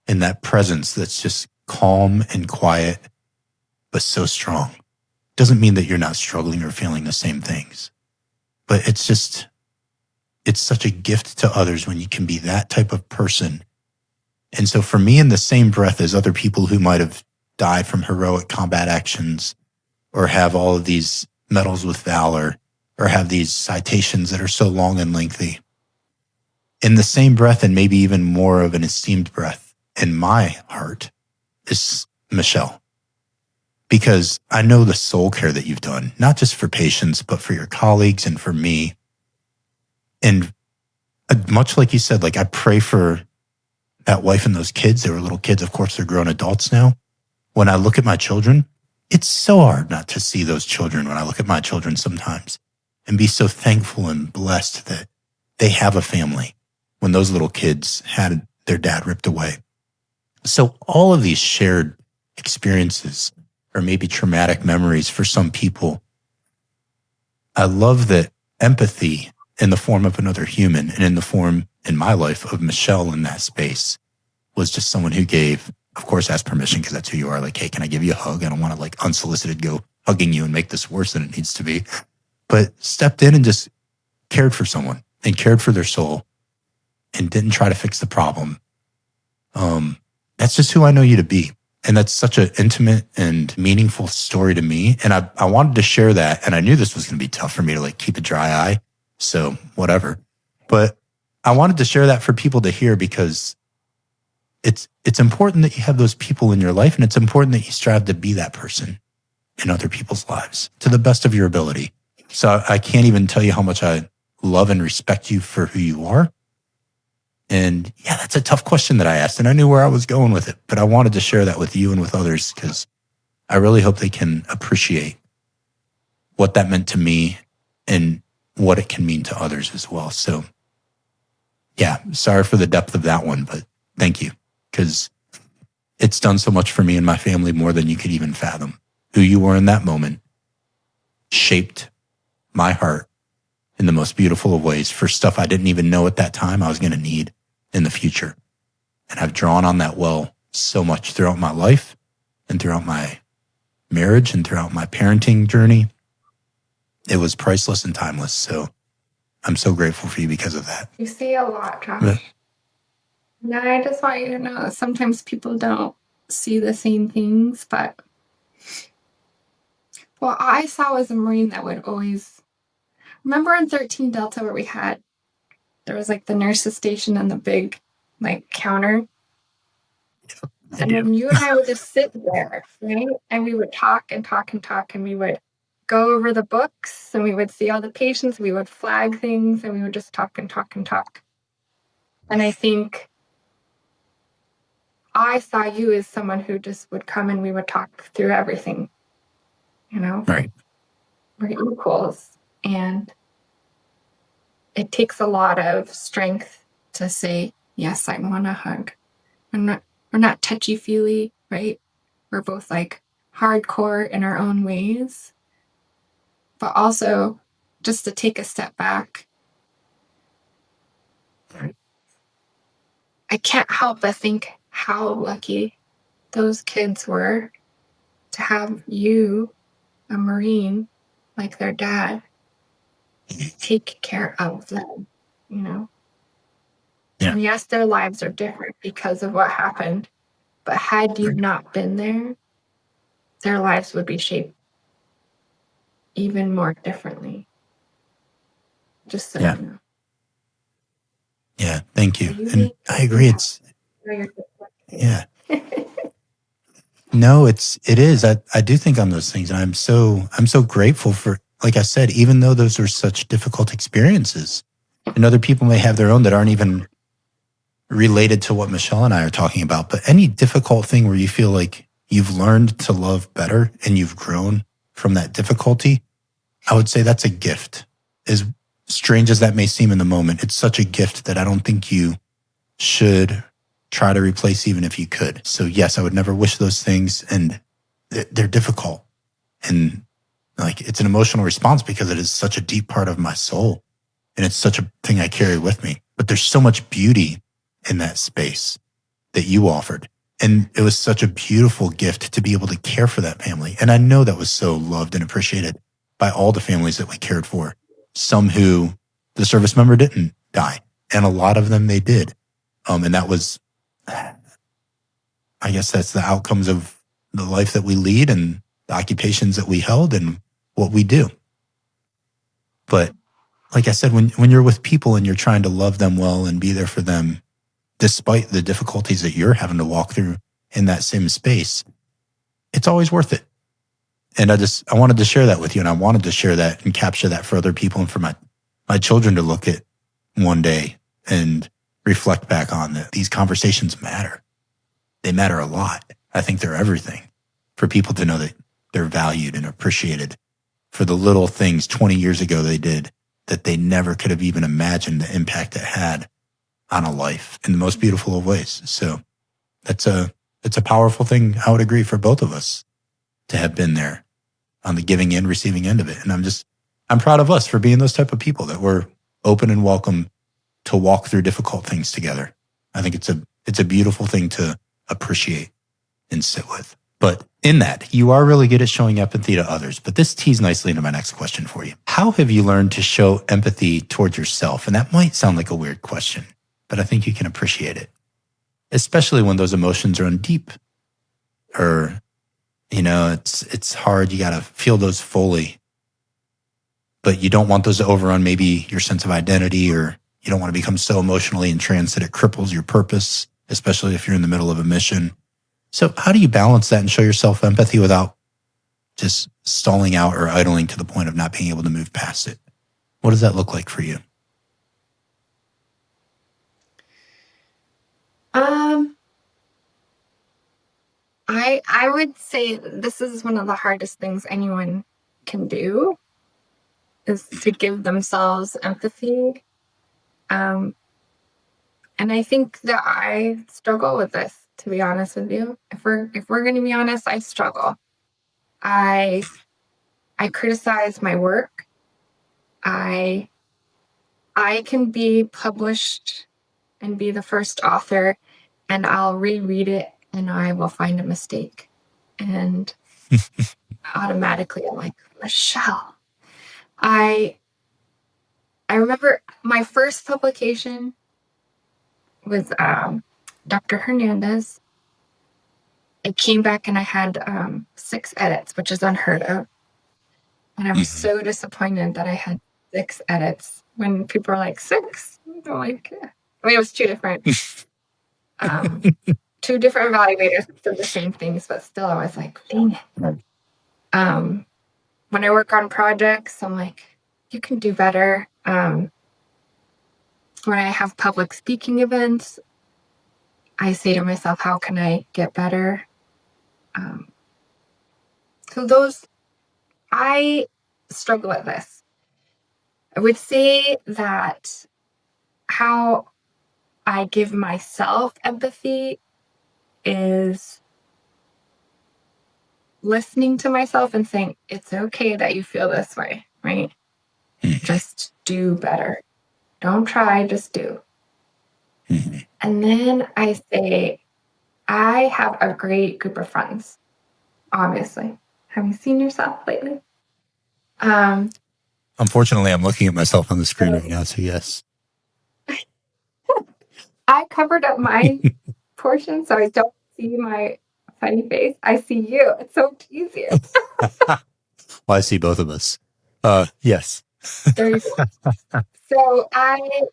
Speaker 1: and that presence that's just calm and quiet, but so strong, doesn't mean that you're not struggling or feeling the same things. But it's such a gift to others when you can be that type of person. And so for me, in the same breath as other people who might have died from heroic combat actions, or have all of these medals with valor, or have these citations that are so long and lengthy, in the same breath, and maybe even more of an esteemed breath in my heart, is Michelle. Because I know the soul care that you've done, not just for patients, but for your colleagues and for me. And much like you said, like I pray for that wife and those kids. They were little kids. Of course, they're grown adults now. When I look at my children, it's so hard not to see those children when I look at my children sometimes and be so thankful and blessed that they have a family when those little kids had their dad ripped away. So all of these shared experiences, or maybe traumatic memories for some people, I love that empathy in the form of another human, and in the form, in my life, of Michelle in that space, was just someone who gave, of course, asked permission, because that's who you are. Like, hey, can I give you a hug? I don't want to like unsolicited go hugging you and make this worse than it needs to be. But stepped in and just cared for someone and cared for their soul and didn't try to fix the problem. That's just who I know you to be. And that's such an intimate and meaningful story to me. And I wanted to share that. And I knew this was going to be tough for me to like keep a dry eye. So whatever. But I wanted to share that for people to hear, because it's important that you have those people in your life, and it's important that you strive to be that person in other people's lives to the best of your ability. So I can't even tell you how much I love and respect you for who you are. And yeah, that's a tough question that I asked, and I knew where I was going with it, but I wanted to share that with you and with others, because I really hope they can appreciate what that meant to me and what it can mean to others as well. So yeah, sorry for the depth of that one, but thank you, because it's done so much for me and my family, more than you could even fathom. Who you were in that moment shaped my heart in the most beautiful of ways for stuff I didn't even know at that time I was going to need in the future. And I've drawn on that well so much throughout my life and throughout my marriage and throughout my parenting journey. it was priceless and timeless. So I'm so grateful for you because of that.
Speaker 2: You say a lot, Josh. No, I just want you to know that sometimes people don't see the same things, but what I saw was a Marine that would always... Remember in 13 Delta where there was like the nurse's station and the big like counter? And then you and I would just sit there, right? And we would talk and talk and talk, and we would go over the books, and we would see all the patients, we would flag things, and we would just talk and talk and talk. And I think I saw you as someone who just would come and we would talk through everything, you know?
Speaker 1: Right.
Speaker 2: We're equals. And it takes a lot of strength to say, yes, I want a hug. We're not touchy-feely, right? We're both like hardcore in our own ways. But also just to take a step back. I can't help but think how lucky those kids were to have you, a Marine, like their dad, take care of them, you know?
Speaker 1: Yeah.
Speaker 2: And yes, their lives are different because of what happened, but had you not been there, their lives would be shaped even more differently. Just so you know.
Speaker 1: Yeah, thank you.
Speaker 2: You
Speaker 1: And I agree. Yeah. No, it is. I do think on those things. And I'm so grateful for, like I said, even though those are such difficult experiences, and other people may have their own that aren't even related to what Michelle and I are talking about, but any difficult thing where you feel like you've learned to love better and you've grown from that difficulty, I would say that's a gift. As strange as that may seem in the moment, it's such a gift that I don't think you should try to replace even if you could. So yes, I would never wish those things, and they're difficult. And like, it's an emotional response because it is such a deep part of my soul. And it's such a thing I carry with me. But there's so much beauty in that space that you offered. And it was such a beautiful gift to be able to care for that family. And I know that was so loved and appreciated by all the families that we cared for. Some who the service member didn't die, and a lot of them they did. And that was, I guess that's the outcomes of the life that we lead and the occupations that we held and what we do. But like I said, when you're with people and you're trying to love them well and be there for them, despite the difficulties that you're having to walk through in that same space, it's always worth it. And I wanted to share that with you, and I wanted to share that and capture that for other people and for my children to look at one day and reflect back on that these conversations matter. They matter a lot. I think they're everything for people to know that they're valued and appreciated for the little things 20 years ago they did that they never could have even imagined the impact it had on a life in the most beautiful of ways. So it's a powerful thing. I would agree for both of us to have been there on the giving and receiving end of it. And I'm proud of us for being those type of people that were open and welcome to walk through difficult things together. I think it's a beautiful thing to appreciate and sit with. But in that, you are really good at showing empathy to others. But this tees nicely into my next question for you. How have you learned to show empathy towards yourself? And that might sound like a weird question, but I think you can appreciate it, especially when those emotions are deep, or, you know, it's hard. You got to feel those fully, but you don't want those to overrun maybe your sense of identity, or you don't want to become so emotionally entranced that it cripples your purpose, especially if you're in the middle of a mission. So how do you balance that and show yourself empathy without just stalling out or idling to the point of not being able to move past it? What does that look like for you?
Speaker 2: I would say this is one of the hardest things anyone can do, is to give themselves empathy. And I think that I struggle with this, to be honest with you. If we're going to be honest, I struggle. I criticize my work. I can be published and be the first author, and I'll reread it and I will find a mistake. And automatically I'm like, Michelle, I remember my first publication was Dr. Hernandez. It came back and I had 6 edits, which is unheard of. And I was so disappointed that I had 6 edits when people are like, 6? I'm like, yeah. I mean, it was 2 different 2 different evaluators that said the same things, but still I was like, dang it. When I work on projects, I'm like, you can do better. When I have public speaking events, I say to myself, how can I get better? So I struggle with this. I would say that how I give myself empathy is listening to myself and saying, it's okay that you feel this way, right? Just do better. Don't try, just do. And then I say, I have a great group of friends, obviously. Have you seen yourself lately?
Speaker 1: Unfortunately, I'm looking at myself on the screen right now, so yes.
Speaker 2: I covered up my portion so I don't see my funny face. I see you. It's so much easier.
Speaker 1: Well, I see both of us. Yes.
Speaker 2: There you go. So I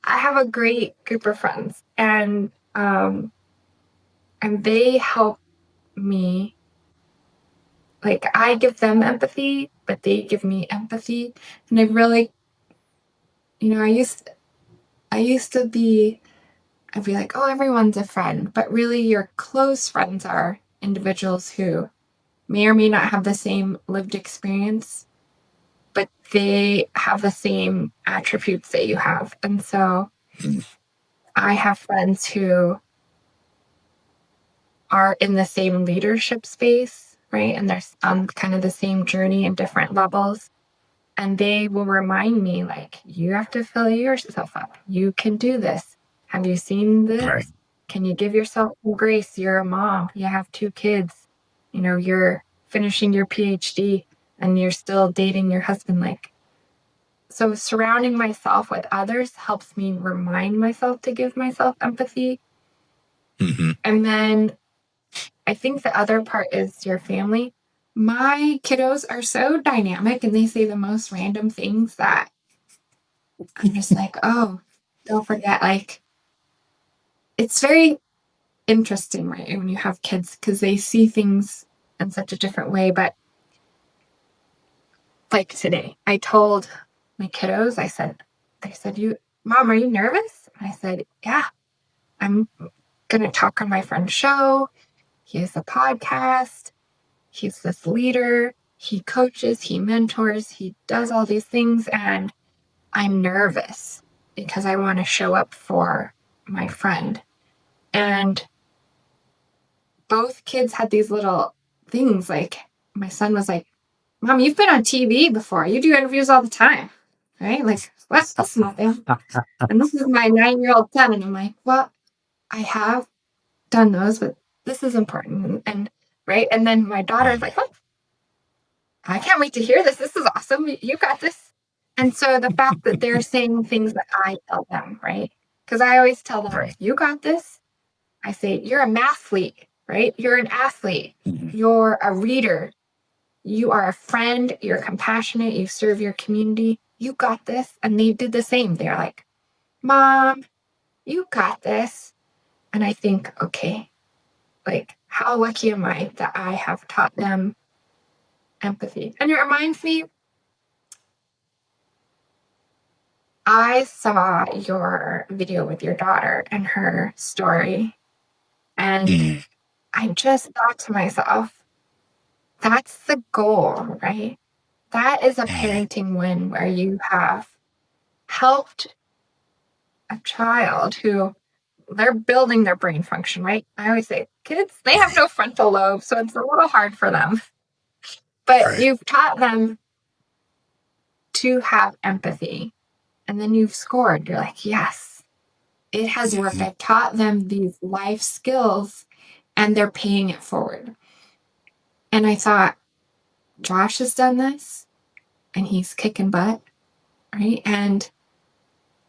Speaker 2: have a great group of friends, and they help me. Like, I give them empathy, but they give me empathy, and I really, I used to be. I'd be like, oh, everyone's a friend, but really, your close friends are individuals who may or may not have the same lived experience, but they have the same attributes that you have. And so I have friends who are in the same leadership space, right? And they're on kind of the same journey in different levels. And they will remind me, like, you have to fill yourself up. You can do this. Have you seen this? Right. Can you give yourself some grace? You're a mom. You have 2 kids. You're finishing your PhD and you're still dating your husband. Like, so surrounding myself with others helps me remind myself to give myself empathy. And then I think the other part is your family. My kiddos are so dynamic and they say the most random things that I'm just like, oh, don't forget. Like, it's very interesting, right? When you have kids, because they see things in such a different way. But like today, I told my kiddos, they said, Mom, are you nervous? And I said, yeah, I'm going to talk on my friend's show. He has a podcast. He's this leader. He coaches, he mentors, he does all these things. And I'm nervous because I want to show up for my friend. And both kids had these little things. Like, my son was like, Mom, you've been on TV before. You do interviews all the time, right? Like, that's nothing. And this is my 9-year-old son. And I'm like, well, I have done those, but this is important. And right. And then my daughter's like, oh, I can't wait to hear this. This is awesome. You got this. And so the fact that they're saying things that I tell them, right? Because I always tell them, you got this. I say, you're a mathlete, right? You're an athlete. You're a reader. You are a friend. You're compassionate. You serve your community. You got this. And they did the same. They're like, Mom, you got this. And I think, okay, like, how lucky am I that I have taught them empathy? And it reminds me, I saw your video with your daughter and her story. And I just thought to myself, that's the goal, right? That is a parenting win where you have helped a child who they're building their brain function, right? I always say, kids, they have no frontal lobe, so it's a little hard for them. But you've taught them to have empathy. And then you've scored. You're like, yes, it has worked. I've taught them these life skills and they're paying it forward. And I thought, Josh has done this. and he's kicking butt, right? And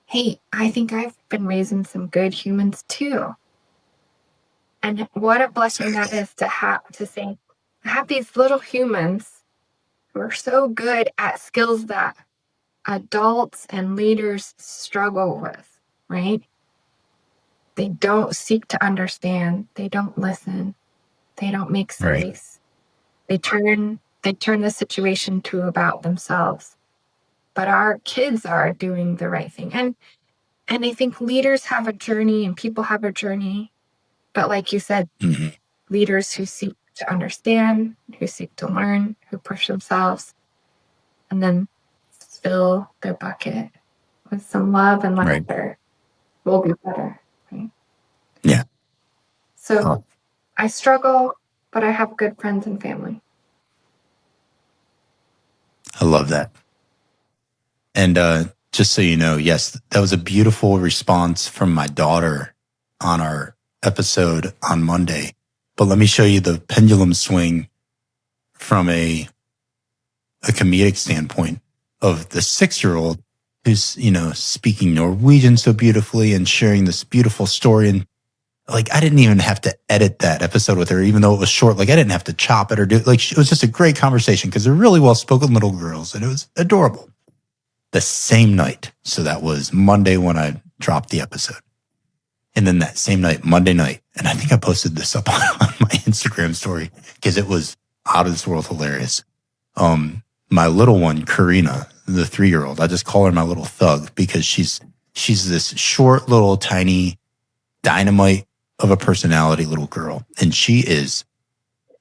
Speaker 2: hey, I think I've been raising some good humans too. And what a blessing that is to have these little humans who are so good at skills that adults and leaders struggle with, right? They don't seek to understand. They don't listen. They don't make space. Right. They turn the situation to about themselves. But our kids are doing the right thing. And I think leaders have a journey and people have a journey. But like you said, leaders who seek to understand, who seek to learn, who push themselves, and then fill their bucket with some love and laughter will be better. Right?
Speaker 1: Yeah.
Speaker 2: So I struggle, but I have good friends and family.
Speaker 1: I love that. And just so you know, yes, that was a beautiful response from my daughter on our episode on Monday. But let me show you the pendulum swing from a comedic standpoint of the 6-year-old who's, speaking Norwegian so beautifully and sharing this beautiful story. And like, I didn't even have to edit that episode with her, even though it was short. Like, I didn't have to chop it or do it. Like, it was just a great conversation because they're really well-spoken little girls and it was adorable. The same night. So that was Monday when I dropped the episode. And then that same night, Monday night, and I think I posted this up on my Instagram story because it was out of this world hilarious. My little one, Karina, the 3-year-old, I just call her my little thug because she's this short, little, tiny dynamite of a personality little girl. And she is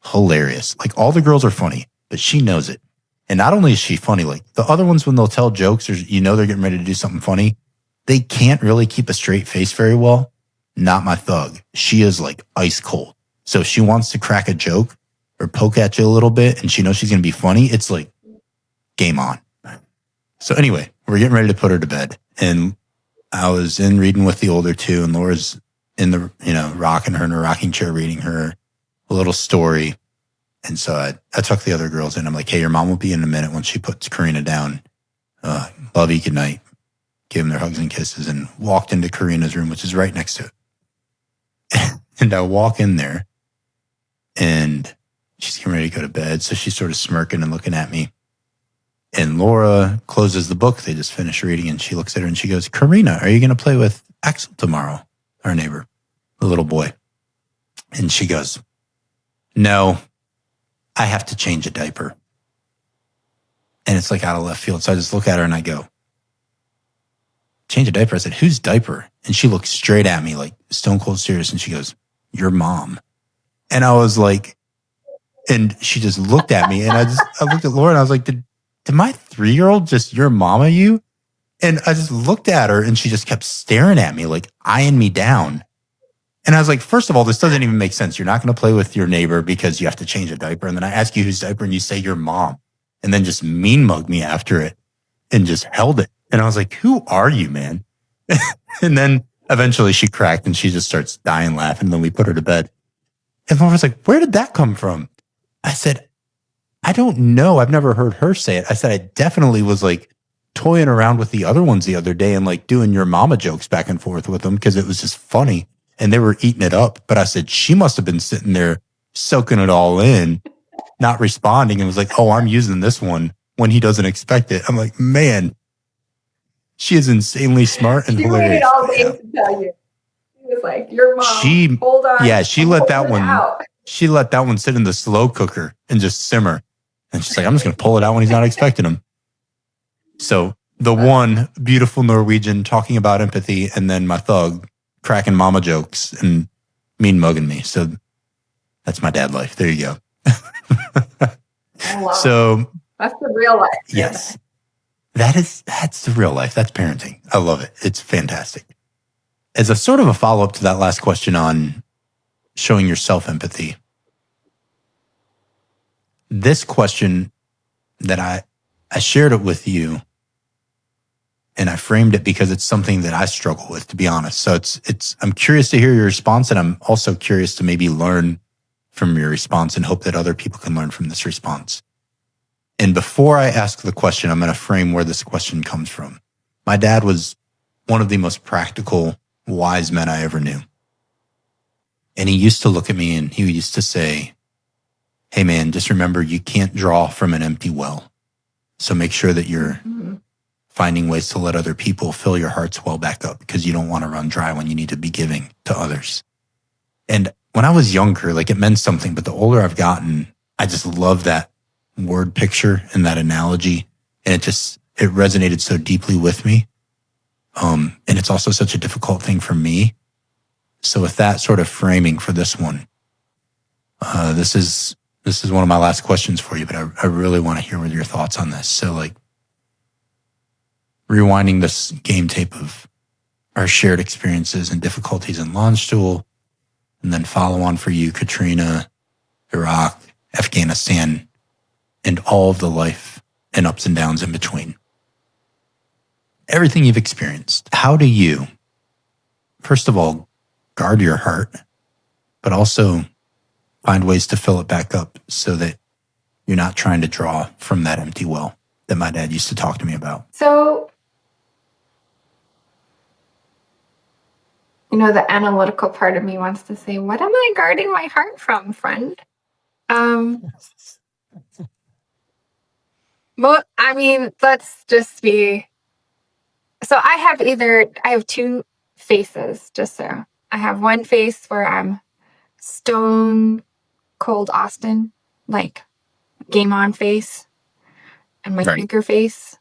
Speaker 1: hilarious. Like, all the girls are funny, but she knows it. And not only is she funny, like the other ones, when they'll tell jokes or they're getting ready to do something funny, they can't really keep a straight face very well. Not my thug. She is like ice cold. So if she wants to crack a joke or poke at you a little bit and she knows she's going to be funny, it's like game on. So anyway, we're getting ready to put her to bed. And I was in reading with the older two and Laura's in the, rocking her in a rocking chair, reading her a little story. And so I took the other girls in. I'm like, hey, your mom will be in a minute when she puts Karina down. Love you, good night. Gave them their hugs and kisses and walked into Karina's room, which is right next to it. And I walk in there and she's getting ready to go to bed. So she's sort of smirking and looking at me. And Laura closes the book they just finished reading and she looks at her and she goes, Karina, are you going to play with Axel tomorrow? Our neighbor, the little boy. And she goes, no. I have to change a diaper. And it's like out of left field. So I just look at her and I go, change a diaper? I said, whose diaper? And she looked straight at me like stone cold serious. And she goes, your mom. And I was like, and she just looked at me and I looked at Laura and I was like, did my 3-year-old just your mama you? And I just looked at her and she just kept staring at me, like eyeing me down. And I was like, first of all, this doesn't even make sense. You're not going to play with your neighbor because you have to change a diaper. And then I ask you whose diaper and you say your mom. And then just mean mug me after it and just held it. And I was like, who are you, man? And then eventually she cracked and she just starts dying laughing. And then we put her to bed. And Laura was like, where did that come from? I said, I don't know. I've never heard her say it. I said, I definitely was like toying around with the other ones the other day and like doing your mama jokes back and forth with them because it was just funny. And they were eating it up. But I said, she must have been sitting there soaking it all in, not responding. And was like, oh, I'm using this one when he doesn't expect it. I'm like, man, she is insanely smart and hilarious.
Speaker 2: She waited all day to tell you. She was like, your mom, hold on.
Speaker 1: Yeah, she let that one out. She let that one sit in the slow cooker and just simmer. And she's like, I'm just going to pull it out when he's not expecting him. So the one beautiful Norwegian talking about empathy and then my thug cracking mama jokes and mean mugging me. So that's my dad life. There you go. So
Speaker 2: that's the real life.
Speaker 1: Yes. That's the real life. That's parenting. I love it. It's fantastic. As a sort of a follow-up to that last question on showing yourself empathy, this question that I shared it with you and I framed it because it's something that I struggle with, to be honest. So I'm curious to hear your response, and I'm also curious to maybe learn from your response and hope that other people can learn from this response. And before I ask the question, I'm going to frame where this question comes from. My dad was one of the most practical, wise men I ever knew. And he used to look at me and he used to say, hey man, just remember you can't draw from an empty well. So make sure that you're finding ways to let other people fill your heart's well back up, because you don't want to run dry when you need to be giving to others. And when I was younger, like, it meant something, but the older I've gotten, I just love that word picture and that analogy. And it resonated so deeply with me. And it's also such a difficult thing for me. So with that sort of framing for this one, this is one of my last questions for you, but I really want to hear your thoughts on this. So, like, rewinding this game tape of our shared experiences and difficulties in Landstuhl, and then follow on for you, Katrina, Iraq, Afghanistan, and all of the life and ups and downs in between. Everything you've experienced. How do you, first of all, guard your heart, but also find ways to fill it back up so that you're not trying to draw from that empty well that my dad used to talk to me about?
Speaker 2: So, the analytical part of me wants to say, what am I guarding my heart from, friend? Well, I mean, let's just be... So I have two faces, just so. I have one face where I'm stone cold Austin, like game on face, and my thinker face.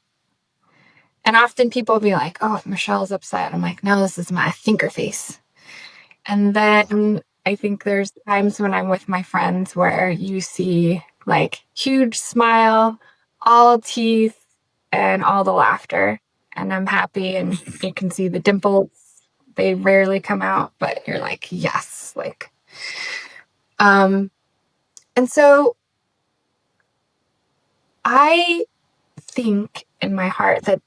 Speaker 2: And often people will be like, oh, Michelle's upset. I'm like, no, this is my thinker face. And then I think there's times when I'm with my friends where you see like huge smile, all teeth, and all the laughter. And I'm happy, and you can see the dimples. They rarely come out, but you're like, yes, like. And so I think in my heart that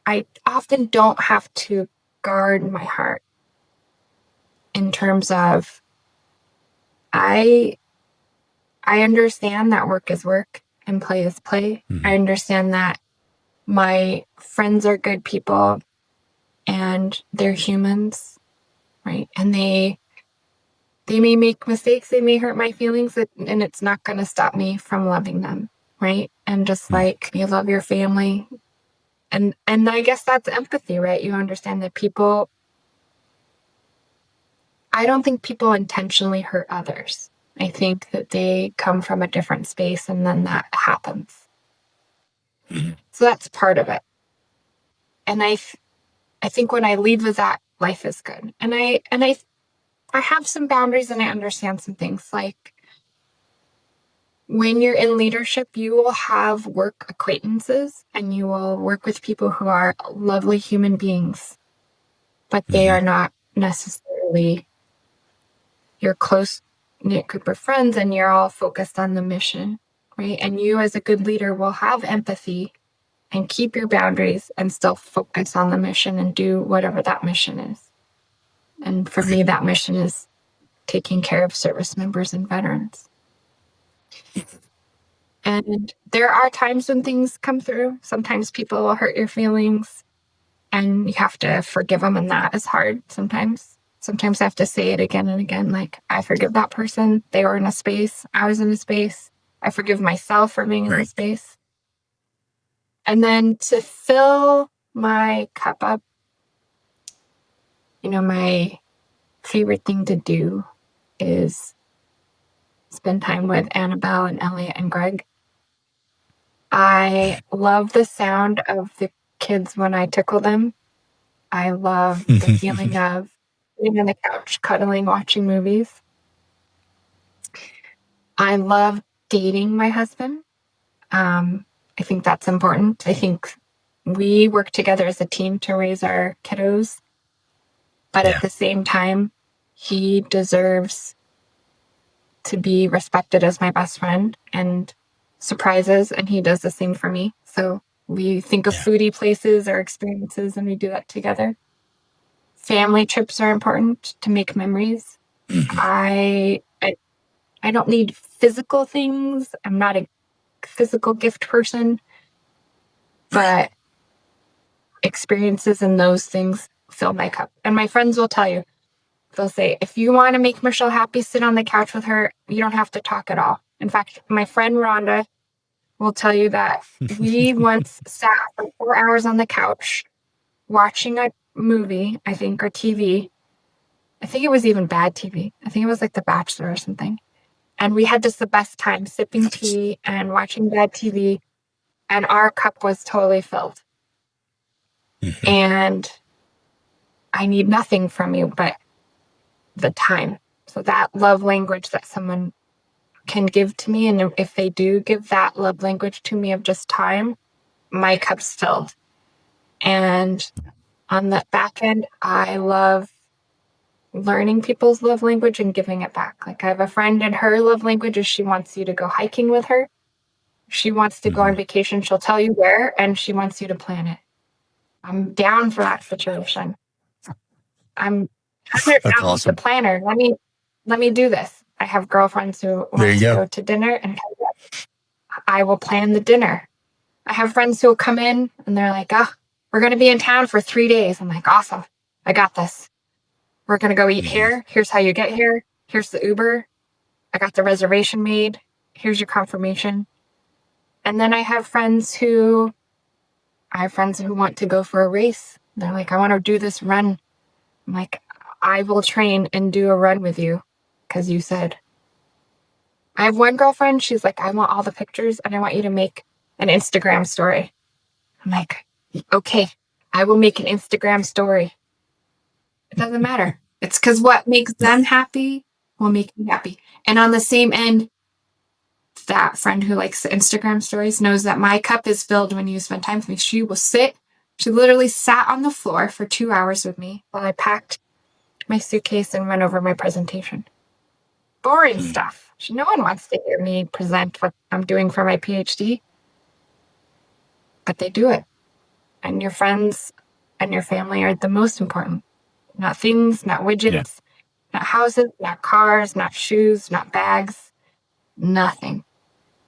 Speaker 2: I often don't have to guard my heart in terms of I understand that work is work and play is play. Mm-hmm. I understand that my friends are good people and they're humans, right? And they may make mistakes, they may hurt my feelings, and it's not going to stop me from loving them, right? And just like you love your family. And I guess that's empathy, right? You understand that I don't think people intentionally hurt others. I think that they come from a different space and then that happens. Mm-hmm. So that's part of it. And I think when I lead with that, life is good. And I have some boundaries and I understand some things. Like when you're in leadership, you will have work acquaintances and you will work with people who are lovely human beings, but they are not necessarily your close-knit group of friends, and you're all focused on the mission, right? And you as a good leader will have empathy and keep your boundaries and still focus on the mission and do whatever that mission is. And for me, that mission is taking care of service members and veterans. And there are times when things come through. Sometimes people will hurt your feelings and you have to forgive them, and that is hard sometimes. Sometimes I have to say it again and again, like, I forgive that person. They were in a space. I was in a space. I forgive myself for being in the space. And then to fill my cup up, my favorite thing to do is spend time with Annabelle and Elliot and Greg. I love the sound of the kids when I tickle them. I love the feeling of sitting on the couch, cuddling, watching movies. I love dating my husband. I think that's important. I think we work together as a team to raise our kiddos. But at the same time, he deserves to be respected as my best friend and surprises, and he does the same for me. So we think of foodie places or experiences, and we do that together. Family trips are important to make memories. I don't need physical things. I'm not physical gift person, but experiences and those things fill my cup. And my friends will tell you, they'll say, if you want to make Michelle happy, sit on the couch with her. You don't have to talk at all. In fact, my friend Rhonda will tell you that we once sat for 4 hours on the couch watching a movie, I think, or TV. I think it was even bad TV. I think it was like The Bachelor or something. And we had just the best time sipping tea and watching bad TV. And our cup was totally filled. Mm-hmm. And I need nothing from you but the time. So that love language that someone can give to me, and if they do give that love language to me of just time, my cup's filled. And on the back end, I love learning people's love language and giving it back. Like I have a friend, and her love language is she wants you to go hiking with her. She wants to go on vacation. She'll tell you where, and she wants you to plan it. I'm down for that situation. I'm awesome. The planner. Let me do this. I have girlfriends who want to go to dinner, and I will plan the dinner. I have friends who will come in and they're like, oh, we're going to be in town for 3 days. I'm like, awesome. I got this. We're going to go eat here. Here's how you get here. Here's the Uber. I got the reservation made. Here's your confirmation. And then I have friends who want to go for a race. They're like, I want to do this run. I'm like, I will train and do a run with you because you said. I have one girlfriend. She's like, I want all the pictures and I want you to make an Instagram story. I'm like, okay, I will make an Instagram story. It doesn't matter. It's because what makes them happy will make me happy. And on the same end, that friend who likes the Instagram stories knows that my cup is filled when you spend time with me. She literally sat on the floor for 2 hours with me while I packed my suitcase and went over my presentation. Boring stuff. No one wants to hear me present what I'm doing for my PhD. But they do it. And your friends and your family are the most important. Not things, not widgets, not houses, not cars, not shoes, not bags, nothing.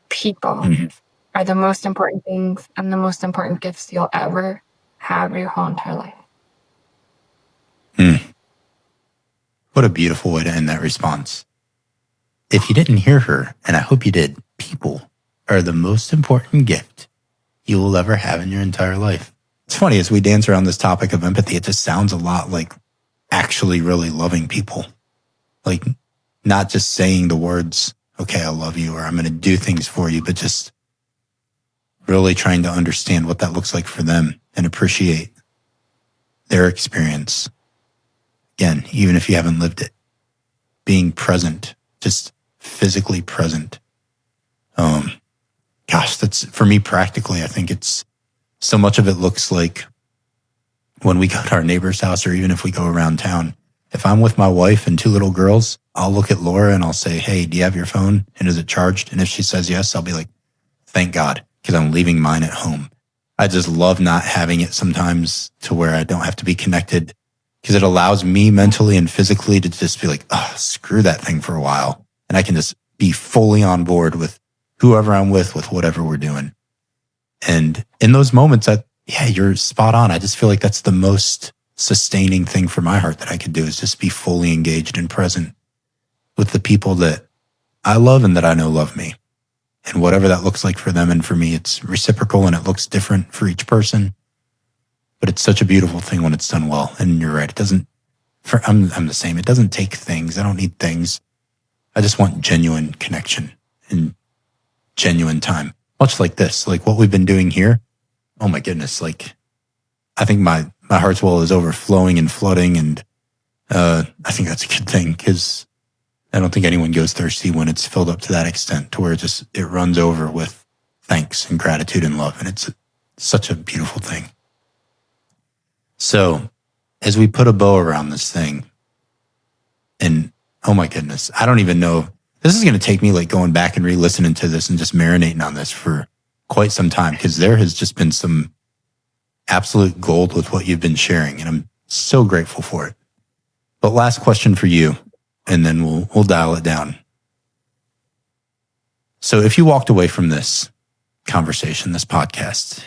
Speaker 2: People are the most important things and the most important gifts you'll ever have your whole entire life.
Speaker 1: What a beautiful way to end that response. If you didn't hear her, and I hope you did, people are the most important gift you will ever have in your entire life. It's funny, as we dance around this topic of empathy, it just sounds a lot like actually really loving people. Like not just saying the words, okay, I love you, or I'm going to do things for you, but just really trying to understand what that looks like for them and appreciate their experience. Again, even if you haven't lived it, being present, just physically present. That's for me practically. I think it's so much of it looks like when we go to our neighbor's house, or even if we go around town, if I'm with my wife and 2 little girls, I'll look at Laura and I'll say, hey, do you have your phone? And is it charged? And if she says yes, I'll be like, thank God, because I'm leaving mine at home. I just love not having it sometimes to where I don't have to be connected, because it allows me mentally and physically to just be like, oh, screw that thing for a while. And I can just be fully on board with whoever I'm with whatever we're doing. And in those moments, you're spot on. I just feel like that's the most sustaining thing for my heart that I could do, is just be fully engaged and present with the people that I love and that I know love me. And whatever that looks like for them and for me, it's reciprocal and it looks different for each person. But it's such a beautiful thing when it's done well. And you're right. I'm the same. It doesn't take things. I don't need things. I just want genuine connection and genuine time. Much like this, like what we've been doing here. Oh my goodness. Like I think my heart's well is overflowing and flooding. And I think that's a good thing, because I don't think anyone goes thirsty when it's filled up to that extent, to where it runs over with thanks and gratitude and love. And it's such a beautiful thing. So as we put a bow around this thing, and oh my goodness, I don't even know. This is going to take me like going back and re-listening to this and just marinating on this for quite some time, because there has just been some absolute gold with what you've been sharing, and I'm so grateful for it. But last question for you, and then we'll dial it down. So if you walked away from this conversation, this podcast,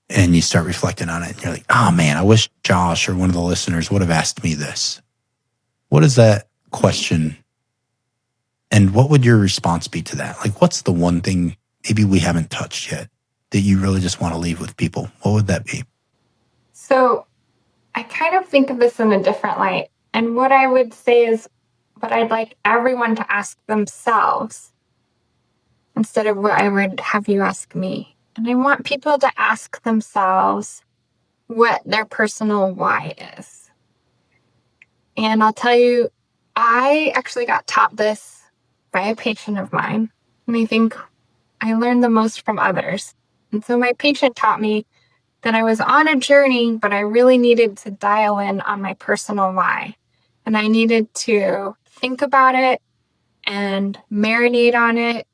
Speaker 1: and you start reflecting on it, and you're like, oh man, I wish Josh or one of the listeners would have asked me this. What is that question? And what would your response be to that? Like, what's the one thing maybe we haven't touched yet that you really just want to leave with people? What would that be?
Speaker 2: So I kind of think of this in a different light. And what I would say is what I'd like everyone to ask themselves instead of what I would have you ask me. And I want people to ask themselves what their personal why is. And I'll tell you, I actually got taught this by a patient of mine. And I think I learned the most from others. And so my patient taught me that I was on a journey, but I really needed to dial in on my personal why. And I needed to think about it and marinate on it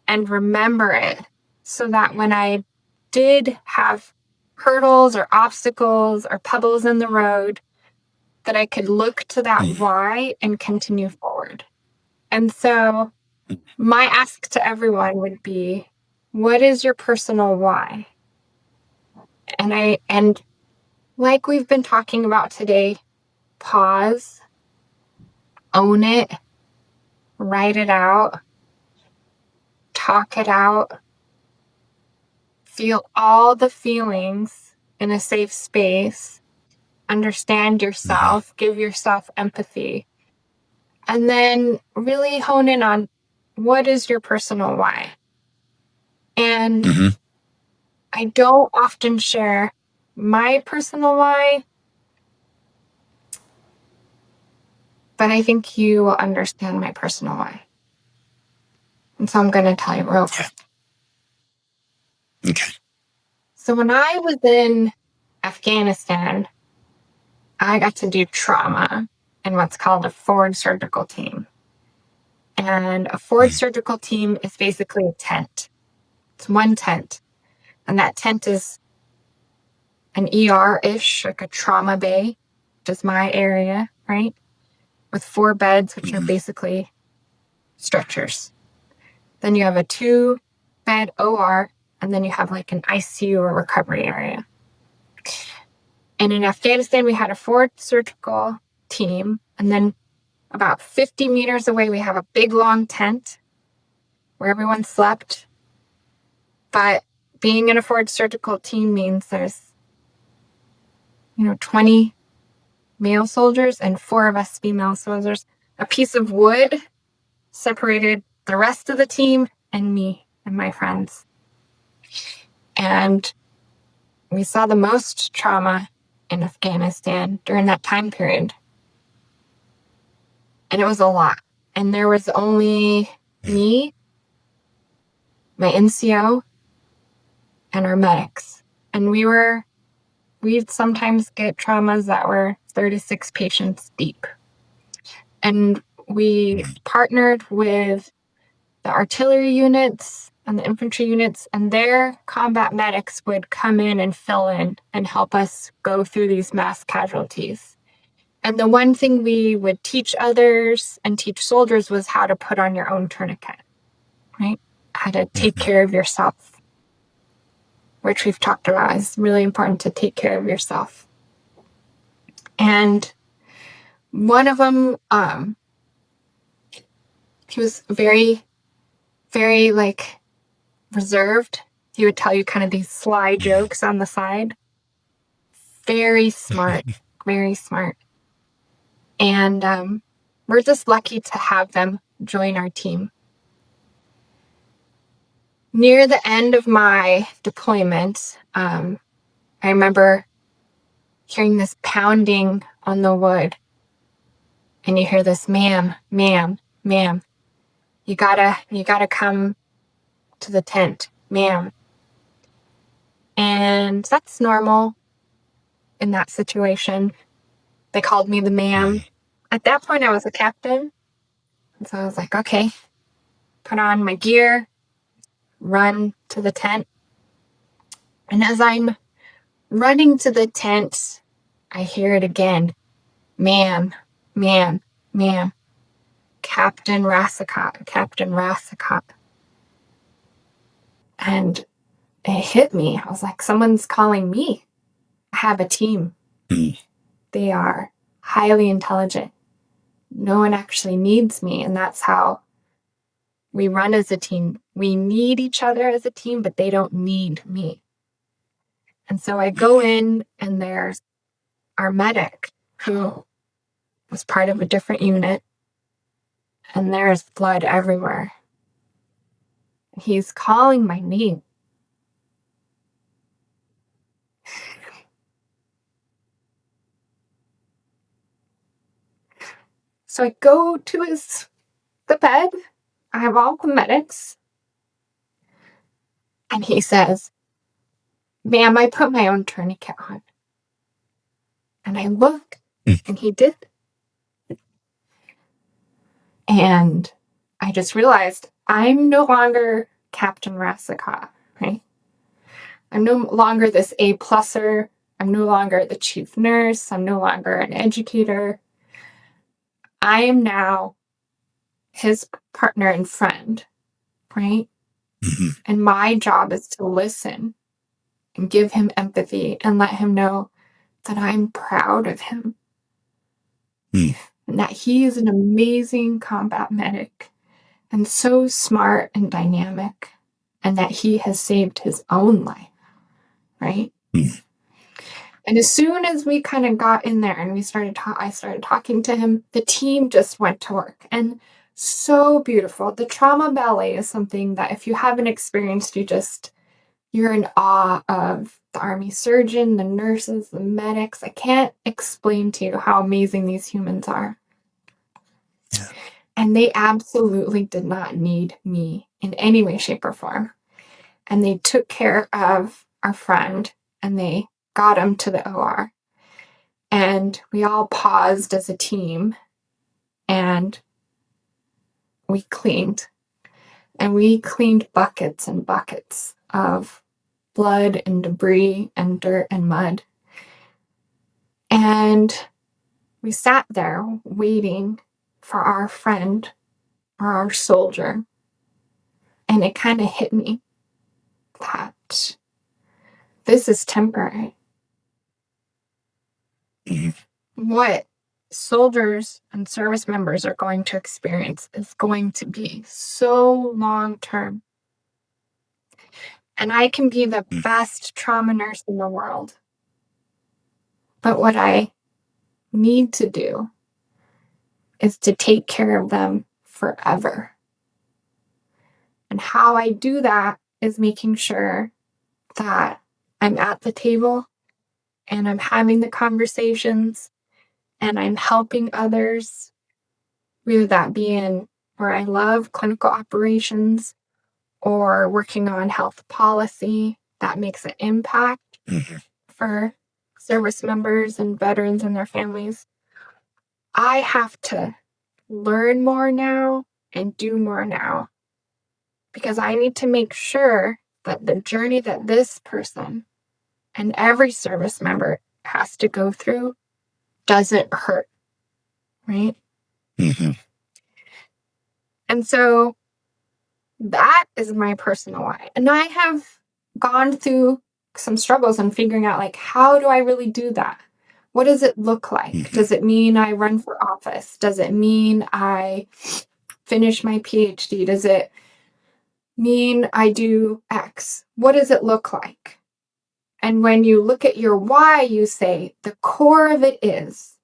Speaker 2: and remember it so that when I did have hurdles or obstacles or pebbles in the road, that I could look to that why and continue forward. And so my ask to everyone would be, what is your personal why? And like we've been talking about today, pause, own it, write it out, talk it out, feel all the feelings in a safe space, understand yourself, give yourself empathy, and then really hone in on what is your personal why. And I don't often share my personal why, but I think you will understand my personal why. And so I'm going to tell you real quick.
Speaker 1: Okay.
Speaker 2: So when I was in Afghanistan, I got to do trauma in what's called a forward surgical team. And a forward surgical team is basically a tent. It's one tent. And that tent is an ER-ish, like a trauma bay, which is my area, right? With 4 beds, which are basically stretchers. Then you have a 2-bed OR, and then you have like an ICU or recovery area. And in Afghanistan, we had a forward surgical team. And then about 50 meters away, we have a big, long tent where everyone slept. But being in a forward surgical team means there's, 20 male soldiers and 4 of us female soldiers. A piece of wood separated the rest of the team and me and my friends. And we saw the most trauma in Afghanistan during that time period. And it was a lot. And there was only me, my NCO, and our medics. And we'd sometimes get traumas that were 36 patients deep. And we partnered with the artillery units and the infantry units, and their combat medics would come in and fill in and help us go through these mass casualties. And the one thing we would teach others and teach soldiers was how to put on your own tourniquet, right? How to take care of yourself, which we've talked about is really important to take care of yourself. And one of them, he was very, very reserved. He would tell you kind of these sly jokes on the side. Very smart, very smart. And we're just lucky to have them join our team. Near the end of my deployment, I remember hearing this pounding on the wood. And you hear this, ma'am, you gotta come to the tent, ma'am. And that's normal in that situation. They called me the ma'am. At that point, I was a captain. And so I was like, okay, put on my gear, run to the tent. And as I'm running to the tent, I hear it again. Ma'am. Captain Racicot. And it hit me. I was like, someone's calling me. I have a team. They are highly intelligent. No one actually needs me. And that's how we run as a team. We need each other as a team, but they don't need me. And so I go in, and there's our medic who was part of a different unit, and there's blood everywhere. He's calling my name. So I go to the bed. I have all the medics. And he says, "Ma'am, I put my own tourniquet on." And I look, and he did. And I just realized I'm no longer Captain Racicot, right? I'm no longer this A-plusser. I'm no longer the chief nurse. I'm no longer an educator. I am now his partner and friend, right? And my job is to listen and give him empathy and let him know that I'm proud of him. And that he is an amazing combat medic and so smart and dynamic, and that he has saved his own life, right? And as soon as we kind of got in there and I started talking to him, the team just went to work. And so beautiful. The trauma ballet is something that if you haven't experienced, you're in awe of the Army surgeon, the nurses, the medics. I can't explain to you how amazing these humans are.
Speaker 1: Yeah.
Speaker 2: And they absolutely did not need me in any way, shape, or form. And they took care of our friend, and they got him to the OR. And we all paused as a team, and we cleaned. And we cleaned buckets and buckets of blood and debris and dirt and mud. And we sat there waiting for our friend or our soldier. And it kind of hit me that this is temporary. What soldiers and service members are going to experience is going to be so long term. And I can be the best trauma nurse in the world. But what I need to do is to take care of them forever. And how I do that is making sure that I'm at the table and I'm having the conversations and I'm helping others, whether that be in where I love clinical operations or working on health policy that makes an impact for service members and veterans and their families. I have to learn more now and do more now because I need to make sure that the journey that this person and every service member has to go through doesn't hurt, right? And so that is my personal why. And I have gone through some struggles in figuring out, like, how do I really do that? What does it look like? Does it mean I run for office? Does it mean I finish my PhD? Does it mean I do X? What does it look like? And when you look at your why, you say the core of it is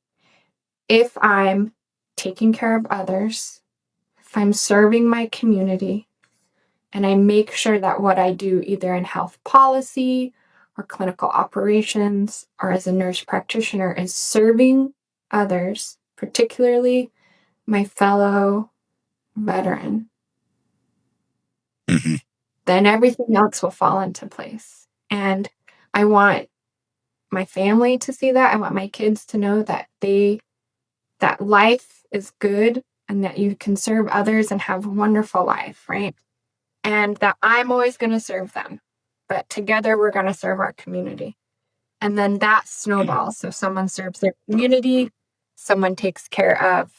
Speaker 2: if I'm taking care of others, if I'm serving my community, and I make sure that what I do either in health policy or clinical operations or as a nurse practitioner is serving others, particularly my fellow veteran, then everything else will fall into place. And I want my family to see that. I want my kids to know that that life is good and that you can serve others and have a wonderful life, right? And that I'm always going to serve them. But together we're going to serve our community. And then that snowballs. So someone serves their community, someone takes care of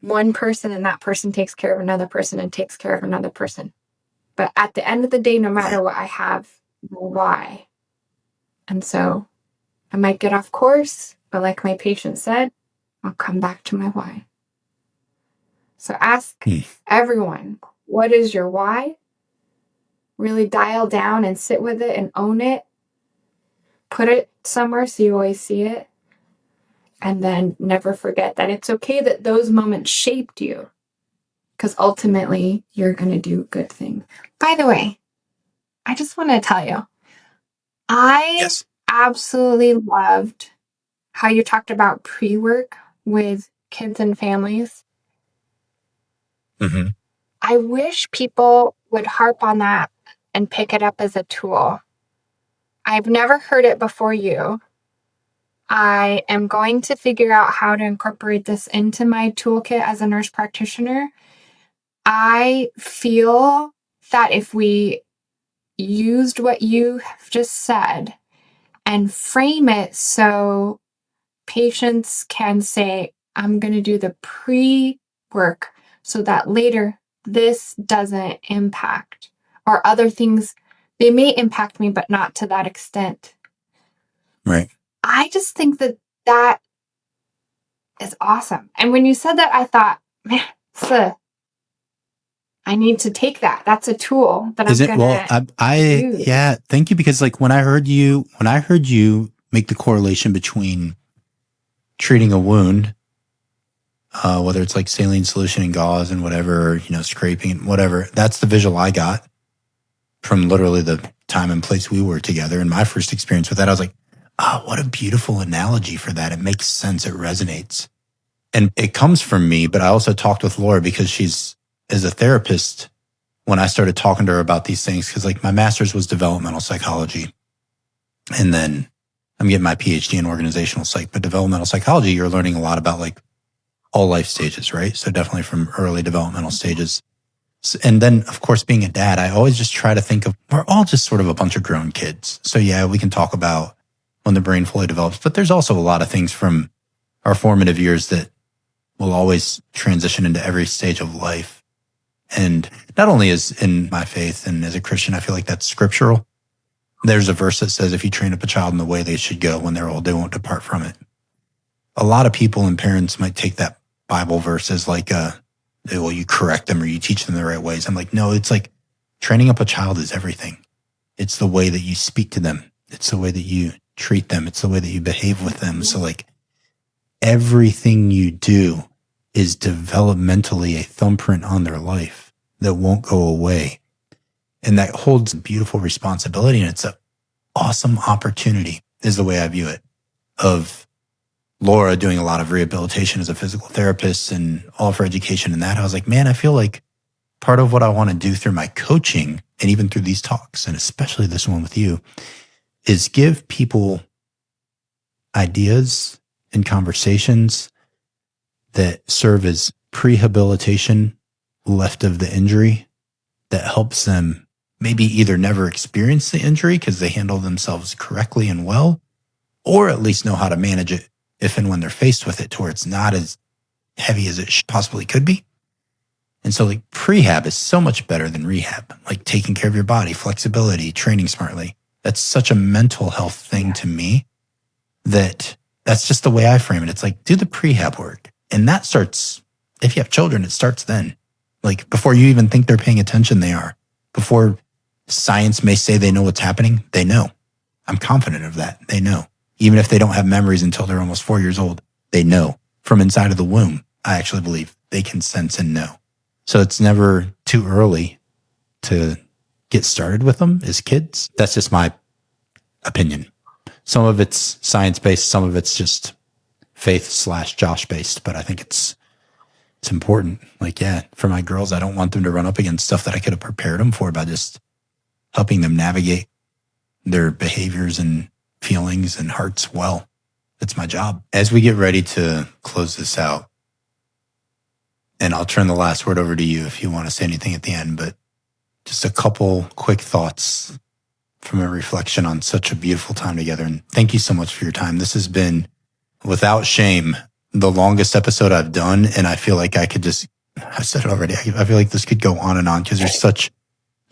Speaker 2: one person, and that person takes care of another person and takes care of another person. But at the end of the day, no matter what, I have my why. And so I might get off course, but like my patient said, I'll come back to my why. So ask everyone, what is your why? Really dial down and sit with it and own it. Put it somewhere so you always see it. And then never forget that it's okay that those moments shaped you. Because ultimately, you're going to do good things. By the way, I just want to tell you, I absolutely loved how you talked about pre-work with kids and families.
Speaker 1: Mm-hmm.
Speaker 2: I wish people would harp on that and pick it up as a tool. I've never heard it before you. I am going to figure out how to incorporate this into my toolkit as a nurse practitioner. I feel that if we used what you have just said and frame it so patients can say, I'm going to do the pre-work so that later this doesn't impact, or other things, they may impact me, but not to that extent.
Speaker 1: Right.
Speaker 2: I just think that that is awesome. And when you said that, I thought, man, I need to take that. That's a tool that I'm going to use.
Speaker 1: Yeah, thank you. Because like when I heard you make the correlation between treating a wound, whether it's like saline solution and gauze and whatever, scraping and whatever, that's the visual I got from literally the time and place we were together. And my first experience with that, I was like, oh, what a beautiful analogy for that. It makes sense. It resonates. And it comes from me, but I also talked with Laura because she's, as a therapist, when I started talking to her about these things, because like my master's was developmental psychology. And then I'm getting my PhD in organizational psych, but developmental psychology, you're learning a lot about like all life stages, right? So definitely from early developmental stages. And then of course, being a dad, I always just try to think of, we're all just sort of a bunch of grown kids. So yeah, we can talk about when the brain fully develops, but there's also a lot of things from our formative years that will always transition into every stage of life. And not only is in my faith and as a Christian, I feel like that's scriptural. There's a verse that says, if you train up a child in the way they should go, when they're old, they won't depart from it. A lot of people and parents might take that Bible verse as like, well, you correct them or you teach them the right ways. I'm like, no, it's like training up a child is everything. It's the way that you speak to them. It's the way that you treat them. It's the way that you behave with them. So like everything you do is developmentally a thumbprint on their life that won't go away. And that holds a beautiful responsibility. And it's an awesome opportunity, is the way I view it, of Laura doing a lot of rehabilitation as a physical therapist and all of her education in that. I was like, man, I feel like part of what I want to do through my coaching and even through these talks, and especially this one with you, is give people ideas and conversations that serve as prehabilitation left of the injury that helps them maybe either never experience the injury because they handle themselves correctly and well, or at least know how to manage it if and when they're faced with it to where it's not as heavy as it possibly could be. And so like prehab is so much better than rehab, like taking care of your body, flexibility, training smartly. That's such a mental health thing to me that's just the way I frame it. It's like, do the prehab work. And that starts, if you have children, it starts then. Like before you even think they're paying attention, they are. Before science may say they know what's happening, they know. I'm confident of that. They know. Even if they don't have memories until they're almost 4 years old, they know. From inside of the womb, I actually believe they can sense and know. So it's never too early to get started with them as kids. That's just my opinion. Some of it's science-based, some of it's just faith/Josh-based, but I think it's important. Like, yeah, for my girls, I don't want them to run up against stuff that I could have prepared them for by just helping them navigate their behaviors and feelings and hearts well. It's my job. As we get ready to close this out, and I'll turn the last word over to you if you want to say anything at the end, but just a couple quick thoughts from a reflection on such a beautiful time together. And thank you so much for your time. This has been, without shame, the longest episode I've done. And I feel like I said it already, I feel like this could go on and on because there's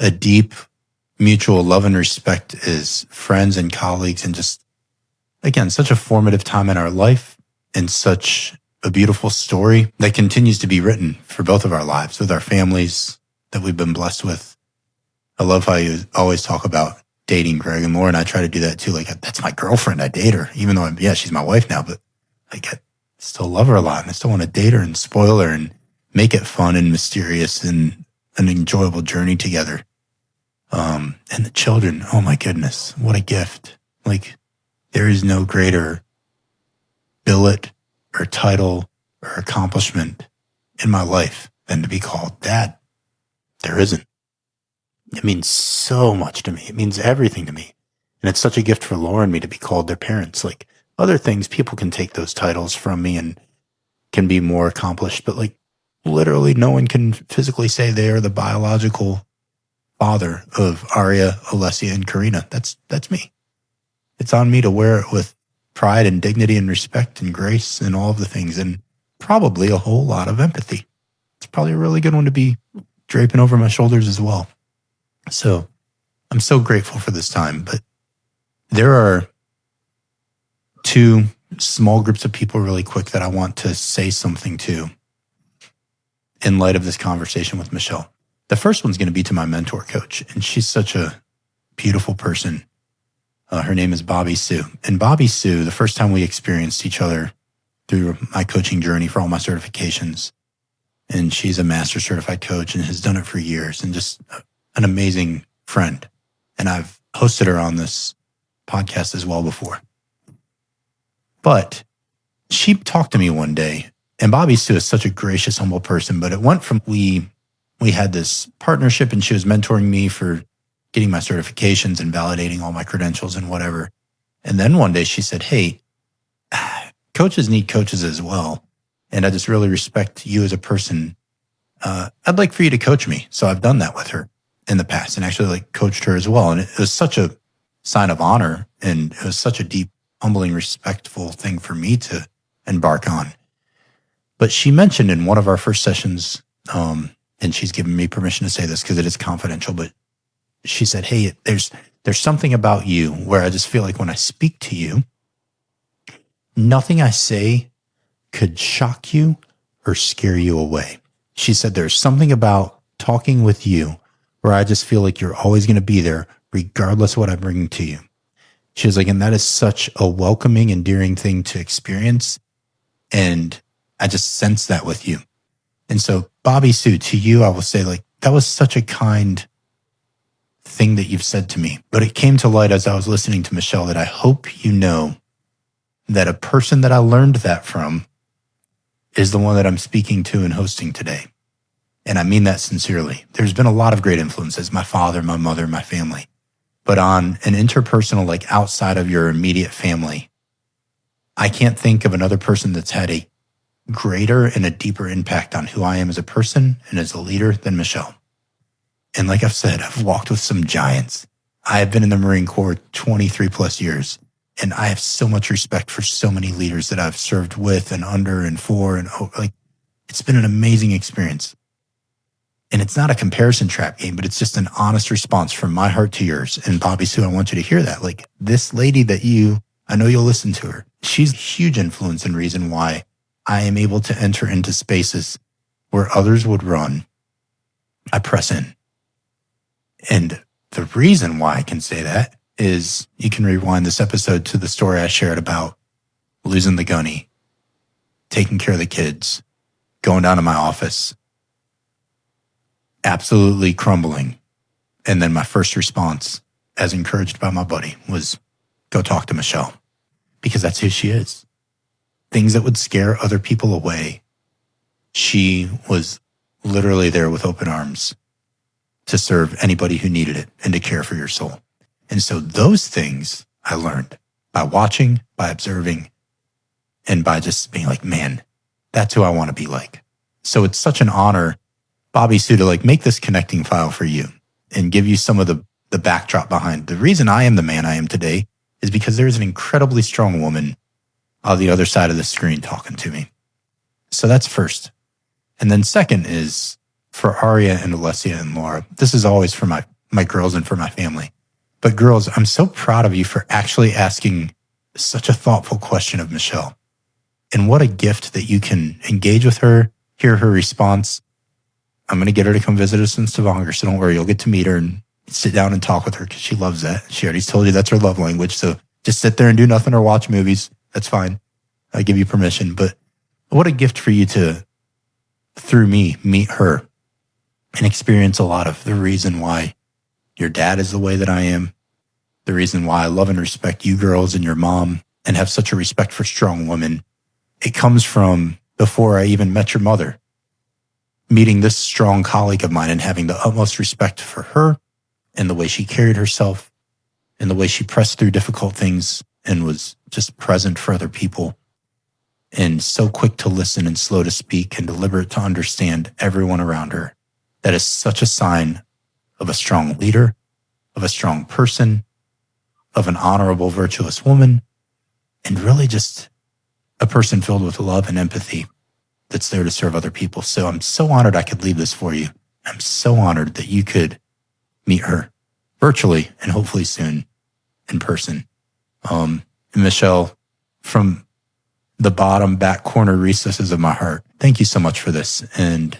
Speaker 1: a deep mutual love and respect as friends and colleagues, and just, again, such a formative time in our life and such a beautiful story that continues to be written for both of our lives with our families that we've been blessed with. I love how you always talk about dating, Greg, and Lauren. I try to do that too. Like, that's my girlfriend. I date her, even though she's my wife now, but like, I still love her a lot, and I still want to date her and spoil her and make it fun and mysterious and an enjoyable journey together. And the children, oh my goodness, what a gift. Like, there is no greater billet or title or accomplishment in my life than to be called dad. There isn't. It means so much to me. It means everything to me. And it's such a gift for Laura and me to be called their parents. Like, other things, people can take those titles from me and can be more accomplished, but like, literally no one can physically say they are the biological father of Aria, Alessia, and Karina. That's me. It's on me to wear it with pride and dignity and respect and grace and all of the things, and probably a whole lot of empathy. It's probably a really good one to be draping over my shoulders as well. So I'm so grateful for this time, but there are two small groups of people really quick that I want to say something to in light of this conversation with Michelle. The first one's going to be to my mentor coach, and she's such a beautiful person. Her name is Bobby Sue. And Bobby Sue, the first time we experienced each other through my coaching journey for all my certifications, and she's a master certified coach and has done it for years, and just an amazing friend. And I've hosted her on this podcast as well before. But she talked to me one day, and Bobby Sue is such a gracious, humble person, but it went from we had this partnership, and she was mentoring me for getting my certifications and validating all my credentials and whatever. And then one day she said, hey, coaches need coaches as well. And I just really respect you as a person. I'd like for you to coach me. So I've done that with her in the past, and actually like coached her as well. And it was such a sign of honor, and it was such a deep, humbling, respectful thing for me to embark on. But she mentioned in one of our first sessions, and she's given me permission to say this because it is confidential, but she said, hey, there's something about you where I just feel like when I speak to you, nothing I say could shock you or scare you away. She said, there's something about talking with you where I just feel like you're always going to be there regardless of what I bring to you. She was like, and that is such a welcoming, endearing thing to experience. And I just sense that with you. And so, Bobby Sue, to you, I will say, like, that was such a kind thing that you've said to me. But it came to light as I was listening to Michelle that I hope you know that a person that I learned that from is the one that I'm speaking to and hosting today. And I mean that sincerely. There's been a lot of great influences, my father, my mother, my family. But on an interpersonal, like outside of your immediate family, I can't think of another person that's had a greater and a deeper impact on who I am as a person and as a leader than Michelle. And like I've said, I've walked with some giants. I have been in the Marine Corps 23 plus years, and I have so much respect for so many leaders that I've served with and under and for, and like, it's been an amazing experience. And it's not a comparison trap game, but it's just an honest response from my heart to yours. And Bobby Sue, I want you to hear that. Like, this lady that I know you'll listen to her. She's a huge influence and reason why I am able to enter into spaces where others would run. I press in. And the reason why I can say that is you can rewind this episode to the story I shared about losing the Gunny, taking care of the kids, going down to my office, absolutely crumbling. And then my first response, as encouraged by my buddy, was go talk to Michelle, because that's who she is. Things that would scare other people away, she was literally there with open arms to serve anybody who needed it and to care for your soul. And so those things I learned by watching, by observing, and by just being like, man, that's who I want to be like. So it's such an honor, Bobby Sue, to like make this connecting file for you and give you some of the backdrop behind. The reason I am the man I am today is because there's an incredibly strong woman on the other side of the screen talking to me. So that's first. And then second is for Aria and Alessia and Laura. This is always for my my girls and for my family. But girls, I'm so proud of you for actually asking such a thoughtful question of Michelle. And what a gift that you can engage with her, hear her response. I'm going to get her to come visit us in Stavanger, so don't worry. You'll get to meet her and sit down and talk with her because she loves that. She already told you that's her love language. So just sit there and do nothing or watch movies. That's fine. I give you permission. But what a gift for you to, through me, meet her and experience a lot of the reason why your dad is the way that I am, the reason why I love and respect you girls and your mom and have such a respect for strong women. It comes from before I even met your mother, meeting this strong colleague of mine and having the utmost respect for her and the way she carried herself and the way she pressed through difficult things and was just present for other people and so quick to listen and slow to speak and deliberate to understand everyone around her. That is such a sign of a strong leader, of a strong person, of an honorable, virtuous woman, and really just a person filled with love and empathy that's there to serve other people. So I'm so honored I could leave this for you. I'm so honored that you could meet her virtually and hopefully soon in person. And Michelle, from the bottom back corner recesses of my heart, thank you so much for this. And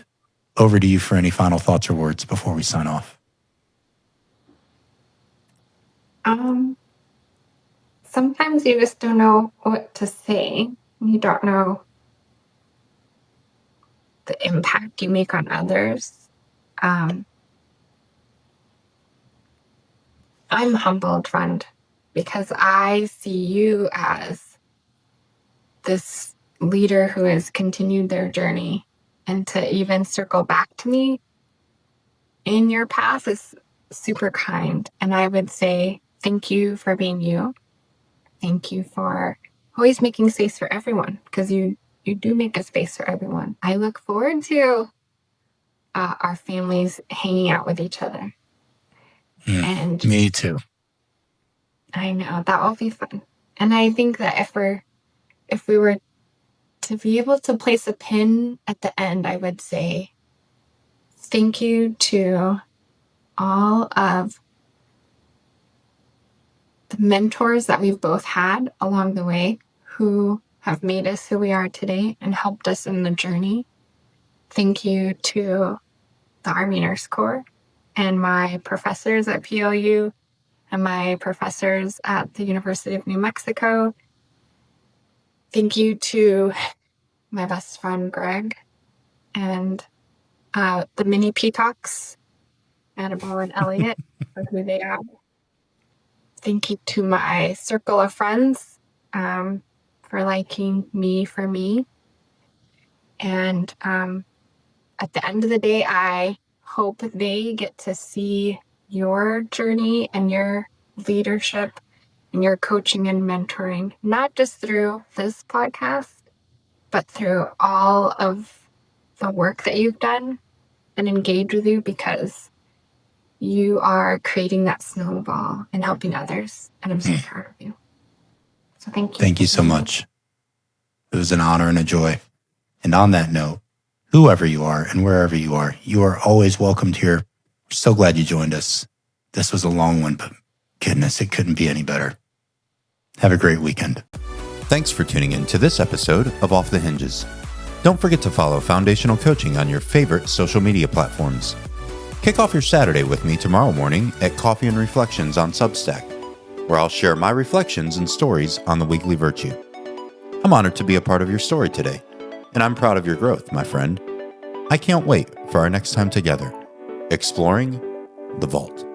Speaker 1: over to you for any final thoughts or words before we sign off.
Speaker 2: Sometimes you just don't know what to say. You don't know the impact you make on others. I'm humbled, friend, because I see you as this leader who has continued their journey, and to even circle back to me in your path is super kind. And I would say thank you for being you. Thank you for always making space for everyone, because you do make a space for everyone. I look forward to our families hanging out with each other. And
Speaker 1: me too.
Speaker 2: I know that will be fun. And I think that if we were to be able to place a pin at the end, I would say thank you to all of the mentors that we've both had along the way who have made us who we are today and helped us in the journey. Thank you to the Army Nurse Corps and my professors at PLU and my professors at the University of New Mexico. Thank you to my best friend, Greg, and the mini Peacocks, Annabelle and Elliot, for who they are. Thank you to my circle of friends for liking me for me. And at the end of the day, I hope they get to see your journey and your leadership and your coaching and mentoring, not just through this podcast, but through all of the work that you've done, and engage with you, because you are creating that snowball and helping others. And I'm so proud of you. So thank you.
Speaker 1: Thank you so much. It was an honor and a joy. And on that note, whoever you are and wherever you are always welcomed here. We're so glad you joined us. This was a long one, but goodness, it couldn't be any better. Have a great weekend.
Speaker 3: Thanks for tuning in to this episode of Off the Hinges. Don't forget to follow Foundational Coaching on your favorite social media platforms. Kick off your Saturday with me tomorrow morning at Coffee and Reflections on Substack, where I'll share my reflections and stories on the weekly virtue. I'm honored to be a part of your story today, and I'm proud of your growth, my friend. I can't wait for our next time together, exploring the vault.